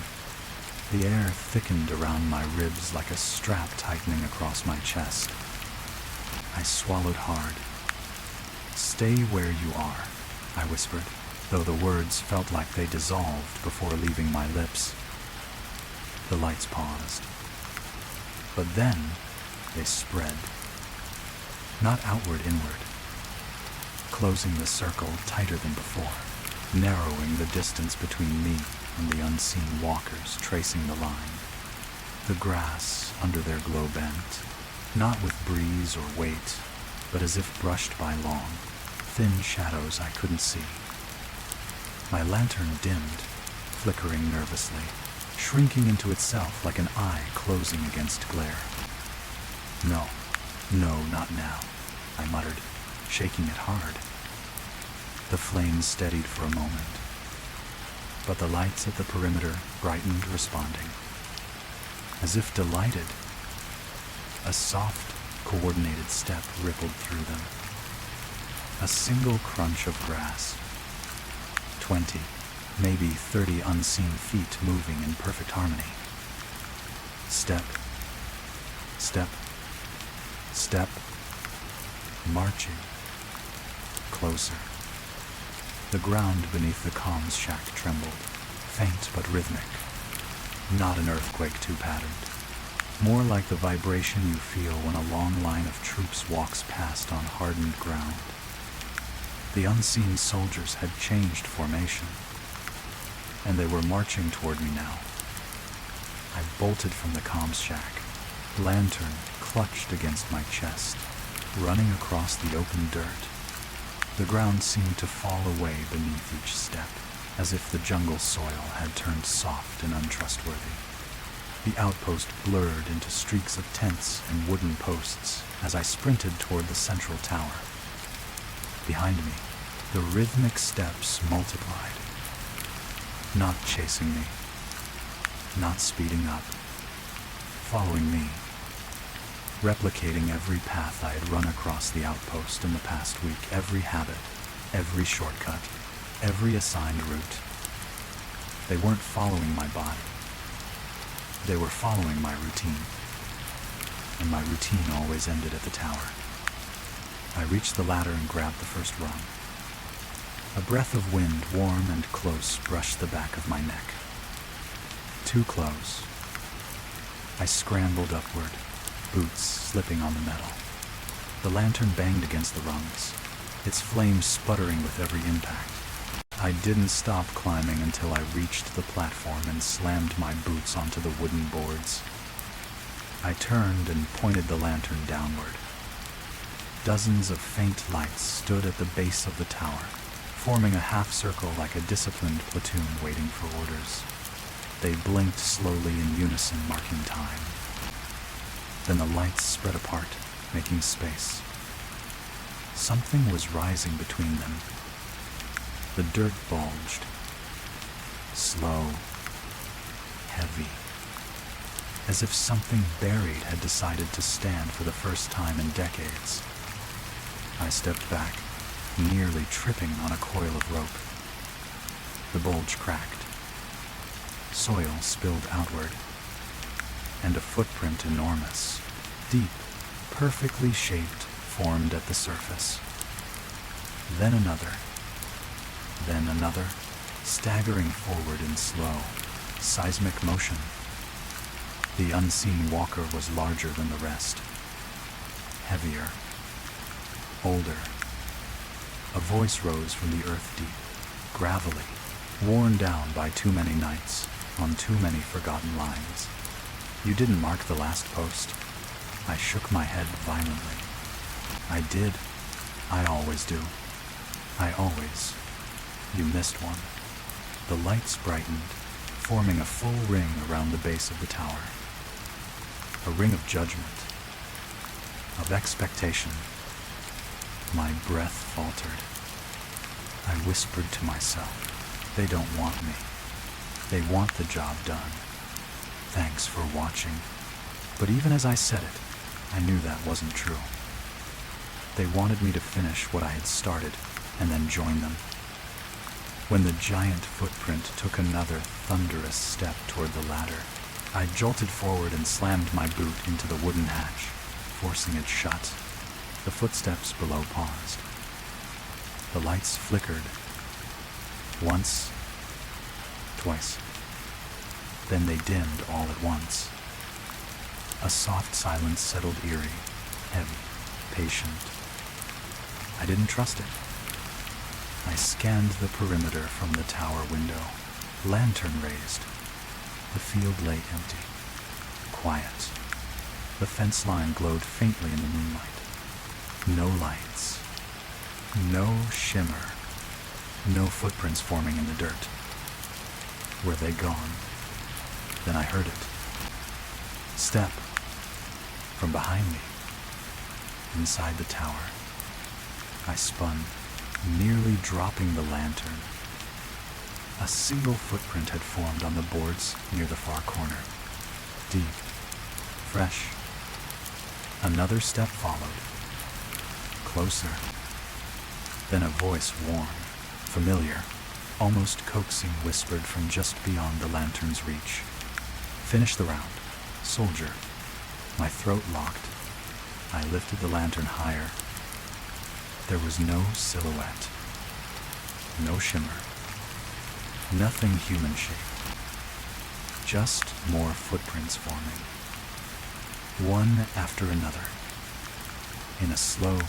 [SPEAKER 1] The air thickened around my ribs like a strap tightening across my chest. I swallowed hard. "Stay where you are," I whispered, though the words felt like they dissolved before leaving my lips. The lights paused. But then they spread. Not outward inward, closing the circle tighter than before, narrowing the distance between me and the unseen walkers tracing the line. The grass under their glow bent, not with breeze or weight, but as if brushed by long, thin shadows I couldn't see. My lantern dimmed, flickering nervously, shrinking into itself like an eye closing against glare. No, not now," I muttered, shaking it hard. The flames steadied for a moment, but the lights at the perimeter brightened, responding. As if delighted, a soft, coordinated step rippled through them. A single crunch of grass. 20, maybe 30 unseen feet moving in perfect harmony. Step, step, step, marching. Closer. The ground beneath the comms shack trembled, faint but rhythmic. Not an earthquake too patterned. More like the vibration you feel when a long line of troops walks past on hardened ground. The unseen soldiers had changed formation, and they were marching toward me now. I bolted from the comms shack, lantern clutched against my chest, running across the open dirt. The ground seemed to fall away beneath each step, as if the jungle soil had turned soft and untrustworthy. The outpost blurred into streaks of tents and wooden posts as I sprinted toward the central tower. Behind me, the rhythmic steps multiplied. Not chasing me, not speeding up, following me, replicating every path I had run across the outpost in the past week, every habit, every shortcut, every assigned route. They weren't following my body. They were following my routine. And my routine always ended at the tower. I reached the ladder and grabbed the first rung. A breath of wind, warm and close, brushed the back of my neck. Too close. I scrambled upward, boots slipping on the metal. The lantern banged against the rungs, its flames sputtering with every impact. I didn't stop climbing until I reached the platform and slammed my boots onto the wooden boards. I turned and pointed the lantern downward. Dozens of faint lights stood at the base of the tower, forming a half circle like a disciplined platoon waiting for orders. They blinked slowly in unison, marking time. Then the lights spread apart, making space. Something was rising between them. The dirt bulged. Slow. Heavy. As if something buried had decided to stand for the first time in decades. I stepped back, nearly tripping on a coil of rope. The bulge cracked. Soil spilled outward. And a footprint enormous, deep, perfectly shaped, formed at the surface. Then another, staggering forward in slow, seismic motion. The unseen walker was larger than the rest. Heavier. Older. A voice rose from the earth deep, gravelly, worn down by too many nights, on too many forgotten lines. "You didn't mark the last post." I shook my head violently. "I did. I always do. I always." "You missed one." The lights brightened, forming a full ring around the base of the tower. A ring of judgment, of expectation. My breath faltered. I whispered to myself, "They don't want me. They want the job done. Thanks for watching." But even as I said it, I knew that wasn't true. They wanted me to finish what I had started and then join them. When the giant footprint took another thunderous step toward the ladder, I jolted forward and slammed my boot into the wooden hatch, forcing it shut. The footsteps below paused. The lights flickered. Once, twice. Then they dimmed all at once. A soft silence settled, eerie, heavy, patient. I didn't trust it. I scanned the perimeter from the tower window, lantern raised. The field lay empty, quiet. The fence line glowed faintly in the moonlight. No lights, no shimmer, no footprints forming in the dirt. Were they gone? Then I heard it. Step from behind me, inside the tower. I spun, nearly dropping the lantern. A single footprint had formed on the boards near the far corner. Deep, fresh. Another step followed. Closer. Then a voice, warm, familiar, almost coaxing, whispered from just beyond the lantern's reach. Finish the round, soldier. My throat locked. I lifted the lantern higher. There was no silhouette, no shimmer, nothing human-shaped, just more footprints forming, one after another, in a slow,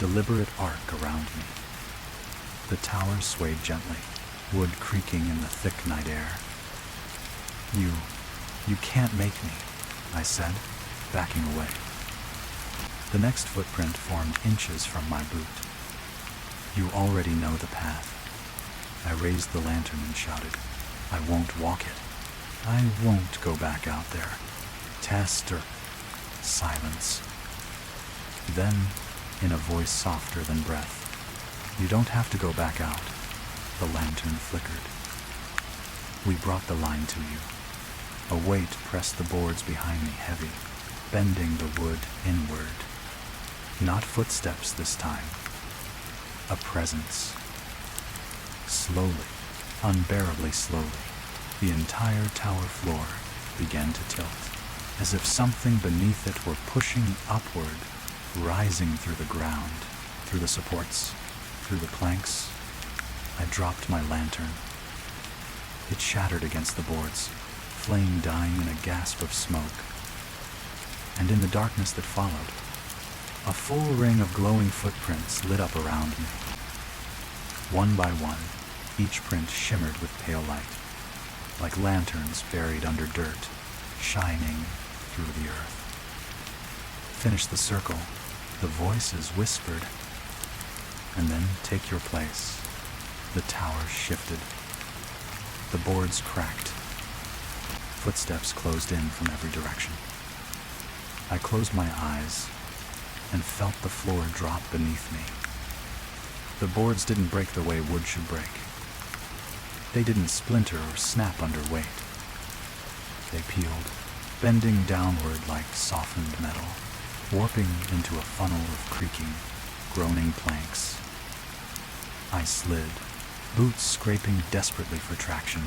[SPEAKER 1] deliberate arc around me. The tower swayed gently, wood creaking in the thick night air. You can't make me, I said, backing away. The next footprint formed inches from my boot. You already know the path. I raised the lantern and shouted, I won't walk it. I won't go back out there. Test or silence. Then, in a voice softer than breath, you don't have to go back out. The lantern flickered. We brought the line to you. A weight pressed the boards behind me heavy, bending the wood inward. Not footsteps this time. A presence. Slowly, unbearably slowly, the entire tower floor began to tilt, as if something beneath it were pushing upward, rising through the ground, through the supports, through the planks. I dropped my lantern. It shattered against the boards, flame dying in a gasp of smoke. And in the darkness that followed, a full ring of glowing footprints lit up around me. One by one, each print shimmered with pale light, like lanterns buried under dirt, shining through the earth. Finish the circle, the voices whispered, and then take your place. The tower shifted. The boards cracked. Footsteps closed in from every direction. I closed my eyes and felt the floor drop beneath me. The boards didn't break the way wood should break. They didn't splinter or snap under weight. They peeled, bending downward like softened metal, warping into a funnel of creaking, groaning planks. I slid, boots scraping desperately for traction,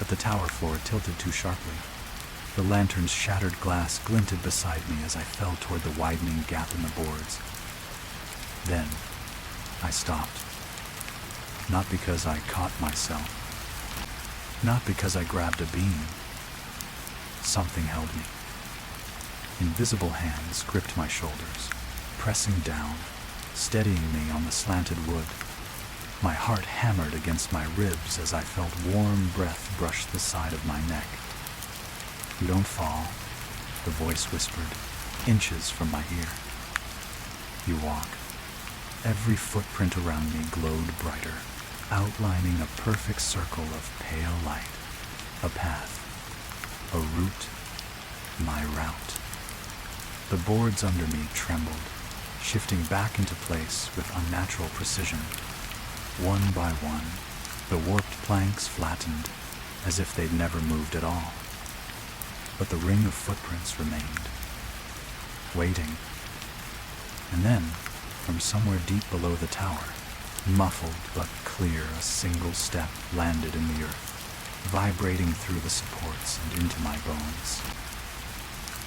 [SPEAKER 1] but the tower floor tilted too sharply. The lantern's shattered glass glinted beside me as I fell toward the widening gap in the boards. Then, I stopped. Not because I caught myself. Not because I grabbed a beam. Something held me. Invisible hands gripped my shoulders, pressing down, steadying me on the slanted wood. My heart hammered against my ribs as I felt warm breath brush the side of my neck. You don't fall, the voice whispered, inches from my ear. You walk. Every footprint around me glowed brighter, outlining a perfect circle of pale light. A path. A route. My route. The boards under me trembled, shifting back into place with unnatural precision. One by one, the warped planks flattened, as if they'd never moved at all. But the ring of footprints remained. waiting. And then, from somewhere deep below the tower, muffled but clear, a single step landed in the earth, vibrating through the supports and into my bones.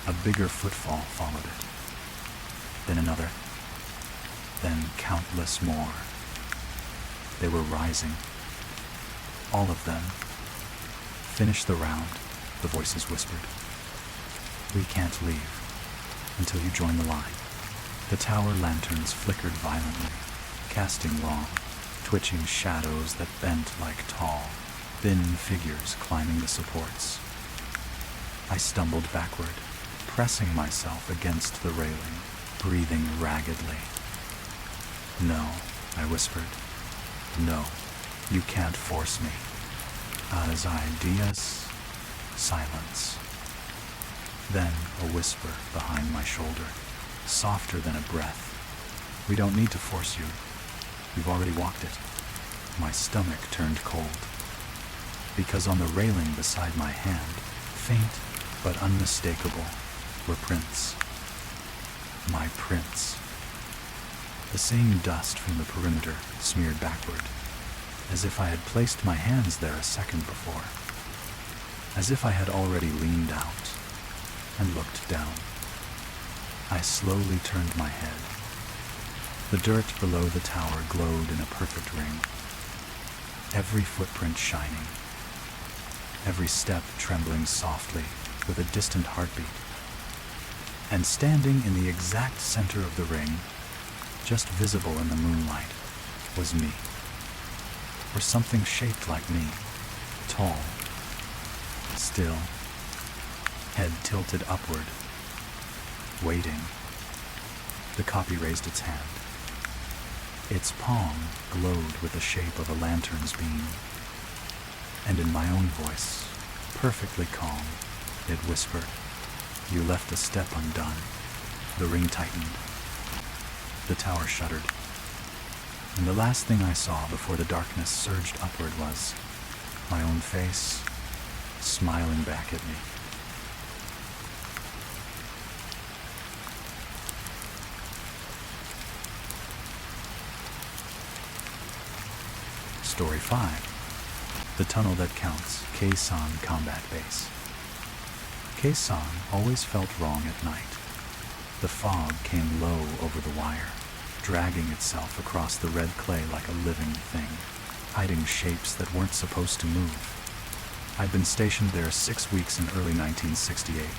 [SPEAKER 1] A bigger footfall followed it. Then another. Then countless more. They were rising. All of them. Finish the round, the voices whispered. We can't leave until you join the line. The tower lanterns flickered violently, casting long, twitching shadows that bent like tall, thin figures climbing the supports. I stumbled backward, pressing myself against the railing, breathing raggedly. No, I whispered. No, you can't force me. As ideas, silence. Then a whisper behind my shoulder, softer than a breath. We don't need to force you. You've already walked it. My stomach turned cold, because on the railing beside my hand, faint but unmistakable, were prints. My prints. The same dust from the perimeter smeared backward, as if I had placed my hands there a second before, as if I had already leaned out and looked down. I slowly turned my head. The dirt below the tower glowed in a perfect ring, every footprint shining, every step trembling softly with a distant heartbeat. And standing in the exact center of the ring, just visible in the moonlight, was me. Or something shaped like me, tall, still, head tilted upward, waiting. The copy raised its hand. Its palm glowed with the shape of a lantern's beam. And in my own voice, perfectly calm, it whispered, "You left a step undone." The ring tightened. The tower shuddered. And the last thing I saw before the darkness surged upward was my own face, smiling back at me. Story 5. The Tunnel That Counts, Khe-Sanh Combat Base. Khe-Sanh always felt wrong at night. The fog came low over the wire, dragging itself across the red clay like a living thing, hiding shapes that weren't supposed to move. I'd been stationed there 6 weeks in early 1968,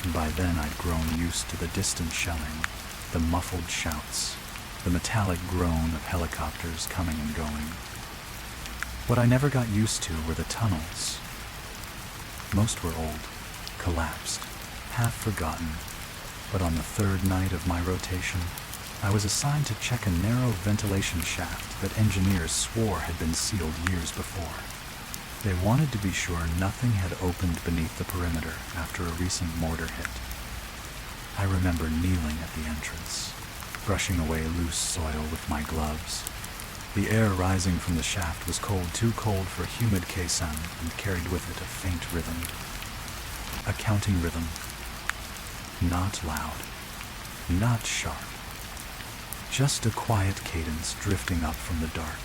[SPEAKER 1] and by then I'd grown used to the distant shelling, the muffled shouts, the metallic groan of helicopters coming and going. What I never got used to were the tunnels. Most were old, collapsed, half forgotten, but on the third night of my rotation, I was assigned to check a narrow ventilation shaft that engineers swore had been sealed years before. They wanted to be sure nothing had opened beneath the perimeter after a recent mortar hit. I remember kneeling at the entrance, brushing away loose soil with my gloves. The air rising from the shaft was cold, too cold for humid Khe-Sanh, and carried with it a faint rhythm. A counting rhythm. Not loud, not sharp. Just a quiet cadence drifting up from the dark.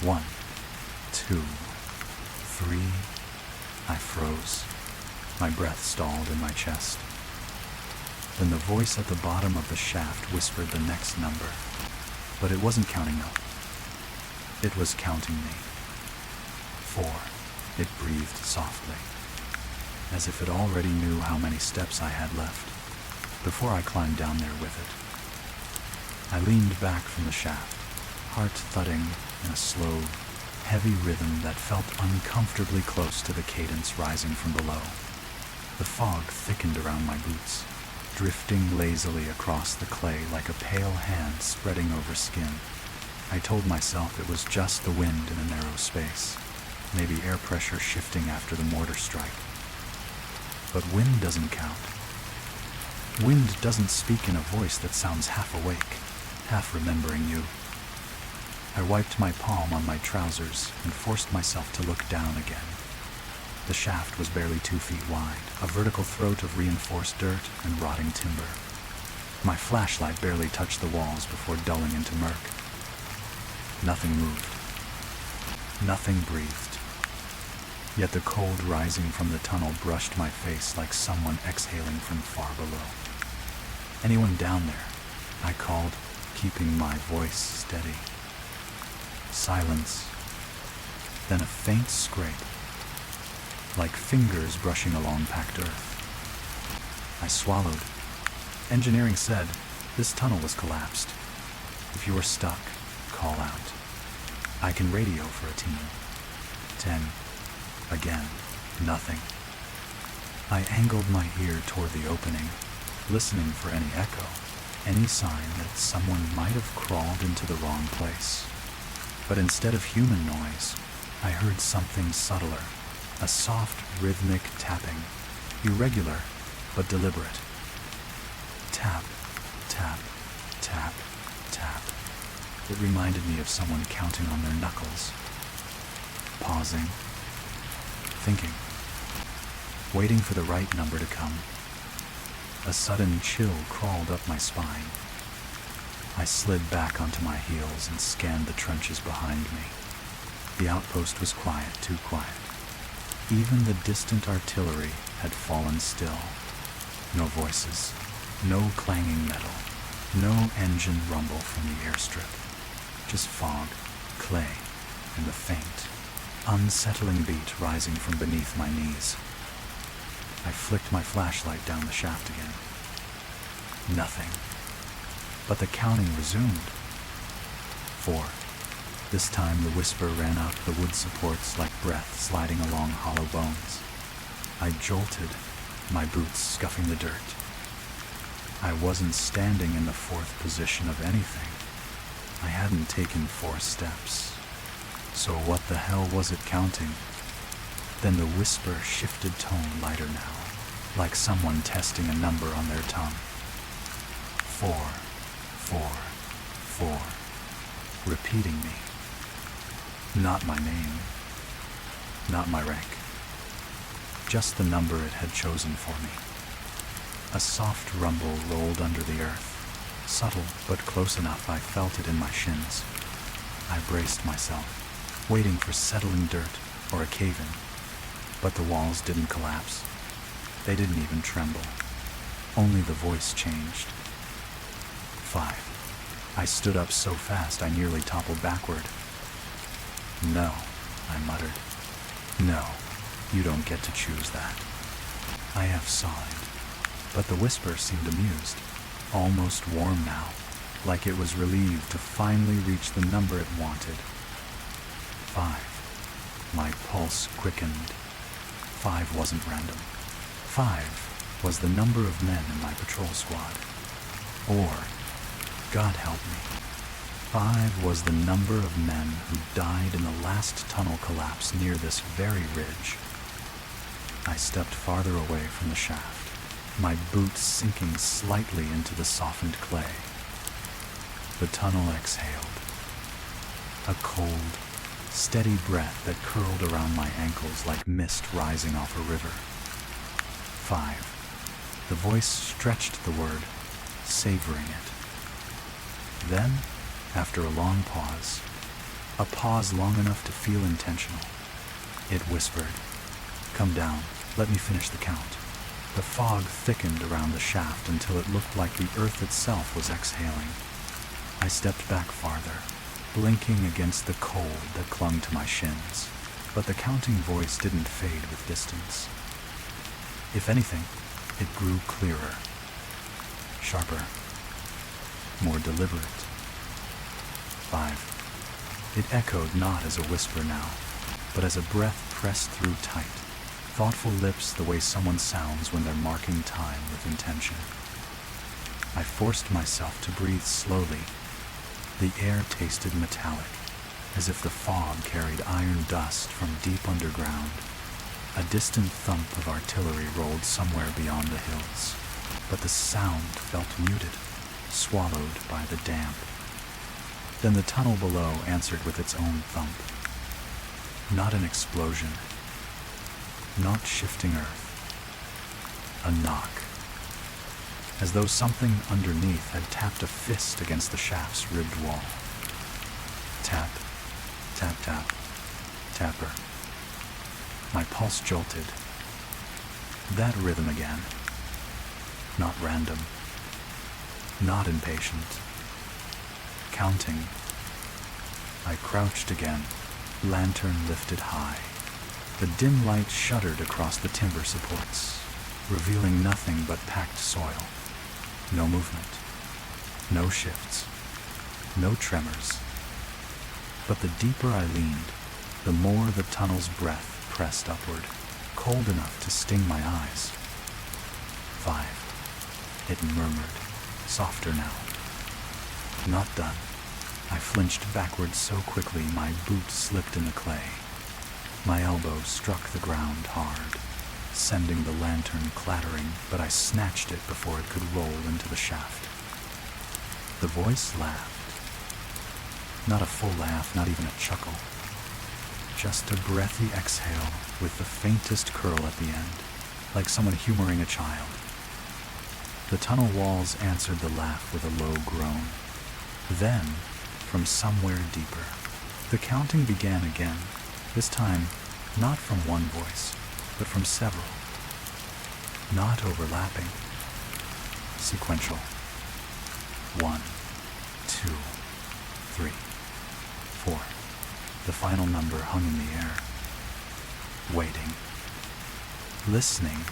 [SPEAKER 1] 1, 2, 3. I froze. My breath stalled in my chest. Then the voice at the bottom of the shaft whispered the next number. But it wasn't counting up. It was counting me. 4. It breathed softly, as if it already knew how many steps I had left, before I climbed down there with it. I leaned back from the shaft, heart thudding in a slow, heavy rhythm that felt uncomfortably close to the cadence rising from below. The fog thickened around my boots, drifting lazily across the clay like a pale hand spreading over skin. I told myself it was just the wind in a narrow space, maybe air pressure shifting after the mortar strike. But wind doesn't count. Wind doesn't speak in a voice that sounds half awake, half remembering you. I wiped my palm on my trousers and forced myself to look down again. The shaft was barely 2 feet wide, a vertical throat of reinforced dirt and rotting timber. My flashlight barely touched the walls before dulling into murk. Nothing moved. Nothing breathed. Yet the cold rising from the tunnel brushed my face like someone exhaling from far below. "Anyone down there?" I called, keeping my voice steady. Silence. Then a faint scrape, like fingers brushing along packed earth. I swallowed. Engineering said this tunnel was collapsed. If you are stuck, call out. I can radio for a team. 10. Again, nothing. I angled my ear toward the opening, listening for any echo, any sign that someone might have crawled into the wrong place. But instead of human noise, I heard something subtler, a soft, rhythmic tapping, irregular but deliberate. Tap, tap, tap, tap. It reminded me of someone counting on their knuckles. Pausing, thinking, waiting for the right number to come. A sudden chill crawled up my spine. I slid back onto my heels and scanned the trenches behind me. The outpost was quiet, too quiet. Even the distant artillery had fallen still. No voices, no clanging metal, no engine rumble from the airstrip. Just fog, clay, and the faint, unsettling beat rising from beneath my knees. I flicked my flashlight down the shaft again. Nothing. But the counting resumed. 4. This time the whisper ran up the wood supports like breath sliding along hollow bones. I jolted, my boots scuffing the dirt. I wasn't standing in the fourth position of anything. I hadn't taken 4 steps. So what the hell was it counting? Then the whisper shifted tone lighter now, like someone testing a number on their tongue. 4, 4, 4, repeating me. Not my name, not my rank, just the number it had chosen for me. A soft rumble rolled under the earth, subtle but close enough I felt it in my shins. I braced myself, waiting for settling dirt or a cave-in, but the walls didn't collapse. They didn't even tremble. Only the voice changed. 5. I stood up so fast I nearly toppled backward. "No," I muttered. "No, you don't get to choose that." I sighed, but the whisper seemed amused, almost warm now, like it was relieved to finally reach the number it wanted. 5. My pulse quickened. 5 wasn't random. 5 was the number of men in my patrol squad. Or, God help me, 5 was the number of men who died in the last tunnel collapse near this very ridge. I stepped farther away from the shaft, my boots sinking slightly into the softened clay. The tunnel exhaled. A cold, steady breath that curled around my ankles like mist rising off a river. 5. The voice stretched the word, savoring it. Then, after a long pause, a pause long enough to feel intentional, it whispered, "Come down, let me finish the count." The fog thickened around the shaft until it looked like the earth itself was exhaling. I stepped back farther, blinking against the cold that clung to my shins, but the counting voice didn't fade with distance. If anything, it grew clearer, sharper, more deliberate. 5. It echoed not as a whisper now, but as a breath pressed through tight, thoughtful lips the way someone sounds when they're marking time with intention. I forced myself to breathe slowly. The air tasted metallic, as if the fog carried iron dust from deep underground. A distant thump of artillery rolled somewhere beyond the hills, but the sound felt muted, swallowed by the damp. Then the tunnel below answered with its own thump. Not an explosion, not shifting earth. A knock. as though something underneath had tapped a fist against the shaft's ribbed wall. Tap, tap, tap, tapper. My pulse jolted. That rhythm again. Not random. Not impatient. Counting. I crouched again, lantern lifted high. The dim light shuddered across the timber supports, revealing nothing but packed soil. No movement. No shifts. No tremors. But the deeper I leaned, the more the tunnel's breath pressed upward, cold enough to sting my eyes. 5. It murmured, softer now. Not done. I flinched backward so quickly my boot slipped in the clay. My elbow struck the ground hard, sending the lantern clattering, but I snatched it before it could roll into the shaft. The voice laughed. Not a full laugh, not even a chuckle. Just a breathy exhale with the faintest curl at the end, like someone humoring a child. The tunnel walls answered the laugh with a low groan. Then, from somewhere deeper, the counting began again, this time not from one voice, but from several. Not overlapping. Sequential. 1, 2, 3, 4. The final number hung in the air. Waiting. Listening.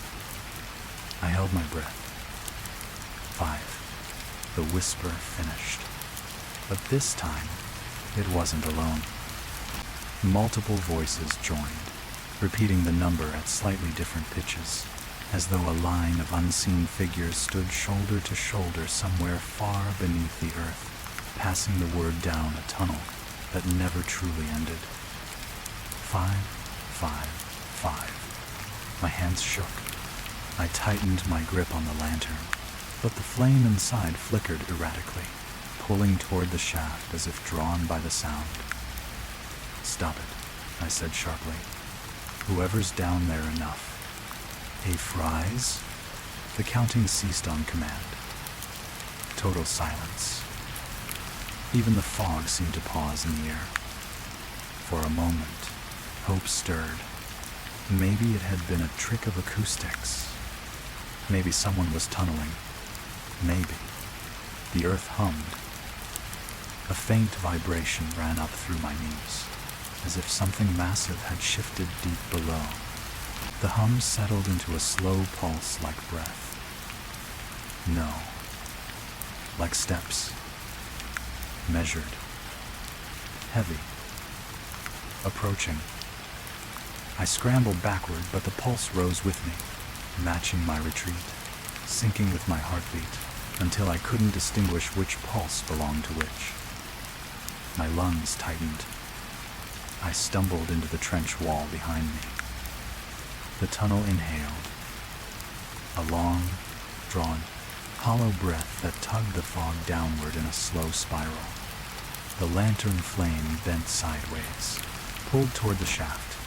[SPEAKER 1] I held my breath. 5. The whisper finished. But this time, it wasn't alone. Multiple voices joined, repeating the number at slightly different pitches, as though a line of unseen figures stood shoulder to shoulder somewhere far beneath the earth, passing the word down a tunnel that never truly ended. 5, 5, 5. My hands shook. I tightened my grip on the lantern, but the flame inside flickered erratically, pulling toward the shaft as if drawn by the sound. Stop it, I said sharply. Whoever's down there enough. A fries? The counting ceased on command. Total silence. Even the fog seemed to pause in the air. For a moment, hope stirred. Maybe it had been a trick of acoustics. Maybe someone was tunneling. Maybe. The earth hummed. A faint vibration ran up through my knees, as if something massive had shifted deep below. The hum settled into a slow pulse like breath. No. Like steps. Measured. Heavy. Approaching. I scrambled backward, but the pulse rose with me, matching my retreat, syncing with my heartbeat, until I couldn't distinguish which pulse belonged to which. My lungs tightened. I stumbled into the trench wall behind me. The tunnel inhaled. A long, drawn, hollow breath that tugged the fog downward in a slow spiral. The lantern flame bent sideways, pulled toward the shaft.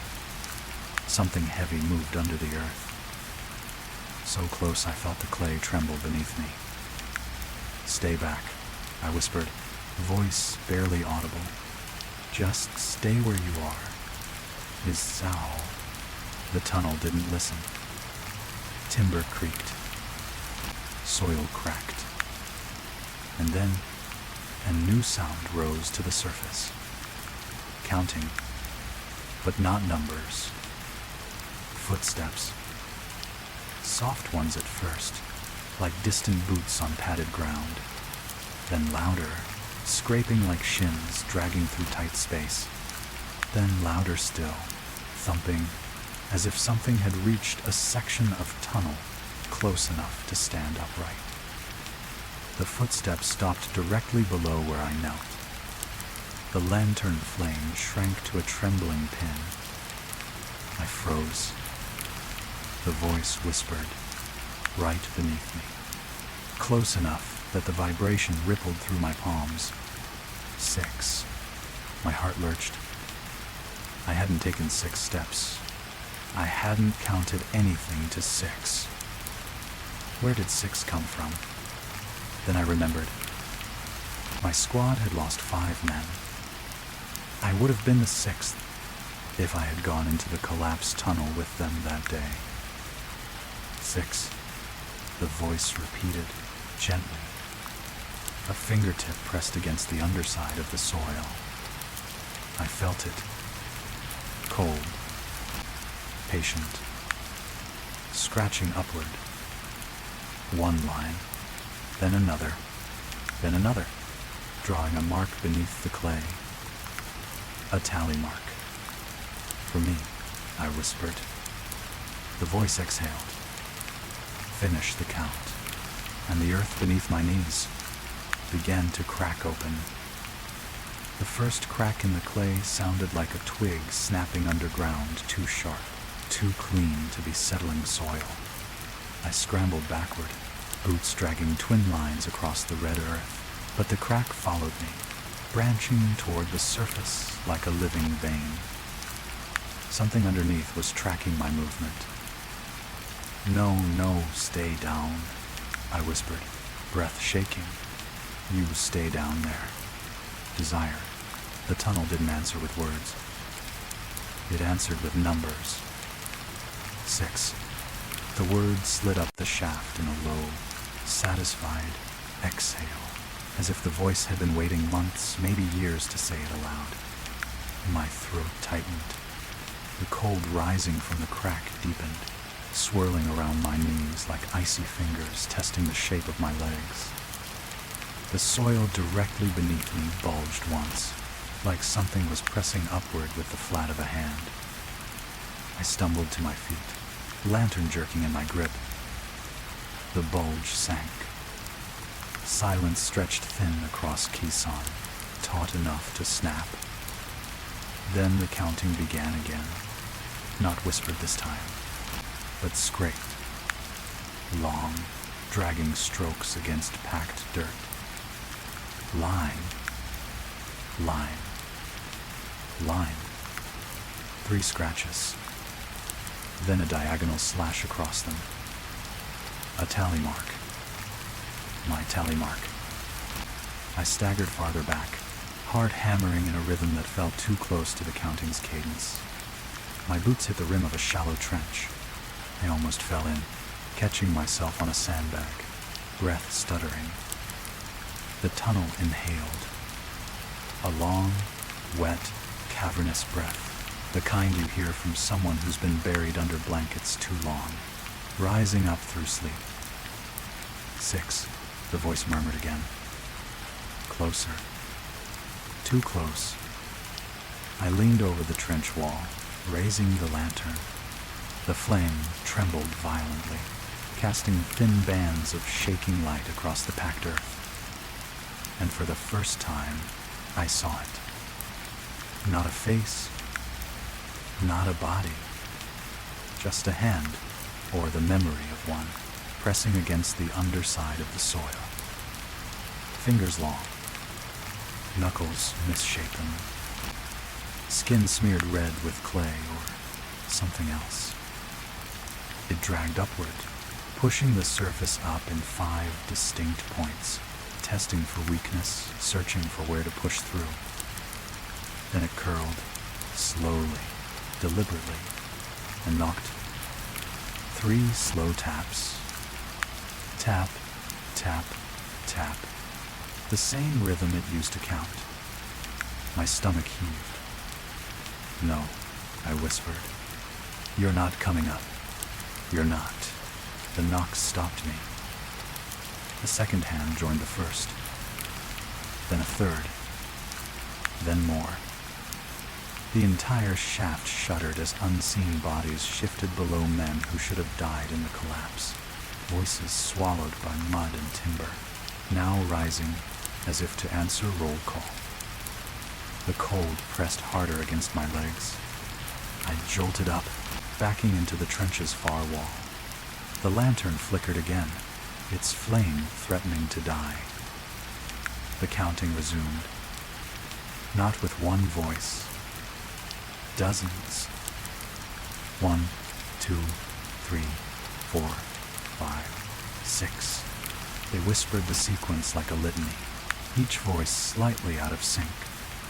[SPEAKER 1] Something heavy moved under the earth. So close I felt the clay tremble beneath me. Stay back, I whispered, voice barely audible. Just stay where you are. Is Zal. The tunnel didn't listen. Timber creaked. Soil cracked. And then a new sound rose to the surface. Counting, but not numbers. Footsteps. Soft ones at first, like distant boots on padded ground. Then louder, scraping like shins dragging through tight space. Then louder still, thumping, as if something had reached a section of tunnel close enough to stand upright. The footsteps stopped directly below where I knelt. The lantern flame shrank to a trembling pin. I froze. The voice whispered, right beneath me, close enough that the vibration rippled through my palms. 6. My heart lurched. I hadn't taken 6 steps. I hadn't counted anything to 6. Where did 6 come from? Then I remembered. My squad had lost 5 men. I would have been the 6th if I had gone into the collapsed tunnel with them that day. 6, the voice repeated, gently. A fingertip pressed against the underside of the soil. I felt it. Cold. Patient. Scratching upward. 1 line, then another, drawing a mark beneath the clay. A tally mark. For me, I whispered. The voice exhaled. Finish the count, and the earth beneath my knees began to crack open. The first crack in the clay sounded like a twig snapping underground, too sharp, too clean to be settling soil. I scrambled backward, boots dragging twin lines across the red earth, but the crack followed me, branching toward the surface like a living vein. Something underneath was tracking my movement. No, stay down, I whispered, breath shaking. You stay down there. Desire. The tunnel didn't answer with words. It answered with numbers. 6. The words slid up the shaft in a low, satisfied exhale, as if the voice had been waiting months, maybe years, to say it aloud. My throat tightened. The cold rising from the crack deepened, swirling around my knees like icy fingers testing the shape of my legs. The soil directly beneath me bulged once, like something was pressing upward with the flat of a hand. I stumbled to my feet, lantern jerking in my grip. The bulge sank. Silence stretched thin across Quezon, taut enough to snap. Then the counting began again, not whispered this time, but scraped. Long, dragging strokes against packed dirt. Line. 3 scratches. Then a diagonal slash across them. A tally mark. My tally mark. I staggered farther back, heart hammering in a rhythm that felt too close to the counting's cadence. My boots hit the rim of a shallow trench. I almost fell in, catching myself on a sandbag, breath stuttering. The tunnel inhaled. A long, wet, cavernous breath, the kind you hear from someone who's been buried under blankets too long, rising up through sleep. 6, the voice murmured again. Closer. Too close. I leaned over the trench wall, raising the lantern. The flame trembled violently, casting thin bands of shaking light across the packed earth. And for the first time, I saw it. Not a face, not a body, just a hand, or the memory of one, pressing against the underside of the soil. Fingers long, knuckles misshapen, skin smeared red with clay or something else. It dragged upward, pushing the surface up in 5 distinct points, testing for weakness, searching for where to push through. Then it curled, slowly, deliberately, and knocked. 3 slow taps. Tap, tap, tap. The same rhythm it used to count. My stomach heaved. No, I whispered. You're not coming up. You're not. The knocks stopped me. The second hand joined the first. Then a third. Then more. The entire shaft shuddered as unseen bodies shifted below men who should have died in the collapse. Voices swallowed by mud and timber, now rising as if to answer roll call. The cold pressed harder against my legs. I jolted up, backing into the trench's far wall. The lantern flickered again, its flame threatening to die. The counting resumed. Not with one voice. Dozens. 1, 2, 3, 4, 5, 6. They whispered the sequence like a litany, each voice slightly out of sync,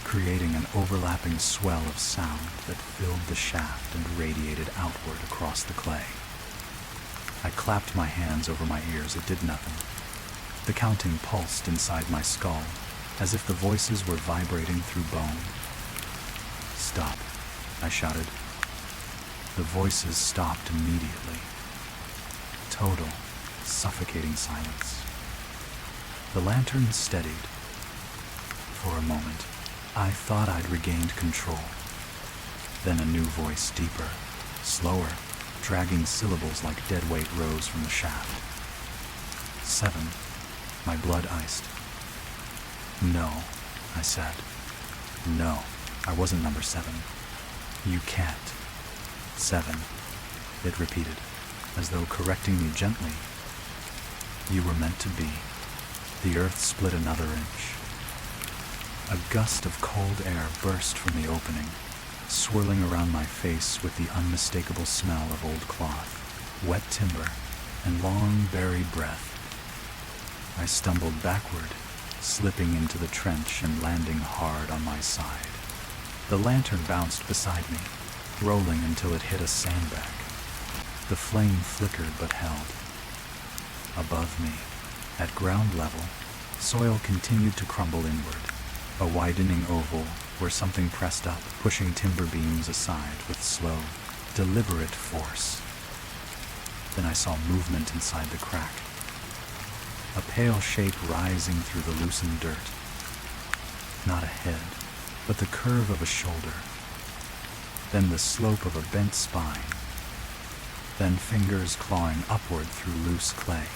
[SPEAKER 1] creating an overlapping swell of sound that filled the shaft and radiated outward across the clay. I clapped my hands over my ears. It did nothing. The counting pulsed inside my skull, as if the voices were vibrating through bone. "Stop," I shouted. The voices stopped immediately. Total, suffocating silence. The lantern steadied. For a moment, I thought I'd regained control. Then a new voice, deeper, slower, dragging syllables like dead weight rose from the shaft. 7. My blood iced. "No," I said. "No, I wasn't number 7. You can't." 7, it repeated, as though correcting me gently. "You were meant to be." The earth split another inch. A gust of cold air burst from the opening, swirling around my face with the unmistakable smell of old cloth, wet timber, and long buried breath. I stumbled backward, slipping into the trench and landing hard on my side. The lantern bounced beside me, rolling until it hit a sandbag. The flame flickered but held. Above me, at ground level, soil continued to crumble inward, a widening oval where something pressed up, pushing timber beams aside with slow, deliberate force. Then I saw movement inside the crack. A pale shape rising through the loosened dirt. Not a head, but the curve of a shoulder. Then the slope of a bent spine. Then fingers clawing upward through loose clay,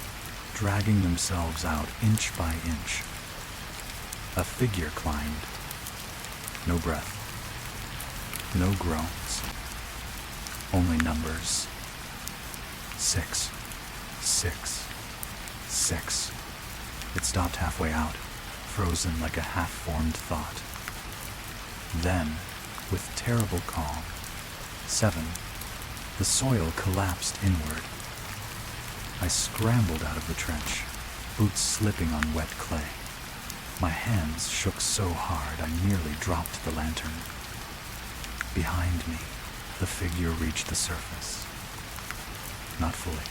[SPEAKER 1] dragging themselves out inch by inch. A figure climbed. No breath. No groans. Only numbers. 6, 6, 6. It stopped halfway out, frozen like a half-formed thought. Then, with terrible calm, 7, the soil collapsed inward. I scrambled out of the trench, boots slipping on wet clay. My hands shook so hard I nearly dropped the lantern. Behind me, the figure reached the surface. Not fully.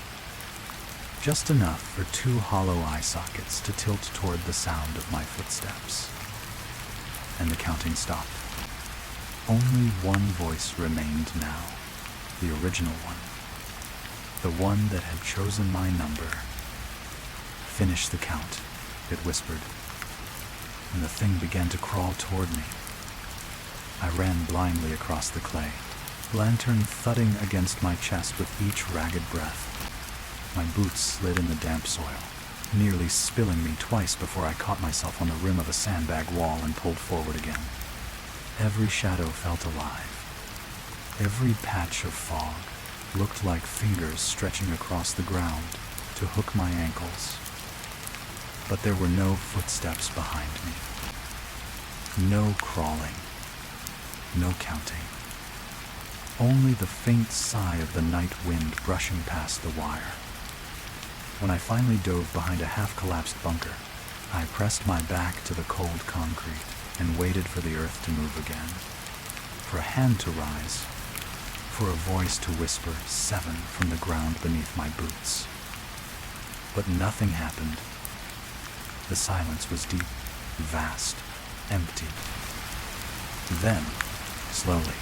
[SPEAKER 1] Just enough for 2 hollow eye sockets to tilt toward the sound of my footsteps. And the counting stopped. Only one voice remained now, the original one. The one that had chosen my number. "Finish the count," it whispered, and the thing began to crawl toward me. I ran blindly across the clay, lantern thudding against my chest with each ragged breath. My boots slid in the damp soil, nearly spilling me twice before I caught myself on the rim of a sandbag wall and pulled forward again. Every shadow felt alive. Every patch of fog looked like fingers stretching across the ground to hook my ankles. But there were no footsteps behind me. No crawling. No counting. Only the faint sigh of the night wind brushing past the wire. When I finally dove behind a half-collapsed bunker, I pressed my back to the cold concrete and waited for the earth to move again, for a hand to rise, for a voice to whisper 7 from the ground beneath my boots. But nothing happened. The silence was deep, vast, empty. Then, slowly,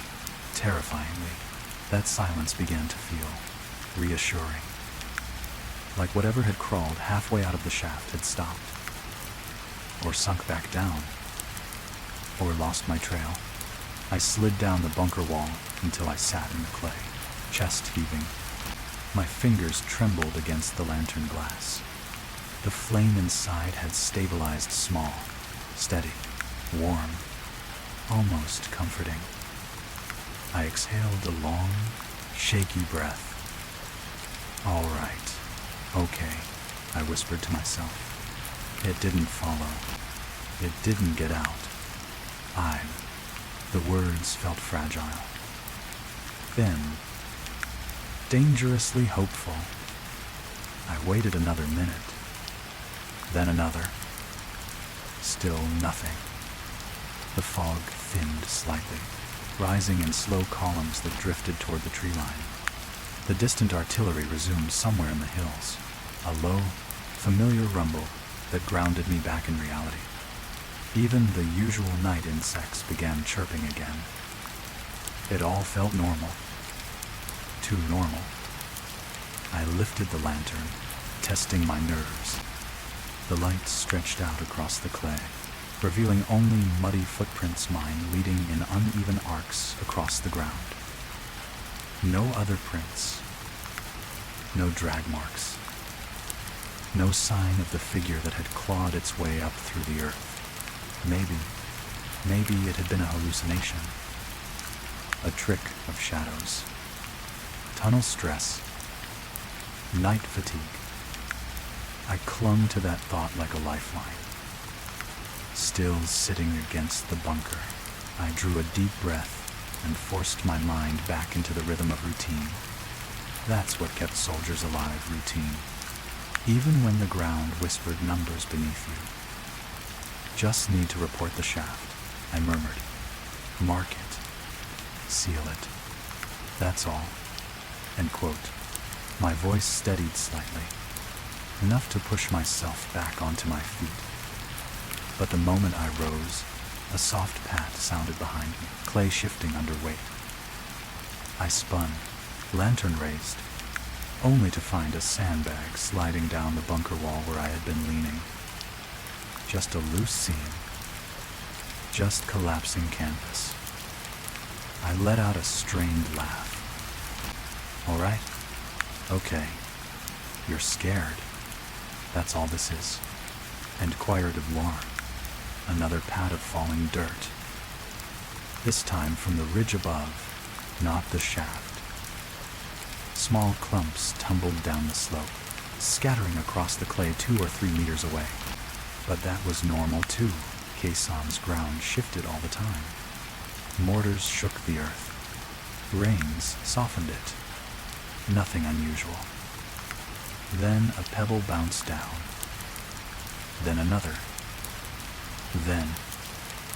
[SPEAKER 1] terrifyingly, that silence began to feel reassuring. Like whatever had crawled halfway out of the shaft had stopped, or sunk back down, or lost my trail. I slid down the bunker wall until I sat in the clay, chest heaving. My fingers trembled against the lantern glass. The flame inside had stabilized small, steady, warm, almost comforting. I exhaled a long, shaky breath. "All right, okay," I whispered to myself. It didn't follow. It didn't get out. The words felt fragile. Thin. Dangerously hopeful. I waited another minute. Then another. Still nothing. The fog thinned slightly, rising in slow columns that drifted toward the tree line. The distant artillery resumed somewhere in the hills, a low, familiar rumble that grounded me back in reality. Even the usual night insects began chirping again. It all felt normal. Too normal. I lifted the lantern, testing my nerves. The light stretched out across the clay, revealing only muddy footprints mine leading in uneven arcs across the ground. No other prints. No drag marks. No sign of the figure that had clawed its way up through the earth. Maybe it had been a hallucination. A trick of shadows. Tunnel stress. Night fatigue. I clung to that thought like a lifeline. Still sitting against the bunker, I drew a deep breath and forced my mind back into the rhythm of routine. That's what kept soldiers alive, routine. Even when the ground whispered numbers beneath you. Just need to report the shaft, I murmured. Mark it. Seal it. That's all. End quote. My voice steadied slightly, enough to push myself back onto my feet. But the moment I rose, a soft pat sounded behind me, clay shifting under weight. I spun, lantern raised, only to find a sandbag sliding down the bunker wall where I had been leaning. Just a loose seam. Just collapsing canvas. I let out a strained laugh. All right? Okay. You're scared. That's all this is. And Choir de Blois. Another pat of falling dirt. This time from the ridge above, not the shaft. Small clumps tumbled down the slope, scattering across the clay 2 or 3 meters away. But that was normal too. Caisson's ground shifted all the time. Mortars shook the earth. Rains softened it. Nothing unusual. Then a pebble bounced down. Then another. Then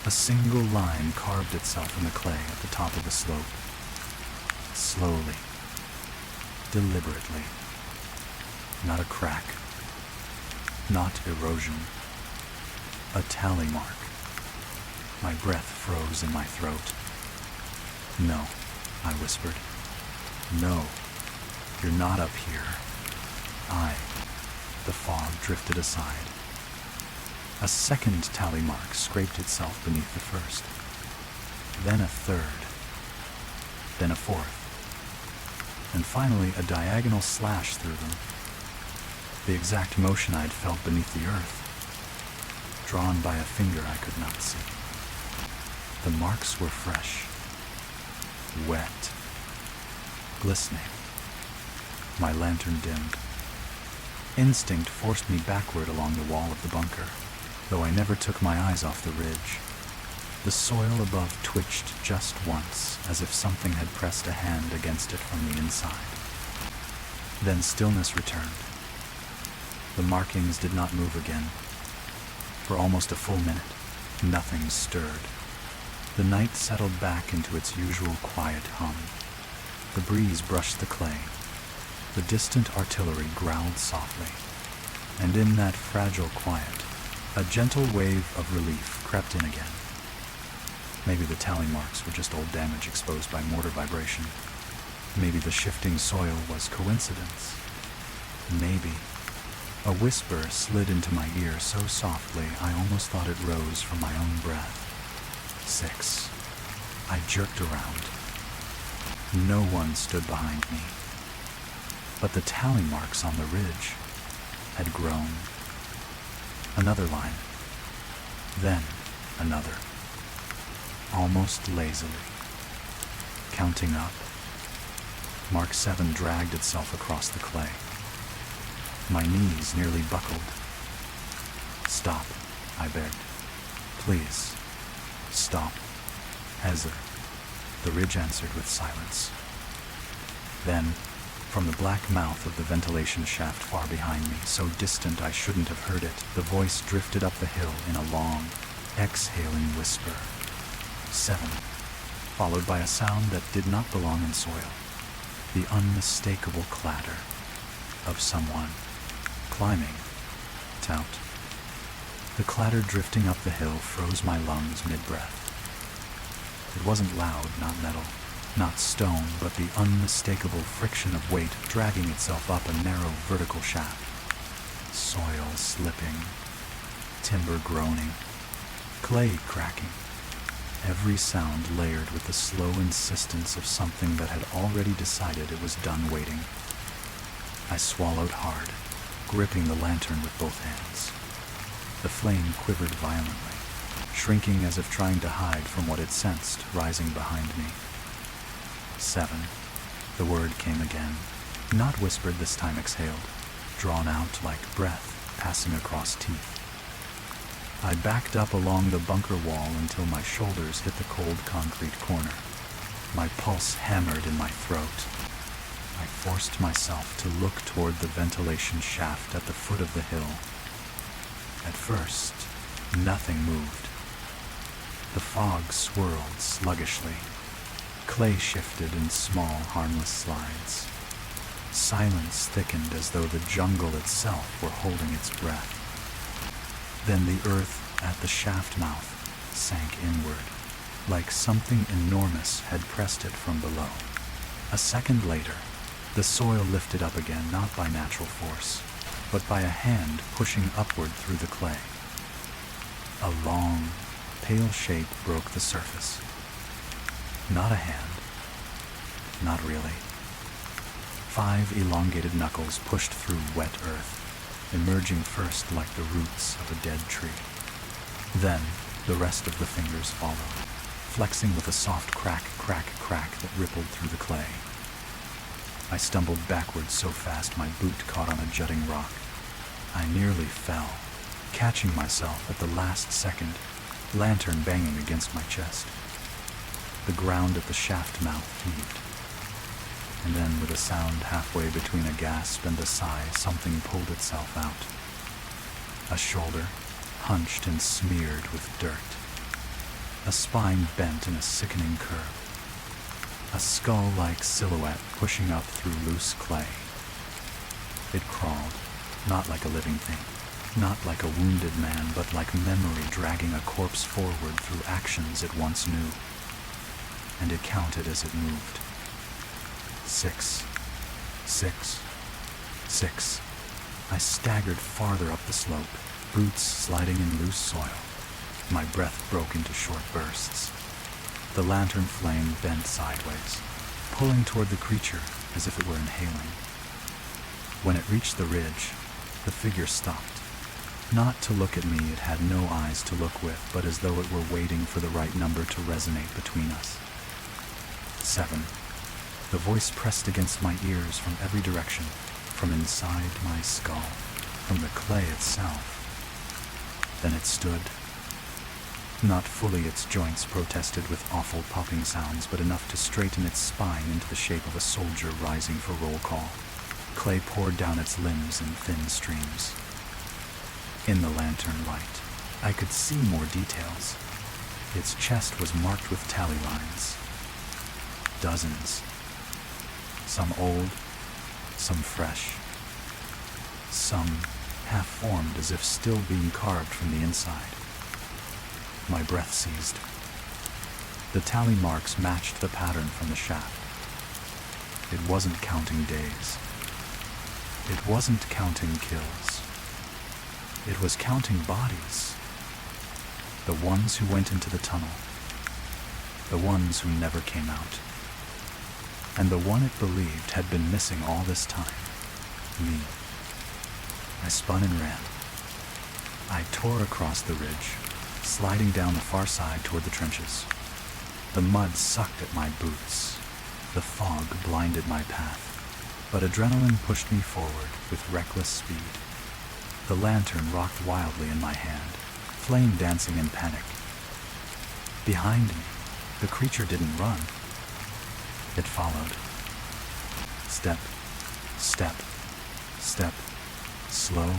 [SPEAKER 1] a single line carved itself in the clay at the top of the slope. Slowly. Deliberately. Not a crack. Not erosion. A tally mark. My breath froze in my throat. No, I whispered. No, you're not up here. The fog drifted aside. A second tally mark scraped itself beneath the first. Then a third. Then a fourth. And finally a diagonal slash through them. The exact motion I'd felt beneath the earth, drawn by a finger I could not see. The marks were fresh, wet, glistening. My lantern dimmed. Instinct forced me backward along the wall of the bunker, though I never took my eyes off the ridge. The soil above twitched just once, as if something had pressed a hand against it from the inside. Then stillness returned. The markings did not move again. For almost a full minute, nothing stirred. The night settled back into its usual quiet hum. The breeze brushed the clay. The distant artillery growled softly. And in that fragile quiet, a gentle wave of relief crept in again. Maybe the tally marks were just old damage exposed by mortar vibration. Maybe the shifting soil was coincidence. Maybe. A whisper slid into my ear so softly I almost thought it rose from my own breath. 6. I jerked around. No one stood behind me. But the tally marks on the ridge had grown. Another line. Then another. Almost lazily. Counting up. Mark 7 dragged itself across the clay. My knees nearly buckled. Stop, I begged. Please, stop. Heather. The ridge answered with silence. Then, From the black mouth of the ventilation shaft far behind me, so distant I shouldn't have heard it, the voice drifted up the hill in a long, exhaling whisper. 7. Followed by a sound that did not belong in soil. The unmistakable clatter of someone climbing it out. The clatter drifting up the hill froze my lungs mid-breath. It wasn't loud, not metal, not stone, but the unmistakable friction of weight dragging itself up a narrow vertical shaft. Soil slipping, timber groaning, clay cracking. Every sound layered with the slow insistence of something that had already decided it was done waiting. I swallowed hard, gripping the lantern with both hands. The flame quivered violently, shrinking as if trying to hide from what it sensed rising behind me. 7. The word came again, not whispered this time, exhaled, drawn out like breath passing across teeth. I backed up along the bunker wall until my shoulders hit the cold concrete corner. My pulse hammered in my throat. I forced myself to look toward the ventilation shaft at the foot of the hill. At first, nothing moved. The fog swirled sluggishly. Clay shifted in small, harmless slides. Silence thickened as though the jungle itself were holding its breath. Then the earth at the shaft mouth sank inward, like something enormous had pressed it from below. A second later, the soil lifted up again, not by natural force, but by a hand pushing upward through the clay. A long, pale shape broke the surface. Not a hand. Not really. 5 elongated knuckles pushed through wet earth, emerging first like the roots of a dead tree. Then, the rest of the fingers followed, flexing with a soft crack, crack, crack that rippled through the clay. I stumbled backwards so fast my boot caught on a jutting rock. I nearly fell, catching myself at the last second, lantern banging against my chest. The ground at the shaft mouth heaved. And then, with a sound halfway between a gasp and a sigh, something pulled itself out. A shoulder, hunched and smeared with dirt. A spine bent in a sickening curve. A skull-like silhouette pushing up through loose clay. It crawled, not like a living thing, not like a wounded man, but like memory dragging a corpse forward through actions it once knew. And it counted as it moved. 6, 6, 6. I staggered farther up the slope, boots sliding in loose soil. My breath broke into short bursts. The lantern flame bent sideways, pulling toward the creature as if it were inhaling. When it reached the ridge, the figure stopped. Not to look at me, it had no eyes to look with, but as though it were waiting for the right number to resonate between us. 7. The voice pressed against my ears from every direction, from inside my skull, from the clay itself. Then it stood. Not fully, its joints protested with awful popping sounds, but enough to straighten its spine into the shape of a soldier rising for roll call. Clay poured down its limbs in thin streams. In the lantern light, I could see more details. Its chest was marked with tally lines. Dozens. Some old, some fresh. Some half-formed as if still being carved from the inside. My breath seized. The tally marks matched the pattern from the shaft. It wasn't counting days. It wasn't counting kills. It was counting bodies. The ones who went into the tunnel. The ones who never came out. And the one it believed had been missing all this time. Me. I spun and ran. I tore across the ridge, sliding down the far side toward the trenches. The mud sucked at my boots. The fog blinded my path. But adrenaline pushed me forward with reckless speed. The lantern rocked wildly in my hand, flame dancing in panic. Behind me, the creature didn't run. It followed. Step, Step, step, slow,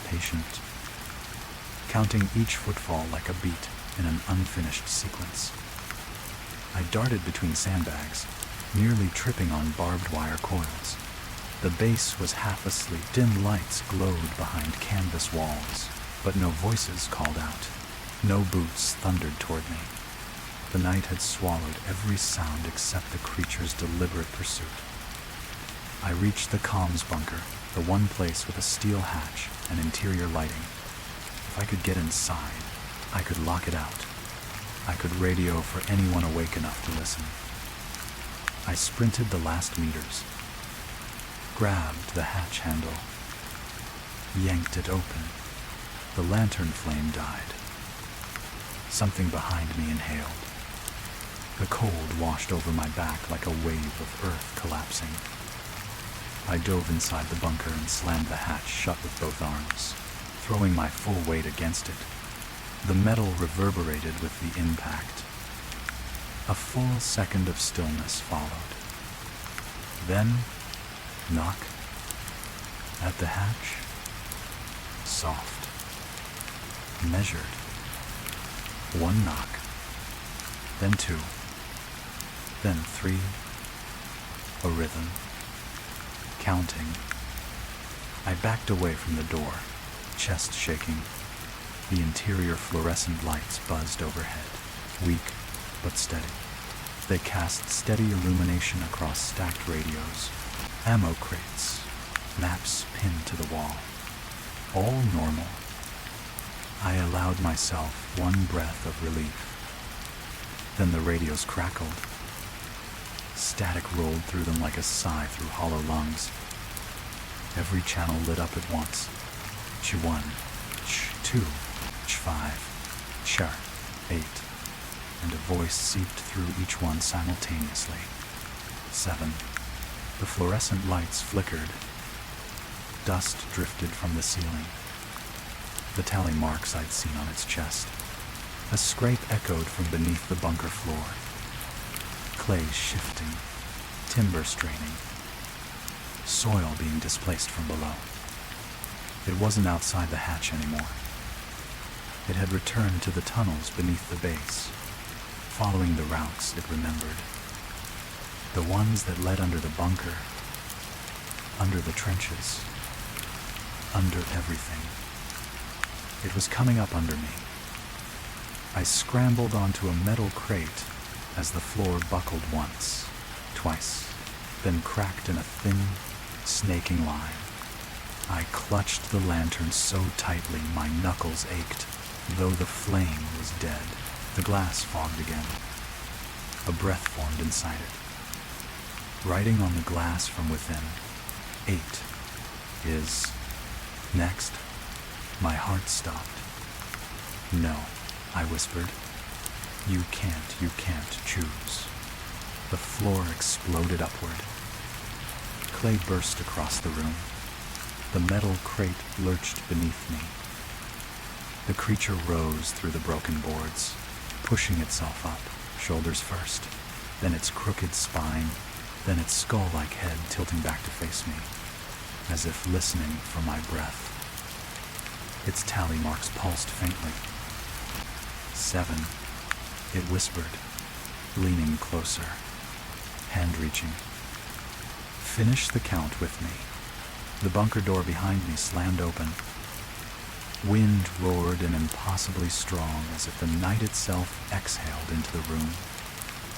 [SPEAKER 1] patient, counting each footfall like a beat in an unfinished sequence. I darted between sandbags, nearly tripping on barbed wire coils. The base was half asleep. Dim lights glowed behind canvas walls, but no voices called out. No boots thundered toward me. The night had swallowed every sound except the creature's deliberate pursuit. I reached the comms bunker, the one place with a steel hatch and interior lighting. If I could get inside, I could lock it out. I could radio for anyone awake enough to listen. I sprinted the last meters, grabbed the hatch handle, yanked it open. The lantern flame died. Something behind me inhaled. The cold washed over my back like a wave of earth collapsing. I dove inside the bunker and slammed the hatch shut with both arms, throwing my full weight against it. The metal reverberated with the impact. A full second of stillness followed. Then, knock at the hatch. Soft. Measured. One knock. Then two. Then three. A rhythm. Counting. I backed away from the door, chest shaking. The interior fluorescent lights buzzed overhead, weak but steady. They cast steady illumination across stacked radios, ammo crates, maps pinned to the wall. All normal. I allowed myself one breath of relief. Then the radios crackled. Static rolled through them like a sigh through hollow lungs. Every channel lit up at once. Ch1, Ch2, Ch5, Ch8, and a voice seeped through each one simultaneously. 7. The fluorescent lights flickered. Dust drifted from the ceiling. The tally marks I'd seen on its chest. A scrape echoed from beneath the bunker floor. Clay shifting, timber straining, soil being displaced from below. It wasn't outside the hatch anymore. It had returned to the tunnels beneath the base, following the routes it remembered. The ones that led under the bunker, under the trenches, under everything. It was coming up under me. I scrambled onto a metal crate as the floor buckled once, twice, then cracked in a thin, snaking line. I clutched the lantern so tightly my knuckles ached, though the flame was dead. The glass fogged again. A breath formed inside it. Writing on the glass from within, 8 is next. My heart stopped. No, I whispered. You can't choose. The floor exploded upward. Clay burst across the room. The metal crate lurched beneath me. The creature rose through the broken boards, pushing itself up, shoulders first, then its crooked spine, then its skull-like head tilting back to face me, as if listening for my breath. Its tally marks pulsed faintly. 7. It whispered, leaning closer, hand reaching. Finish the count with me. The bunker door behind me slammed open. Wind roared and impossibly strong, as if the night itself exhaled into the room.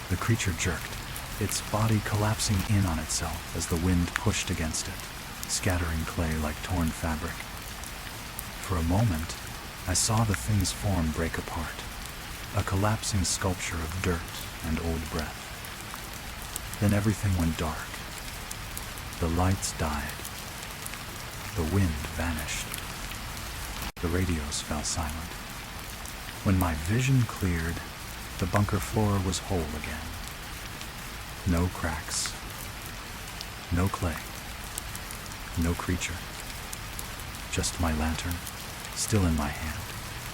[SPEAKER 1] The creature jerked, its body collapsing in on itself as the wind pushed against it, scattering clay like torn fabric. For a moment, I saw the thing's form break apart, a collapsing sculpture of dirt and old breath. Then everything went dark. The lights died. The wind vanished. The radios fell silent. When my vision cleared, the bunker floor was whole again. No cracks. No clay. No creature. Just my lantern, still in my hand,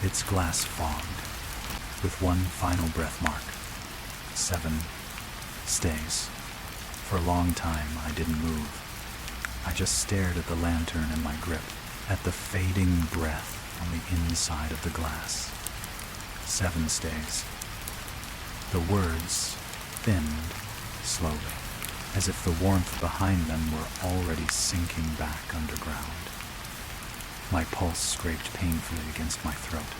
[SPEAKER 1] its glass fogged, with one final breath mark. 7 stays. For a long time, I didn't move. I just stared at the lantern in my grip, at the fading breath on the inside of the glass. 7 stays. The words thinned slowly, as if the warmth behind them were already sinking back underground. My pulse scraped painfully against my throat.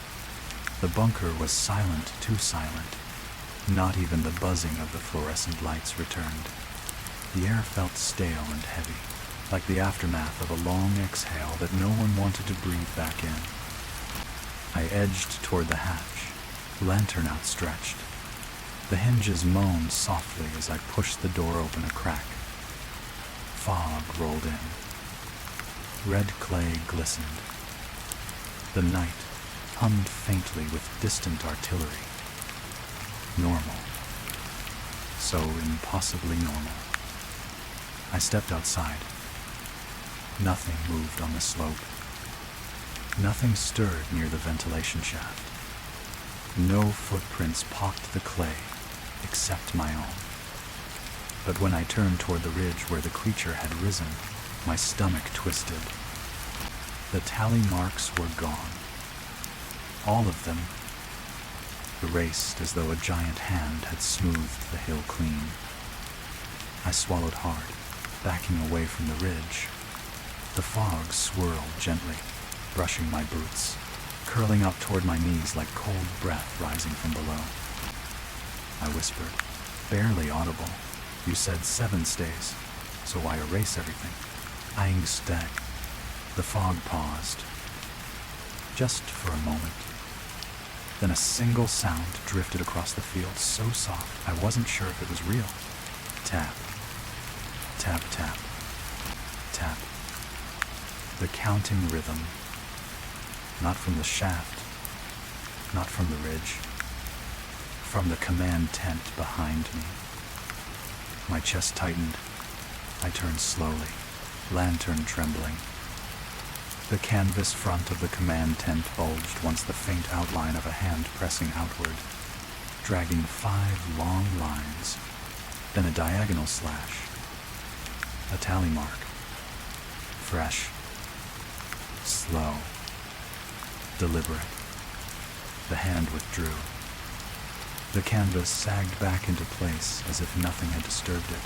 [SPEAKER 1] The bunker was silent, too silent. Not even the buzzing of the fluorescent lights returned. The air felt stale and heavy, like the aftermath of a long exhale that no one wanted to breathe back in. I edged toward the hatch, lantern outstretched. The hinges moaned softly as I pushed the door open a crack. Fog rolled in. Red clay glistened. The night hummed faintly with distant artillery. Normal. So impossibly normal. I stepped outside. Nothing moved on the slope. Nothing stirred near the ventilation shaft. No footprints pocked the clay, except my own. But when I turned toward the ridge where the creature had risen, my stomach twisted. The tally marks were gone. All of them, erased as though a giant hand had smoothed the hill clean. I swallowed hard, backing away from the ridge. The fog swirled gently, brushing my boots, curling up toward my knees like cold breath rising from below. I whispered, barely audible. You said 7 stays, so why erase everything? Eyeing stag. The fog paused. Just for a moment. Then a single sound drifted across the field, so soft I wasn't sure if it was real. Tap. Tap, tap. Tap. The counting rhythm. Not from the shaft. Not from the ridge. From the command tent behind me. My chest tightened. I turned slowly, lantern trembling. The canvas front of the command tent bulged once the faint outline of a hand pressing outward, dragging 5 long lines, then a diagonal slash. A tally mark. Fresh. Slow. Deliberate. The hand withdrew. The canvas sagged back into place as if nothing had disturbed it.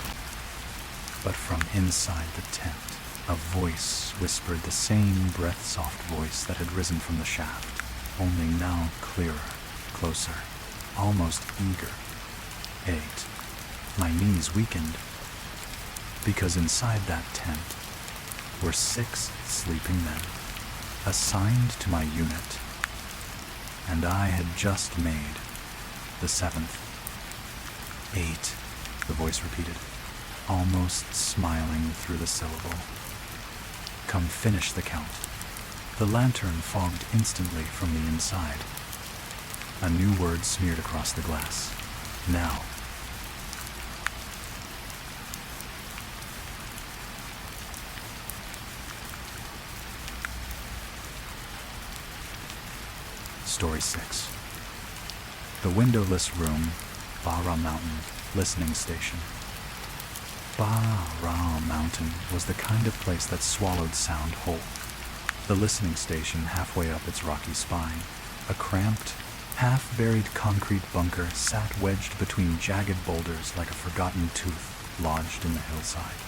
[SPEAKER 1] But from inside the tent, a voice whispered the same breath-soft voice that had risen from the shaft, only now clearer, closer, almost eager. 8. My knees weakened, because inside that tent were 6 sleeping men, assigned to my unit, and I had just made the 7th. 8, the voice repeated, almost smiling through the syllable. Come finish the count. The lantern fogged instantly from the inside. A new word smeared across the glass. Now. Story 6. The windowless room, Bara Mountain, listening station. Bara Mountain was the kind of place that swallowed sound whole. The listening station halfway up its rocky spine, a cramped, half-buried concrete bunker sat wedged between jagged boulders like a forgotten tooth lodged in the hillside.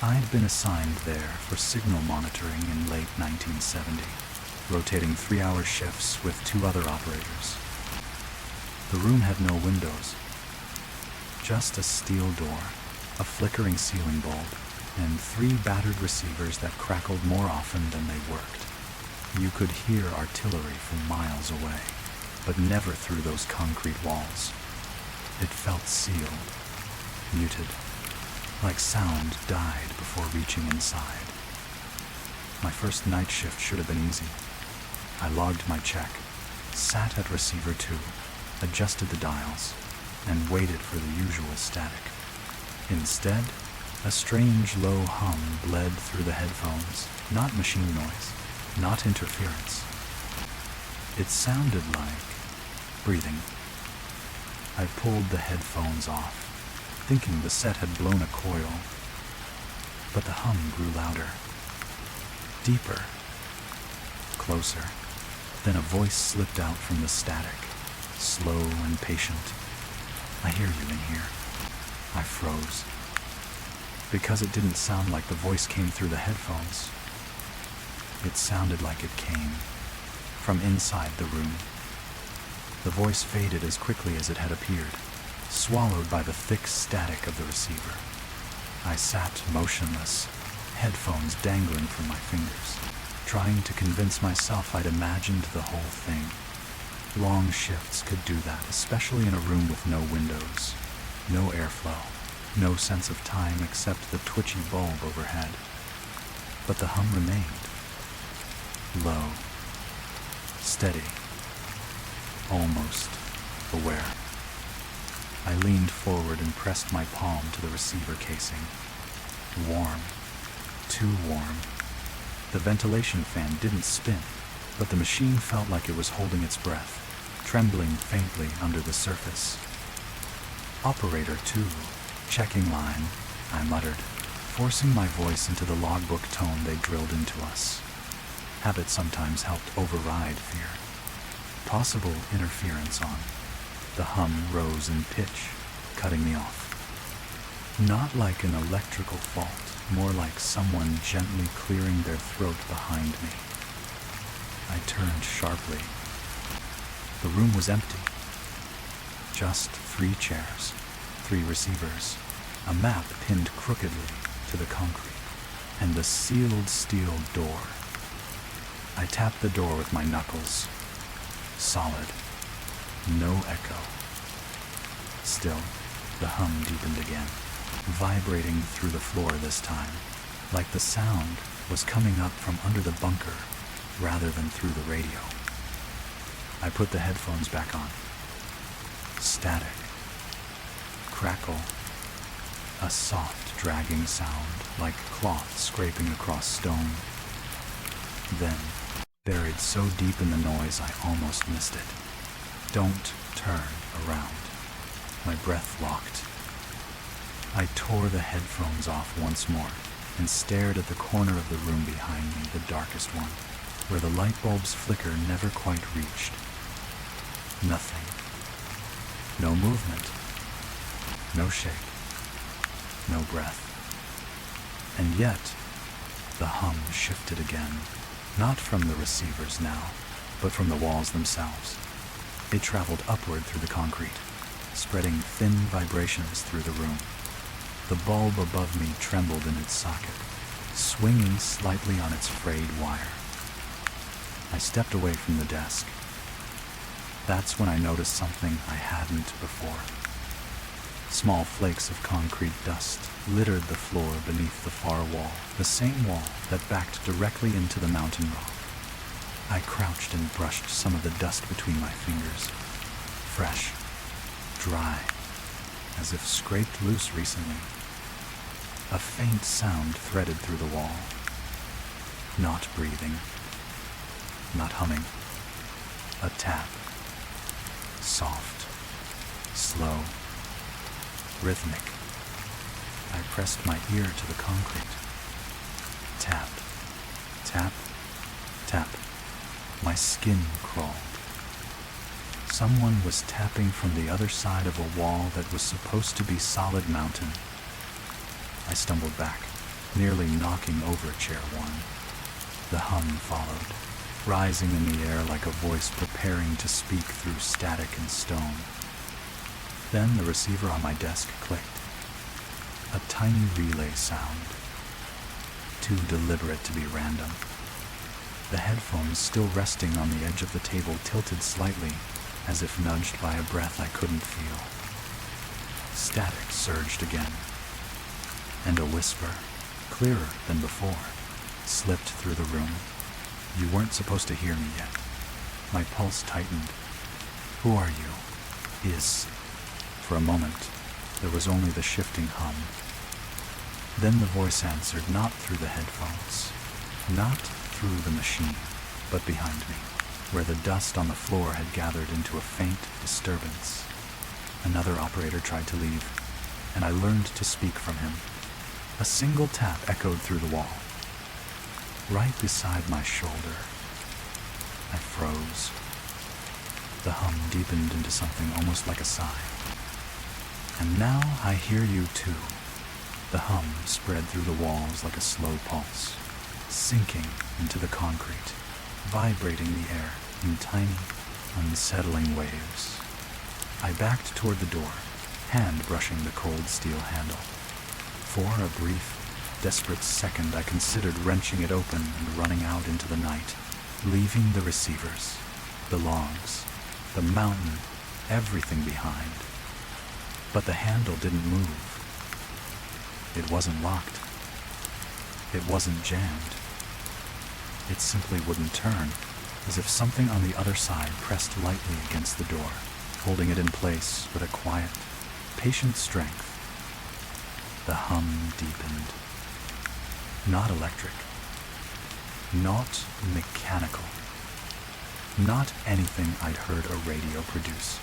[SPEAKER 1] I'd been assigned there for signal monitoring in late 1970, rotating 3-hour shifts with 2 other operators. The room had no windows, just a steel door, a flickering ceiling bulb, and 3 battered receivers that crackled more often than they worked. You could hear artillery from miles away, but never through those concrete walls. It felt sealed, muted, like sound died before reaching inside. My first night shift should have been easy. I logged my check, sat at receiver 2, adjusted the dials, and waited for the usual static. Instead, a strange low hum bled through the headphones, not machine noise, not interference. It sounded like breathing. I pulled the headphones off, thinking the set had blown a coil. But the hum grew louder, deeper, closer. Then a voice slipped out from the static, slow and patient. "I hear you in here." I froze, because it didn't sound like the voice came through the headphones. It sounded like it came from inside the room. The voice faded as quickly as it had appeared, swallowed by the thick static of the receiver. I sat motionless, headphones dangling from my fingers, trying to convince myself I'd imagined the whole thing. Long shifts could do that, especially in a room with no windows, no airflow, no sense of time except the twitchy bulb overhead. But the hum remained. Low, steady, almost aware. I leaned forward and pressed my palm to the receiver casing. Warm, too warm. The ventilation fan didn't spin, but the machine felt like it was holding its breath, trembling faintly under the surface. "Operator 2, checking line," I muttered, forcing my voice into the logbook tone they drilled into us. Habit sometimes helped override fear. "Possible interference on." The hum rose in pitch, cutting me off. Not like an electrical fault, more like someone gently clearing their throat behind me. I turned sharply. The room was empty. Just 3 chairs, 3 receivers, a map pinned crookedly to the concrete, and a sealed steel door. I tapped the door with my knuckles. Solid. No echo. Still, the hum deepened again, vibrating through the floor this time, like the sound was coming up from under the bunker rather than through the radio. I put the headphones back on. Static. Crackle. A soft, dragging sound, like cloth scraping across stone. Then, buried so deep in the noise I almost missed it. "Don't turn around." My breath locked. I tore the headphones off once more and stared at the corner of the room behind me, the darkest one, where the light bulb's flicker never quite reached. Nothing. No movement. No shake. No breath. And yet, the hum shifted again, not from the receivers now, but from the walls themselves. It traveled upward through the concrete, spreading thin vibrations through the room. The bulb above me trembled in its socket, swinging slightly on its frayed wire. I stepped away from the desk. That's when I noticed something I hadn't before. Small flakes of concrete dust littered the floor beneath the far wall, the same wall that backed directly into the mountain rock. I crouched and brushed some of the dust between my fingers. Fresh, dry, as if scraped loose recently. A faint sound threaded through the wall. Not breathing. Not humming. A tap. Soft. Slow. Rhythmic. I pressed my ear to the concrete. Tap. Tap. Tap. My skin crawled. Someone was tapping from the other side of a wall that was supposed to be solid mountain. I stumbled back, nearly knocking over chair 1. The hum followed, rising in the air like a voice preparing to speak through static and stone. Then the receiver on my desk clicked. A tiny relay sound, too deliberate to be random. The headphones, still resting on the edge of the table, tilted slightly, as if nudged by a breath I couldn't feel. Static surged again, and a whisper, clearer than before, slipped through the room. "You weren't supposed to hear me yet." My pulse tightened. "Who are you?" For a moment, there was only the shifting hum. Then the voice answered, not through the headphones, not through the machine, but behind me, where the dust on the floor had gathered into a faint disturbance. Another operator tried to leave, and I learned to speak from him. A single tap echoed through the wall, right beside my shoulder. I froze. The hum deepened into something almost like a sigh. And now I hear you too. The hum spread through the walls like a slow pulse, sinking into the concrete, vibrating the air in tiny, unsettling waves. I backed toward the door, hand brushing the cold steel handle. For a brief, desperate second, I considered wrenching it open and running out into the night, leaving the receivers, the logs, the mountain, everything behind. But the handle didn't move. It wasn't locked. It wasn't jammed. It simply wouldn't turn, as if something on the other side pressed lightly against the door, holding it in place with a quiet, patient strength. The hum deepened. Not electric. Not mechanical. Not anything I'd heard a radio produce.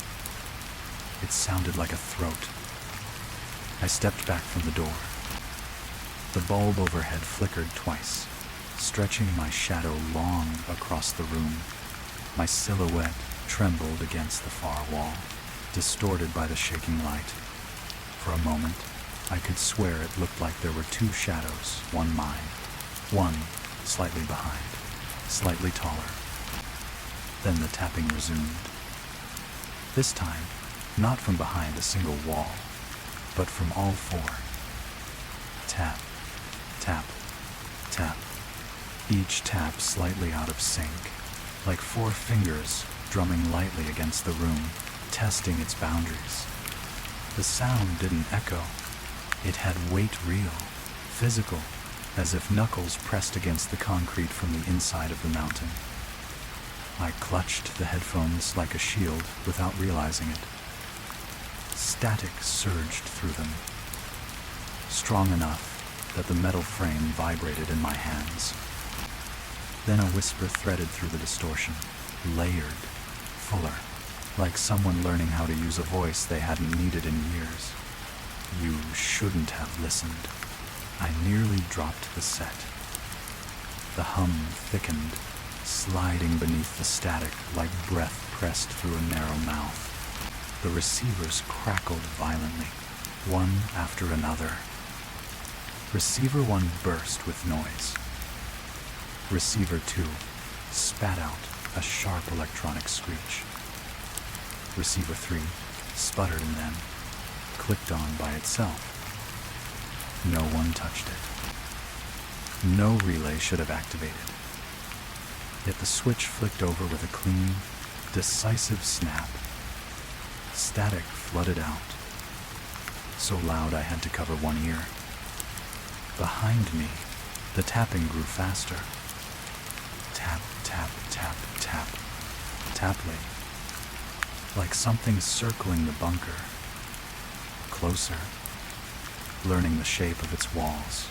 [SPEAKER 1] It sounded like a throat. I stepped back from the door. The bulb overhead flickered twice, stretching my shadow long across the room. My silhouette trembled against the far wall, distorted by the shaking light. For a moment, I could swear it looked like there were two shadows, one mine, one slightly behind, slightly taller. Then the tapping resumed. This time, not from behind a single wall, but from all four. Tap, tap, tap. Each tap slightly out of sync, like four fingers drumming lightly against the room, testing its boundaries. The sound didn't echo. It had weight real, physical, as if knuckles pressed against the concrete from the inside of the mountain. I clutched the headphones like a shield without realizing it. Static surged through them, strong enough that the metal frame vibrated in my hands. Then a whisper threaded through the distortion, layered, fuller, like someone learning how to use a voice they hadn't needed in years. You shouldn't have listened. I nearly dropped the set. The hum thickened, sliding beneath the static like breath pressed through a narrow mouth. The receivers crackled violently, one after another. Receiver 1 burst with noise. Receiver 2 spat out a sharp electronic screech. Receiver 3 sputtered and then clicked on by itself. No one touched it. No relay should have activated. Yet the switch flicked over with a clean, decisive snap. Static flooded out, so loud I had to cover one ear. Behind me, the tapping grew faster. Tap, tap, tap, tap, taply, like something circling the bunker. Closer, learning the shape of its walls.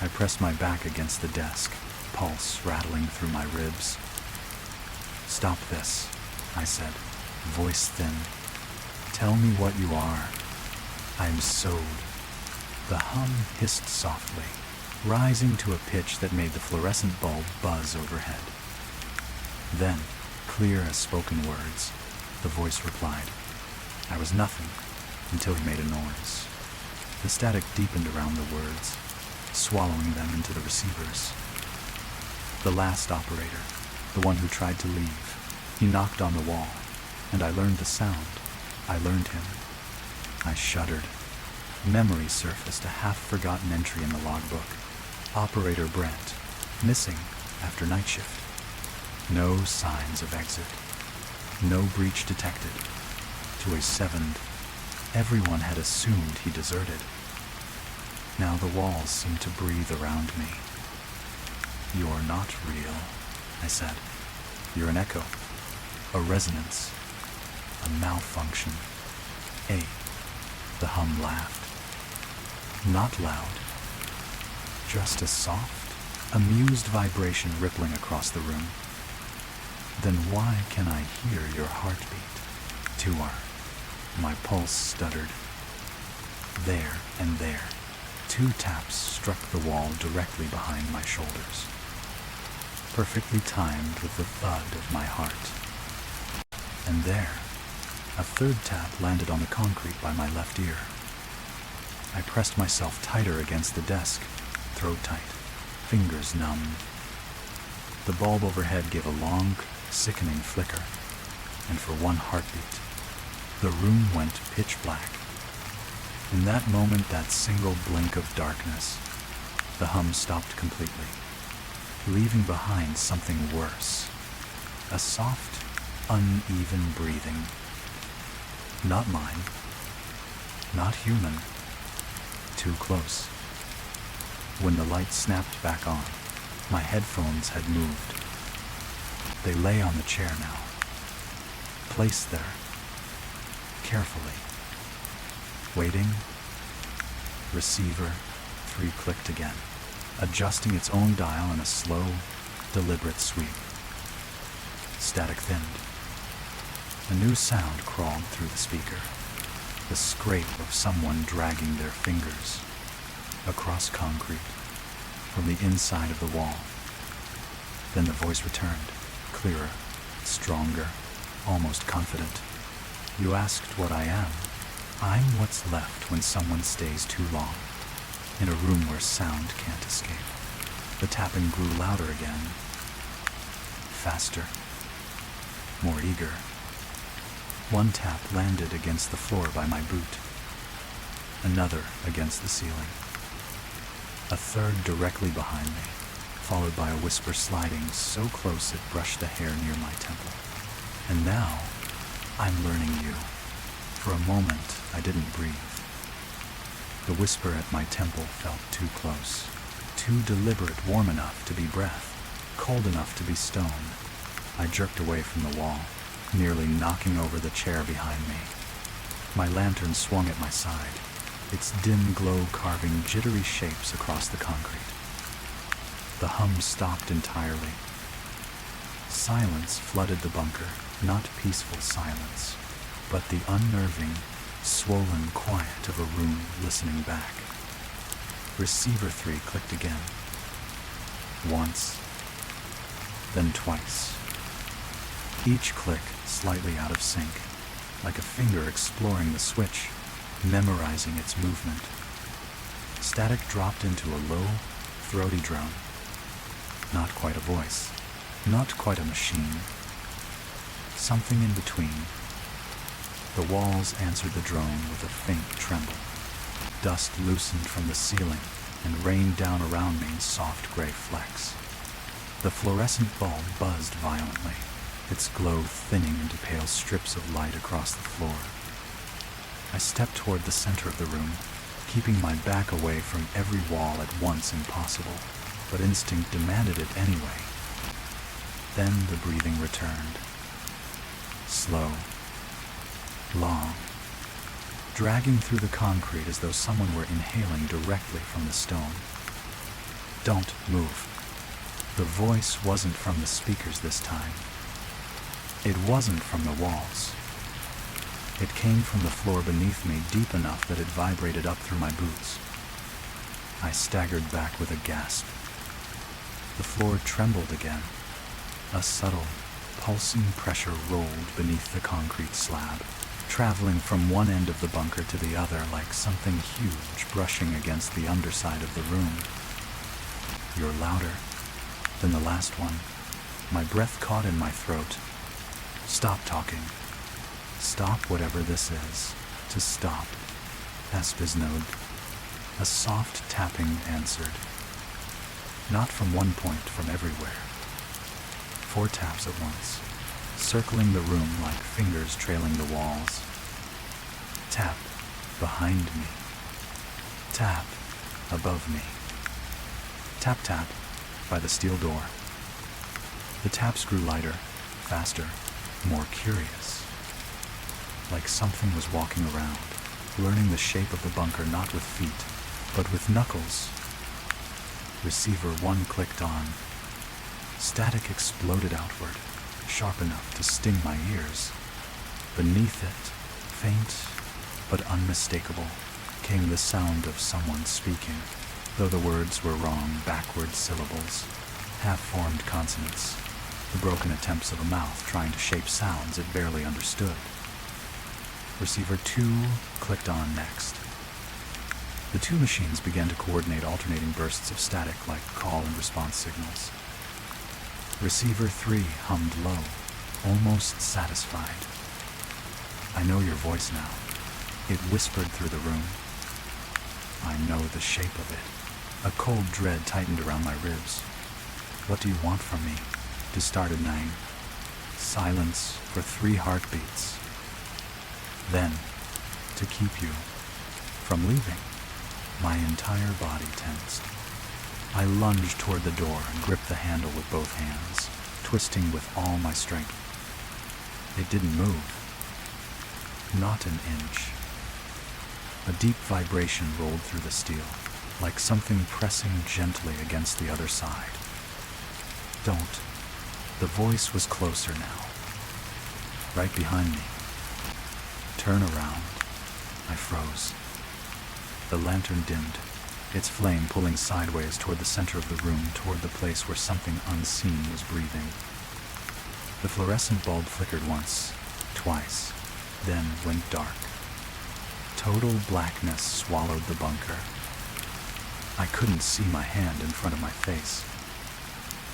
[SPEAKER 1] I pressed my back against the desk, pulse rattling through my ribs. "Stop this," I said, voice thin. "Tell me what you are." I'm sewed. The hum hissed softly, rising to a pitch that made the fluorescent bulb buzz overhead. Then, clear as spoken words, the voice replied. I was nothing until he made a noise. The static deepened around the words, swallowing them into the receivers. The last operator, the one who tried to leave, he knocked on the wall, and I learned the sound. I learned him. I shuddered. Memory surfaced a half-forgotten entry in the logbook. Operator Brent, missing after night shift. No signs of exit. No breach detected. To a seventh, everyone had assumed he deserted. Now the walls seemed to breathe around me. "You're not real," I said. "You're an echo, a resonance, a malfunction." The hum laughed. Not loud, just a soft, amused vibration rippling across the room. "Then why can I hear your heartbeat?" Tuar. My pulse stuttered. There and there, 2 taps struck the wall directly behind my shoulders, perfectly timed with the thud of my heart. And there, a 3rd tap landed on the concrete by my left ear. I pressed myself tighter against the desk, throat tight, fingers numb. The bulb overhead gave a long, sickening flicker, and for one heartbeat, the room went pitch black. In that moment, that single blink of darkness, the hum stopped completely, leaving behind something worse. A soft, uneven breathing. Not mine. Not human. Too close. When the light snapped back on, my headphones had moved. They lay on the chair now, placed there, carefully. Waiting. Receiver 3 clicked again, adjusting its own dial in a slow, deliberate sweep. Static thinned. A new sound crawled through the speaker, the scrape of someone dragging their fingers across concrete from the inside of the wall. Then the voice returned, clearer, stronger, almost confident. You asked what I am. I'm what's left when someone stays too long, in a room where sound can't escape. The tapping grew louder again, faster, more eager. 1 tap landed against the floor by my boot, another against the ceiling, a 3rd directly behind me, followed by a whisper sliding so close it brushed the hair near my temple. And now, I'm learning you. For a moment, I didn't breathe. The whisper at my temple felt too close, too deliberate, warm enough to be breath, cold enough to be stone. I jerked away from the wall, nearly knocking over the chair behind me. My lantern swung at my side, its dim glow carving jittery shapes across the concrete. The hum stopped entirely. Silence flooded the bunker, not peaceful silence, but the unnerving, swollen quiet of a room listening back. Receiver 3 clicked again. Once, then twice. Each click slightly out of sync, like a finger exploring the switch, memorizing its movement. Static dropped into a low, throaty drone. Not quite a voice, not quite a machine. Something in between. The walls answered the drone with a faint tremble. Dust loosened from the ceiling and rained down around me in soft gray flecks. The fluorescent bulb buzzed violently, its glow thinning into pale strips of light across the floor. I stepped toward the center of the room, keeping my back away from every wall at once impossible, but instinct demanded it anyway. Then the breathing returned. Slow. Long, dragging through the concrete as though someone were inhaling directly from the stone. Don't move. The voice wasn't from the speakers this time. It wasn't from the walls. It came from the floor beneath me, deep enough that it vibrated up through my boots. I staggered back with a gasp. The floor trembled again. A subtle, pulsing pressure rolled beneath the concrete slab, traveling from one end of the bunker to the other like something huge brushing against the underside of the room. You're louder than the last one. My breath caught in my throat. Stop talking. Stop whatever this is. To stop. Aspiznode. A soft tapping answered. Not from one point, from everywhere. 4 taps at once, circling the room like fingers trailing the walls. Tap behind me. Tap above me. Tap tap by the steel door. The taps grew lighter, faster, more curious. Like something was walking around, learning the shape of the bunker not with feet, but with knuckles. Receiver 1 clicked on. Static exploded outward, sharp enough to sting my ears. Beneath it, faint but unmistakable, came the sound of someone speaking, though the words were wrong, backward syllables, half-formed consonants, the broken attempts of a mouth trying to shape sounds it barely understood. Receiver 2 clicked on next. The two machines began to coordinate alternating bursts of static like call and response signals. Receiver 3 hummed low, almost satisfied. I know your voice now. It whispered through the room. I know the shape of it. A cold dread tightened around my ribs. What do you want from me? To start at 9. Silence for 3 heartbeats. Then, to keep you from leaving. My entire body tensed. I lunged toward the door and gripped the handle with both hands, twisting with all my strength. It didn't move. Not an inch. A deep vibration rolled through the steel, like something pressing gently against the other side. Don't. The voice was closer now. Right behind me. Turn around. I froze. The lantern dimmed, its flame pulling sideways toward the center of the room, toward the place where something unseen was breathing. The fluorescent bulb flickered once, twice, then went dark. Total blackness swallowed the bunker. I couldn't see my hand in front of my face.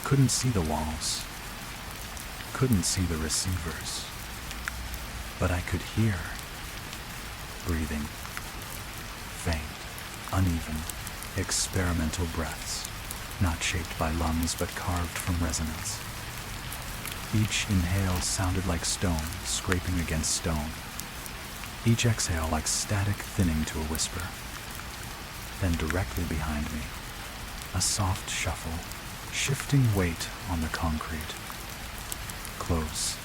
[SPEAKER 1] Couldn't see the walls. Couldn't see the receivers. But I could hear. Breathing. Faint, uneven, experimental breaths, not shaped by lungs but carved from resonance. Each inhale sounded like stone scraping against stone. Each exhale like static thinning to a whisper. Then directly behind me, a soft shuffle, shifting weight on the concrete. Close.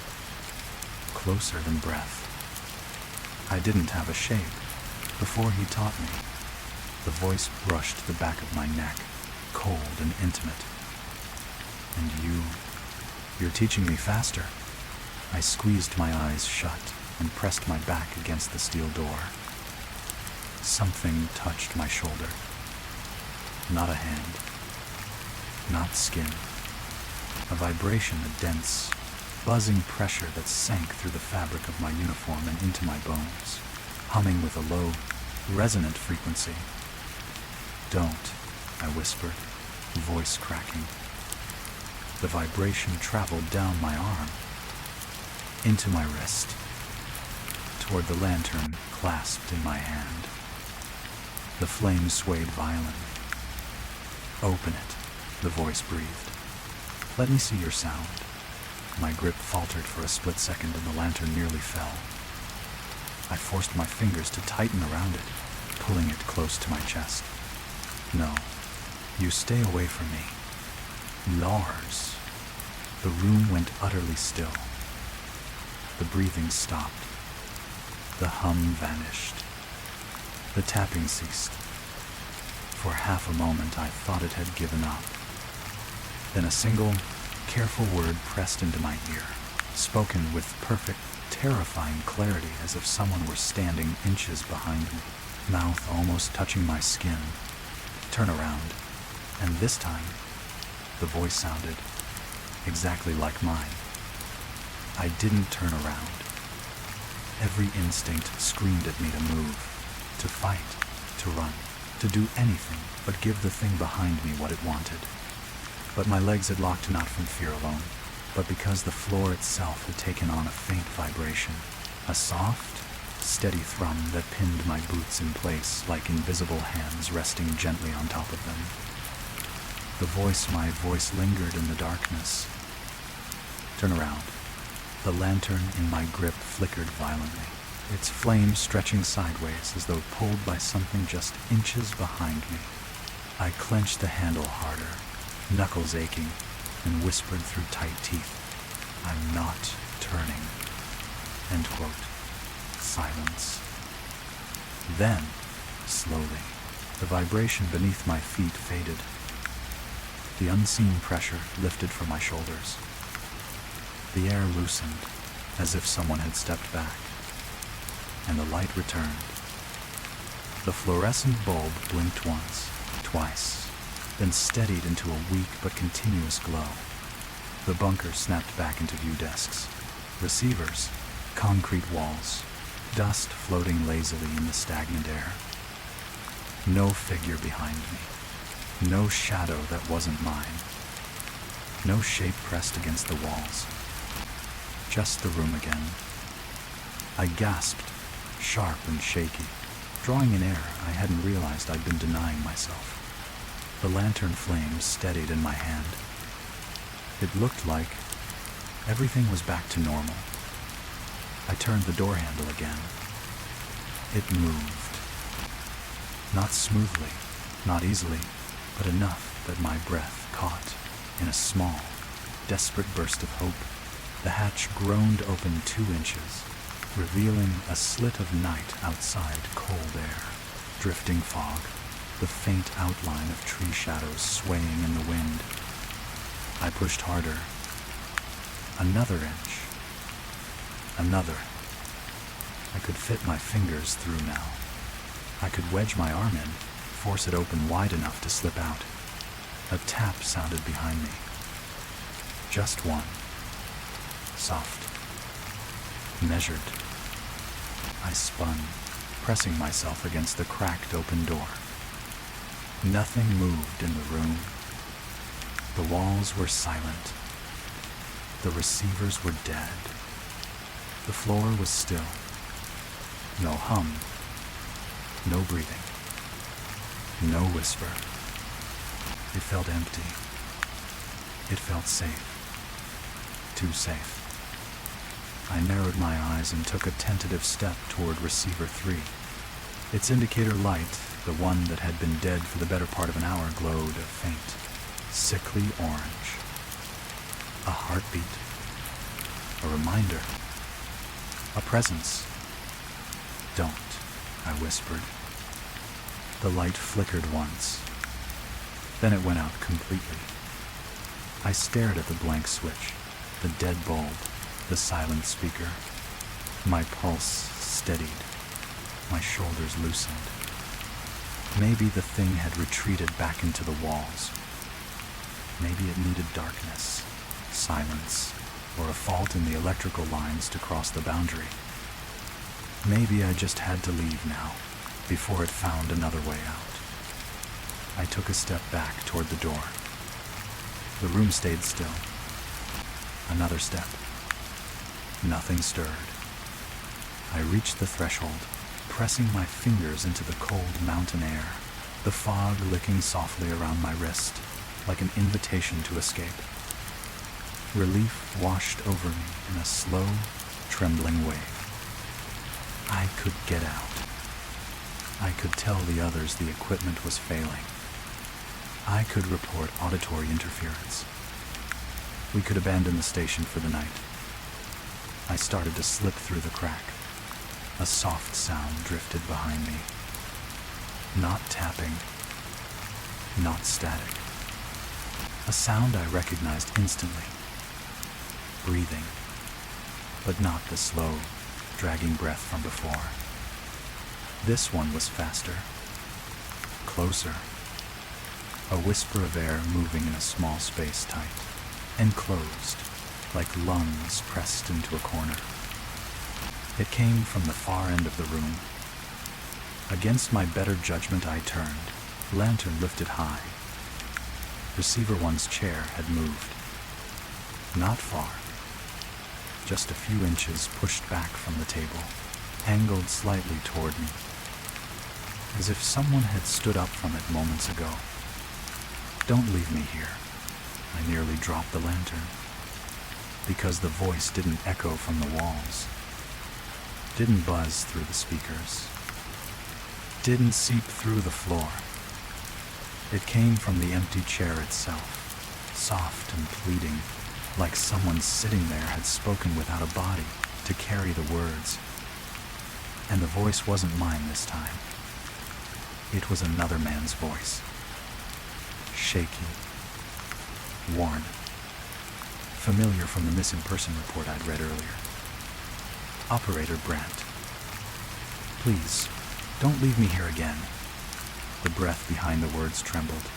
[SPEAKER 1] Closer than breath. I didn't have a shape. Before he taught me, the voice brushed the back of my neck, cold and intimate. And you're teaching me faster. I squeezed my eyes shut and pressed my back against the steel door. Something touched my shoulder. Not a hand. Not skin. A vibration, a dense, buzzing pressure that sank through the fabric of my uniform and into my bones, humming with a low, resonant frequency. Don't, I whispered, voice cracking. The vibration traveled down my arm, into my wrist, toward the lantern clasped in my hand. The flame swayed violently. Open it, the voice breathed. Let me see your sound. My grip faltered for a split second and the lantern nearly fell. I forced my fingers to tighten around it, pulling it close to my chest. No, you stay away from me. Lars. The room went utterly still. The breathing stopped. The hum vanished. The tapping ceased. For half a moment I thought it had given up. Then a single, careful word pressed into my ear, spoken with perfect, terrifying clarity as if someone were standing inches behind me, mouth almost touching my skin. Turn around. And this time, the voice sounded exactly like mine. I didn't turn around. Every instinct screamed at me to move, to fight, to run, to do anything but give the thing behind me what it wanted. But my legs had locked not from fear alone, but because the floor itself had taken on a faint vibration, a soft, steady thrum that pinned my boots in place like invisible hands resting gently on top of them. My voice lingered in the darkness. Turn around. The lantern in my grip flickered violently, its flame stretching sideways as though pulled by something just inches behind me. I clenched the handle harder, knuckles aching, and whispered through tight teeth, I'm not turning. End quote. Silence. Then, slowly, the vibration beneath my feet faded. The unseen pressure lifted from my shoulders. The air loosened, as if someone had stepped back, and the light returned. The fluorescent bulb blinked once, twice, then steadied into a weak but continuous glow. The bunker snapped back into view desks, receivers, concrete walls, dust floating lazily in the stagnant air. No figure behind me, no shadow that wasn't mine, no shape pressed against the walls. Just the room again. I gasped, sharp and shaky, drawing in air I hadn't realized I'd been denying myself. The lantern flame steadied in my hand. It looked like everything was back to normal. I turned the door handle again. It moved. Not smoothly, not easily, but enough that my breath caught in a small, desperate burst of hope. The hatch groaned open 2 inches, revealing a slit of night outside, cold air, drifting fog, the faint outline of tree shadows swaying in the wind. I pushed harder. Another inch. Another. I could fit my fingers through now. I could wedge my arm in, force it open wide enough to slip out. A tap sounded behind me. Just one. Soft. Measured. I spun, pressing myself against the cracked open door. Nothing moved in the room. The walls were silent. The receivers were dead. The floor was still. No hum. No breathing. No whisper. It felt empty. It felt safe. Too safe. I narrowed my eyes and took a tentative step toward receiver 3. Its indicator light, the one that had been dead for the better part of an hour, glowed a faint, sickly orange. A heartbeat. A reminder. A presence. Don't, I whispered. The light flickered once. Then it went out completely. I stared at the blank switch, the dead bulb, the silent speaker. My pulse steadied. My shoulders loosened. Maybe the thing had retreated back into the walls. Maybe it needed darkness, silence, or a fault in the electrical lines to cross the boundary. Maybe I just had to leave now, before it found another way out. I took a step back toward the door. The room stayed still. Another step. Nothing stirred. I reached the threshold, pressing my fingers into the cold mountain air, the fog licking softly around my wrist, like an invitation to escape. Relief washed over me in a slow, trembling wave. I could get out. I could tell the others the equipment was failing. I could report auditory interference. We could abandon the station for the night. I started to slip through the crack. A soft sound drifted behind me. Not tapping. Not static. A sound I recognized instantly. Breathing. But not the slow, dragging breath from before. This one was faster. Closer. A whisper of air moving in a small space tight. Enclosed, like lungs pressed into a corner. It came from the far end of the room. Against my better judgment I turned, lantern lifted high. Receiver 1's chair had moved. Not far. Just a few inches pushed back from the table, angled slightly toward me, as if someone had stood up from it moments ago. Don't leave me here. I nearly dropped the lantern, because the voice didn't echo from the walls, didn't buzz through the speakers, didn't seep through the floor. It came from the empty chair itself, soft and pleading, like someone sitting there had spoken without a body to carry the words. And the voice wasn't mine this time. It was another man's voice. Shaky. Worn. Familiar from the missing person report I'd read earlier. Operator Brandt. Please, Don't leave me here again." The breath behind the words trembled.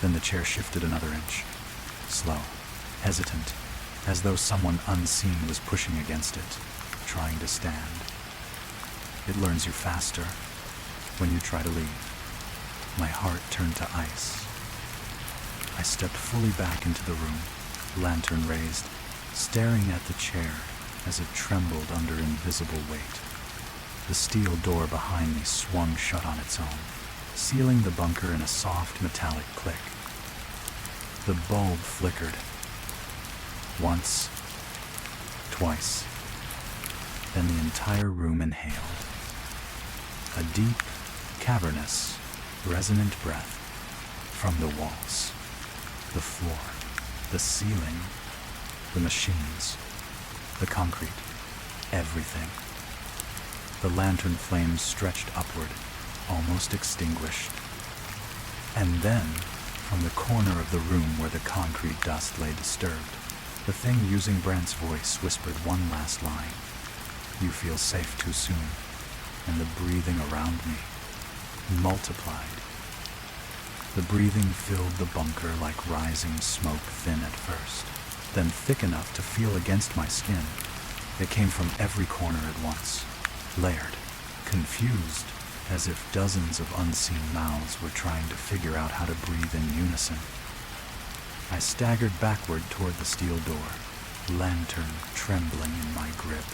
[SPEAKER 1] Then the chair shifted another inch. Slow, hesitant, as though someone unseen was pushing against it, trying to stand. It learns you faster when you try to leave. My heart turned to ice. I stepped fully back into the room, lantern raised, staring at the chair as it trembled under invisible weight. The steel door behind me swung shut on its own, sealing the bunker in a soft metallic click. The bulb flickered. Once, twice. Then the entire room inhaled. A deep, cavernous, resonant breath from the walls, the floor, the ceiling, the machines, the concrete, everything. The lantern flames stretched upward, almost extinguished. And then, from the corner of the room where the concrete dust lay disturbed, the thing using Brant's voice whispered one last line. "You feel safe too soon." And the breathing around me multiplied. The breathing filled the bunker like rising smoke, thin at first, then thick enough to feel against my skin. It came from every corner at once, layered, confused, as if dozens of unseen mouths were trying to figure out how to breathe in unison. I staggered backward toward the steel door, lantern trembling in my grip.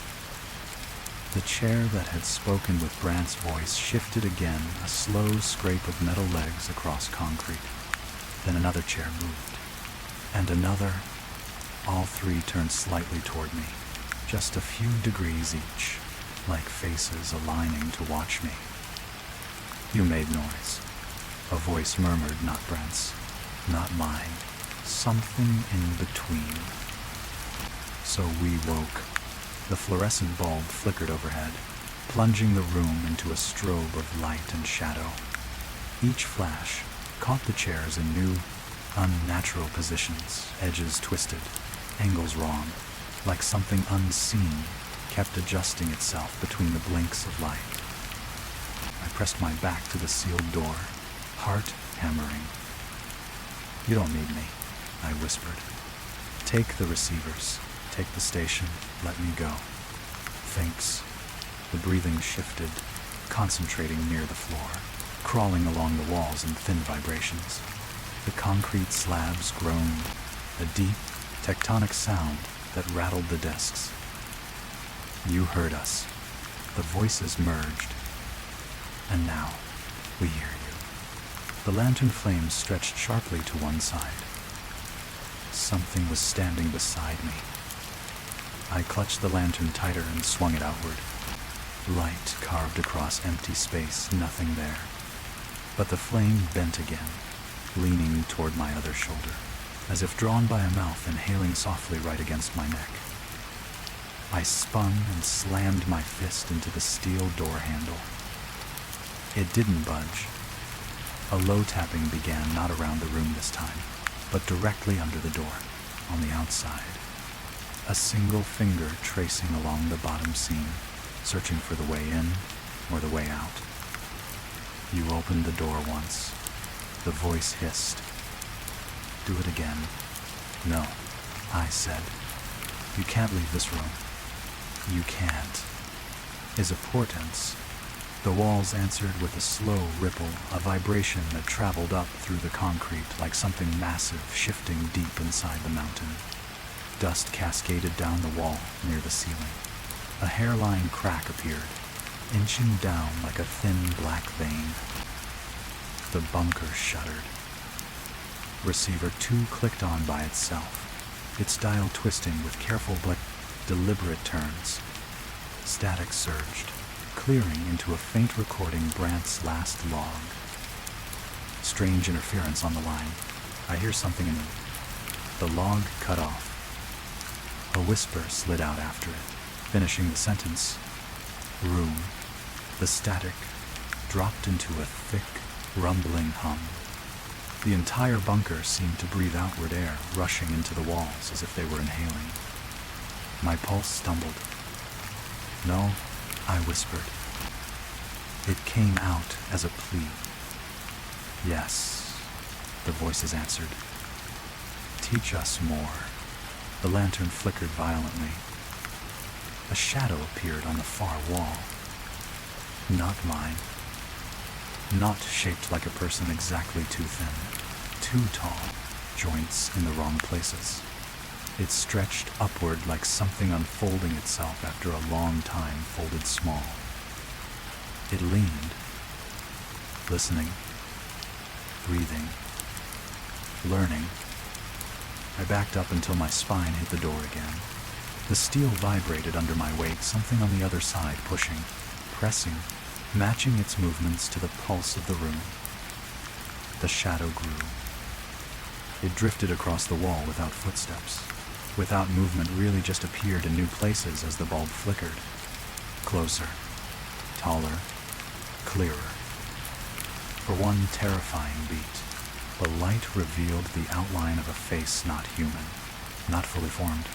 [SPEAKER 1] The chair that had spoken with Brant's voice shifted again, a slow scrape of metal legs across concrete. Then another chair moved, and another. All three turned slightly toward me, just a few degrees each, like faces aligning to watch me. "You made noise," a voice murmured, not Brent's, not mine, something in between. So we woke. The fluorescent bulb flickered overhead, plunging the room into a strobe of light and shadow. Each flash caught the chairs in new, unnatural positions, edges twisted, angles wrong, like something unseen kept adjusting itself between the blinks of light. I pressed my back to the sealed door, heart hammering. "You don't need me," I whispered. "Take the receivers. Take the station, let me go." "Thanks." The breathing shifted, concentrating near the floor, crawling along the walls in thin vibrations. The concrete slabs groaned, a deep, tectonic sound that rattled the desks. "You heard us." The voices merged. "And now, we hear you." The lantern flames stretched sharply to one side. Something was standing beside me. I clutched the lantern tighter and swung it outward. Light carved across empty space, nothing there. But the flame bent again, leaning toward my other shoulder, as if drawn by a mouth inhaling softly right against my neck. I spun and slammed my fist into the steel door handle. It didn't budge. A low tapping began not around the room this time, but directly under the door, on the outside. A single finger tracing along the bottom seam, searching for the way in or the way out. "You opened the door once," the voice hissed. "Do it again." "No," I said. "You can't leave this room." "You can't," is a portent. The walls answered with a slow ripple, a vibration that traveled up through the concrete like something massive shifting deep inside the mountain. Dust cascaded down the wall near the ceiling. A hairline crack appeared, inching down like a thin black vein. The bunker shuddered. Receiver 2 clicked on by itself, its dial twisting with careful but deliberate turns. Static surged, clearing into a faint recording Brant's last log. Strange interference on the line. I hear something in it. The log cut off. A whisper slid out after it, finishing the sentence. "Room." The static dropped into a thick, rumbling hum. The entire bunker seemed to breathe outward air, rushing into the walls as if they were inhaling. My pulse stumbled. "No," I whispered. It came out as a plea. "Yes," the voices answered. "Teach us more." The lantern flickered violently. A shadow appeared on the far wall. Not mine. Not shaped like a person, exactly too thin, too tall, joints in the wrong places. It stretched upward like something unfolding itself after a long time folded small. It leaned, listening, breathing, learning. I backed up until my spine hit the door again. The steel vibrated under my weight, something on the other side pushing, pressing, matching its movements to the pulse of the room. The shadow grew. It drifted across the wall without footsteps, without movement, really just appeared in new places as the bulb flickered. Closer, taller, clearer. For one terrifying beat, the light revealed the outline of a face not human, not fully formed,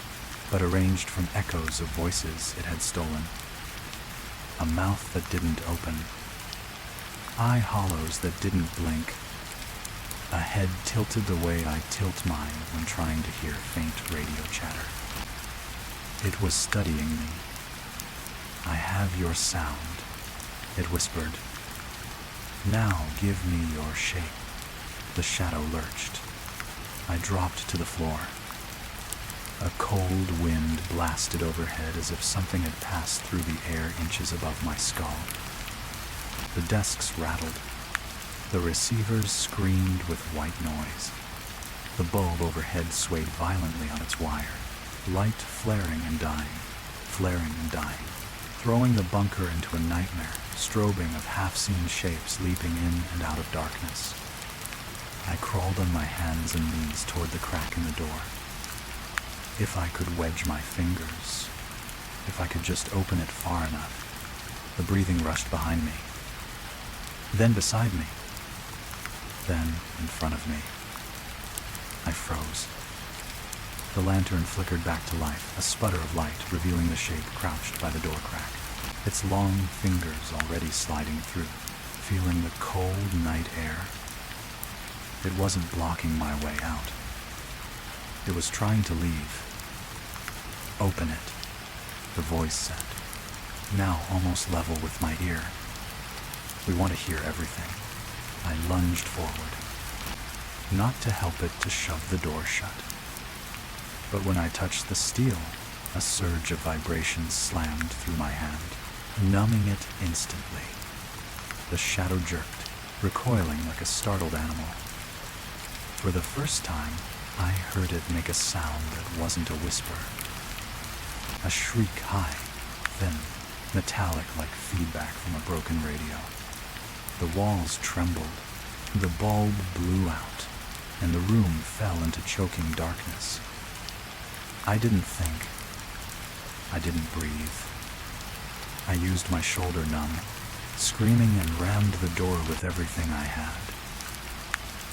[SPEAKER 1] but arranged from echoes of voices it had stolen. A mouth that didn't open, eye hollows that didn't blink, a head tilted the way I tilt mine when trying to hear faint radio chatter. It was studying me. "I have your sound," it whispered. "Now give me your shape." The shadow lurched. I dropped to the floor. A cold wind blasted overhead as if something had passed through the air inches above my skull. The desks rattled. The receivers screamed with white noise. The bulb overhead swayed violently on its wire, light flaring and dying, throwing the bunker into a nightmare, strobing of half-seen shapes leaping in and out of darkness. I crawled on my hands and knees toward the crack in the door. If I could wedge my fingers, if I could just open it far enough. The breathing rushed behind me, then beside me, then in front of me. I froze. The lantern flickered back to life, a sputter of light revealing the shape crouched by the door crack, its long fingers already sliding through, feeling the cold night air. It wasn't blocking my way out. It was trying to leave. "Open it," the voice said, now almost level with my ear. "We want to hear everything." I lunged forward, not to help it to shove the door shut. But when I touched the steel, a surge of vibrations slammed through my hand, numbing it instantly. The shadow jerked, recoiling like a startled animal. For the first time, I heard it make a sound that wasn't a whisper. A shriek, high, thin, metallic like feedback from a broken radio. The walls trembled, the bulb blew out, and the room fell into choking darkness. I didn't think. I didn't breathe. I used my shoulder numb, screaming, and rammed the door with everything I had.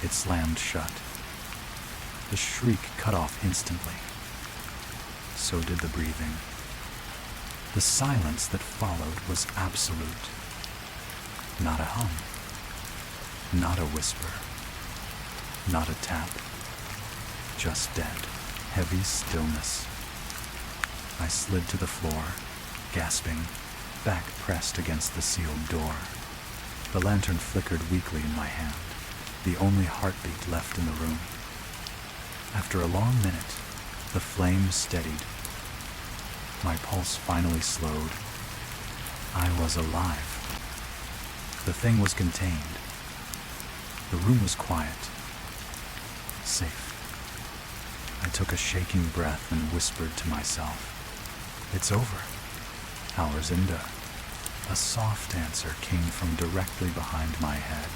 [SPEAKER 1] It slammed shut. The shriek cut off instantly. So did the breathing. The silence that followed was absolute. Not a hum. Not a whisper. Not a tap. Just dead, heavy stillness. I slid to the floor, gasping, back pressed against the sealed door. The lantern flickered weakly in my hand, the only heartbeat left in the room. After a long minute, the flame steadied. My pulse finally slowed. I was alive. The thing was contained. The room was quiet. Safe. I took a shaking breath and whispered to myself, "It's over. Hours into." A soft answer came from directly behind my head,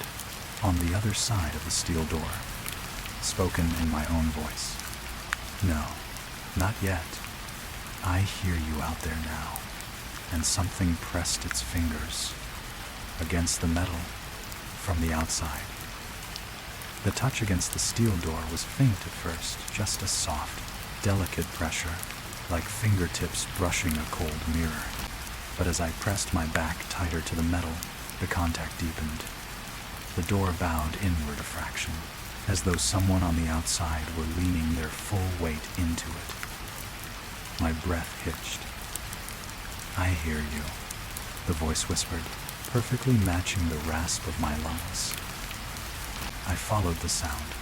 [SPEAKER 1] on the other side of the steel door, spoken in my own voice. "No, not yet. I hear you out there now." And something pressed its fingers against the metal from the outside. The touch against the steel door was faint at first, just a soft, delicate pressure, like fingertips brushing a cold mirror. But as I pressed my back tighter to the metal, The contact deepened. The door bowed inward a fraction, as though someone on the outside were leaning their full weight into it. My breath hitched. "I hear you," the voice whispered, perfectly matching the rasp of my lungs. I followed the sound.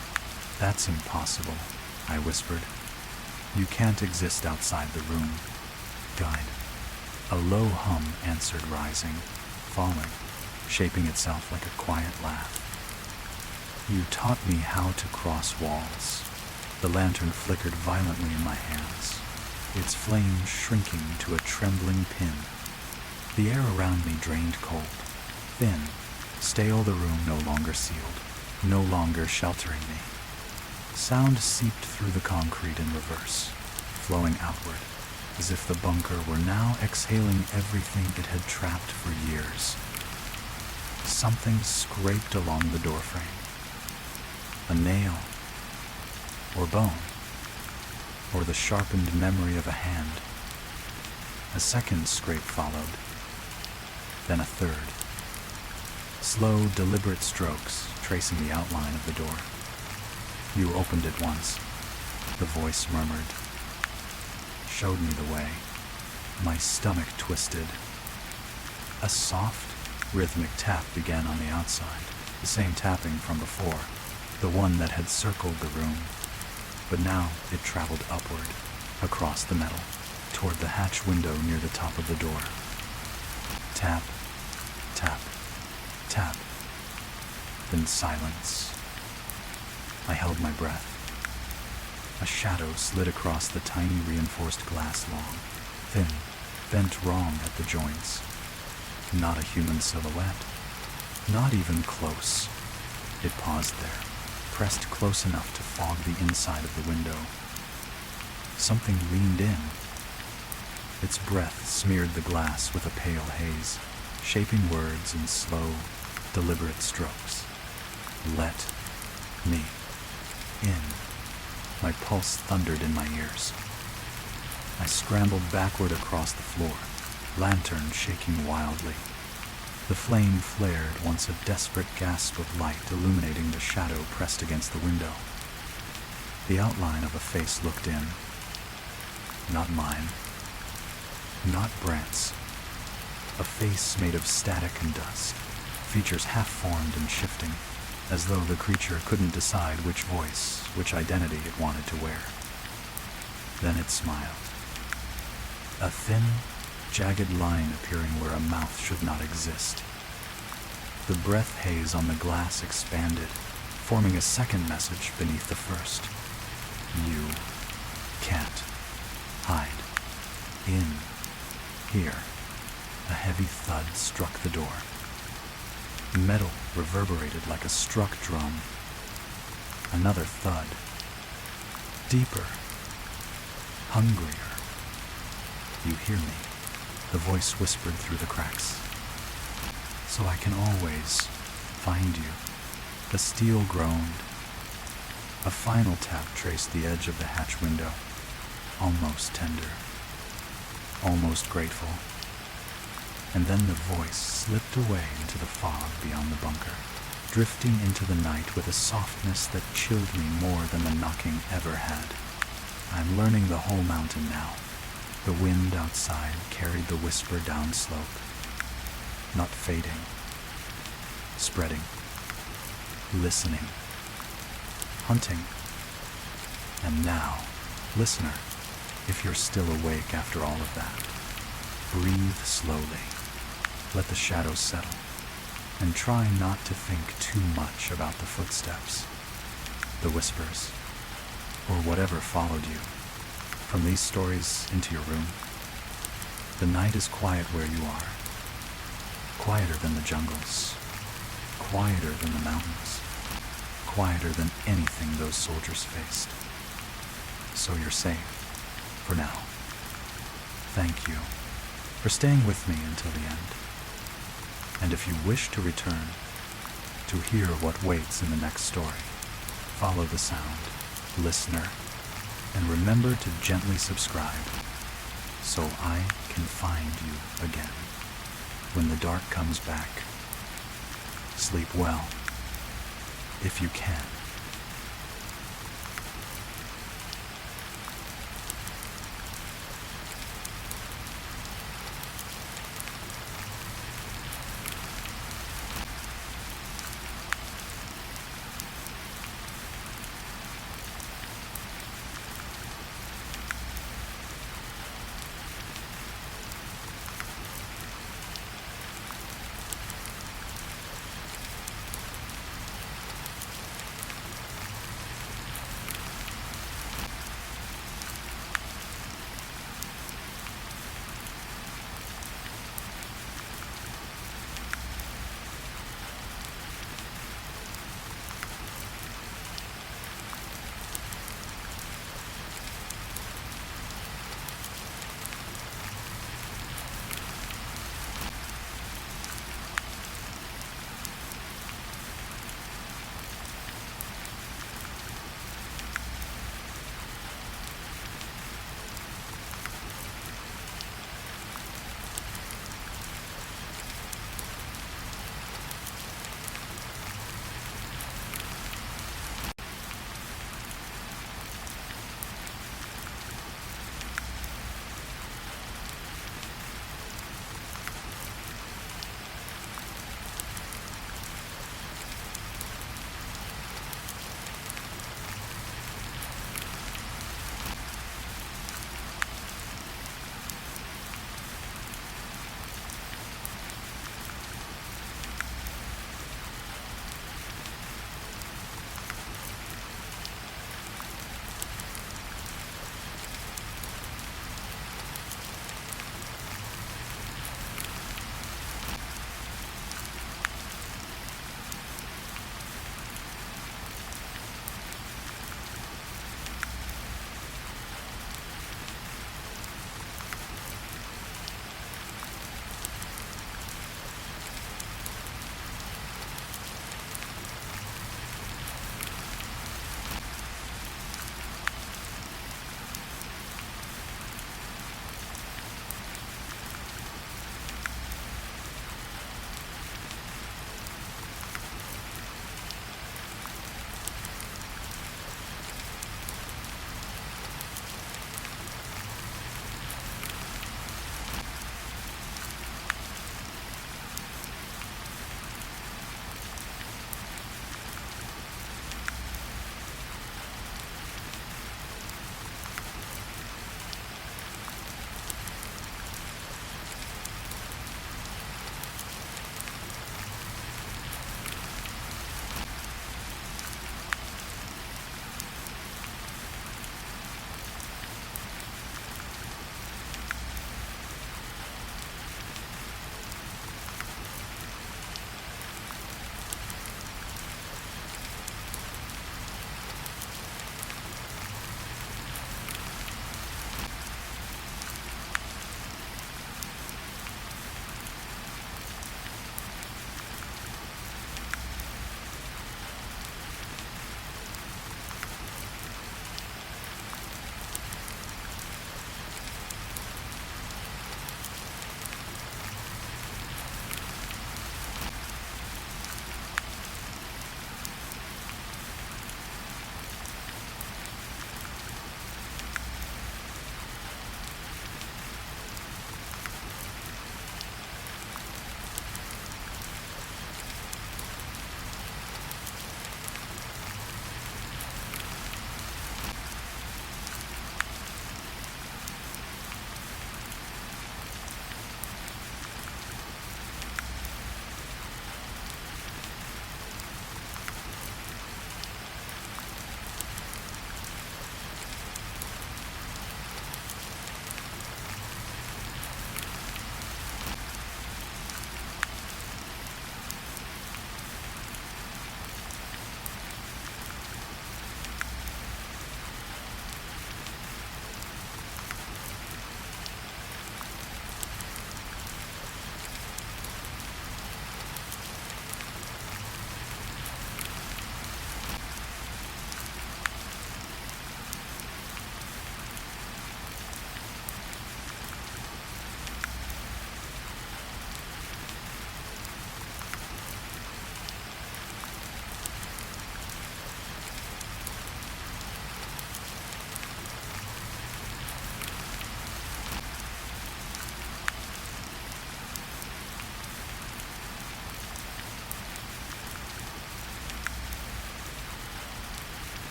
[SPEAKER 1] "That's impossible," I whispered. "You can't exist outside the room." "Guide." A low hum answered, rising, falling, shaping itself like a quiet laugh. "You taught me how to cross walls." The lantern flickered violently in my hands, its flame shrinking to a trembling pin. The air around me drained cold, thin, stale, the room no longer sealed, no longer sheltering me. Sound seeped through the concrete in reverse, flowing outward, as if the bunker were now exhaling everything it had trapped for years. Something scraped along the doorframe. A nail, or bone, or the sharpened memory of a hand. A second scrape followed, then a third. Slow, deliberate strokes tracing the outline of the door. "You opened it once," the voice murmured. "Showed me the way." My stomach twisted. A soft, rhythmic tap began on the outside, the same tapping from before, the one that had circled the room. But now it traveled upward, across the metal, toward the hatch window near the top of the door. Tap, tap, tap. Then silence. I held my breath. A shadow slid across the tiny reinforced glass lawn, thin, bent wrong at the joints. Not a human silhouette. Not even close. It paused there, pressed close enough to fog the inside of the window. Something leaned in. Its breath smeared the glass with a pale haze, shaping words in slow, deliberate strokes. "Let me in." My pulse thundered in my ears. I scrambled backward across the floor, lantern shaking wildly. The flame flared once, a desperate gasp of light illuminating the shadow pressed against the window. The outline of a face looked in. Not mine. Not Brant's. A face made of static and dust, features half-formed and shifting, as though the creature couldn't decide which voice, which identity it wanted to wear. Then it smiled. A thin, jagged line appearing where a mouth should not exist. The breath haze on the glass expanded, forming a second message beneath the first. "You can't hide in here." A heavy thud struck the door. Metal reverberated like a struck drum. Another thud. Deeper. Hungrier. "You hear me?" the voice whispered through the cracks. "So I can always find you." The steel groaned. A final tap traced the edge of the hatch window, almost tender, almost grateful. And then the voice slipped away into the fog beyond the bunker, drifting into the night with a softness that chilled me more than the knocking ever had. I'm learning the whole mountain now. The wind outside carried the whisper downslope, not fading, spreading, listening, hunting. And now, listener, if you're still awake after all of that, breathe slowly. Let the shadows settle, and try not to think too much about the footsteps, the whispers, or whatever followed you from these stories into your room. The night is quiet where you are, quieter than the jungles, quieter than the mountains, quieter than anything those soldiers faced. So you're safe, for now. Thank you for staying with me until the end. And if you wish to return, to hear what waits in the next story, follow the sound, listener, and remember to gently subscribe so I can find you again when the dark comes back Sleep well, if you can.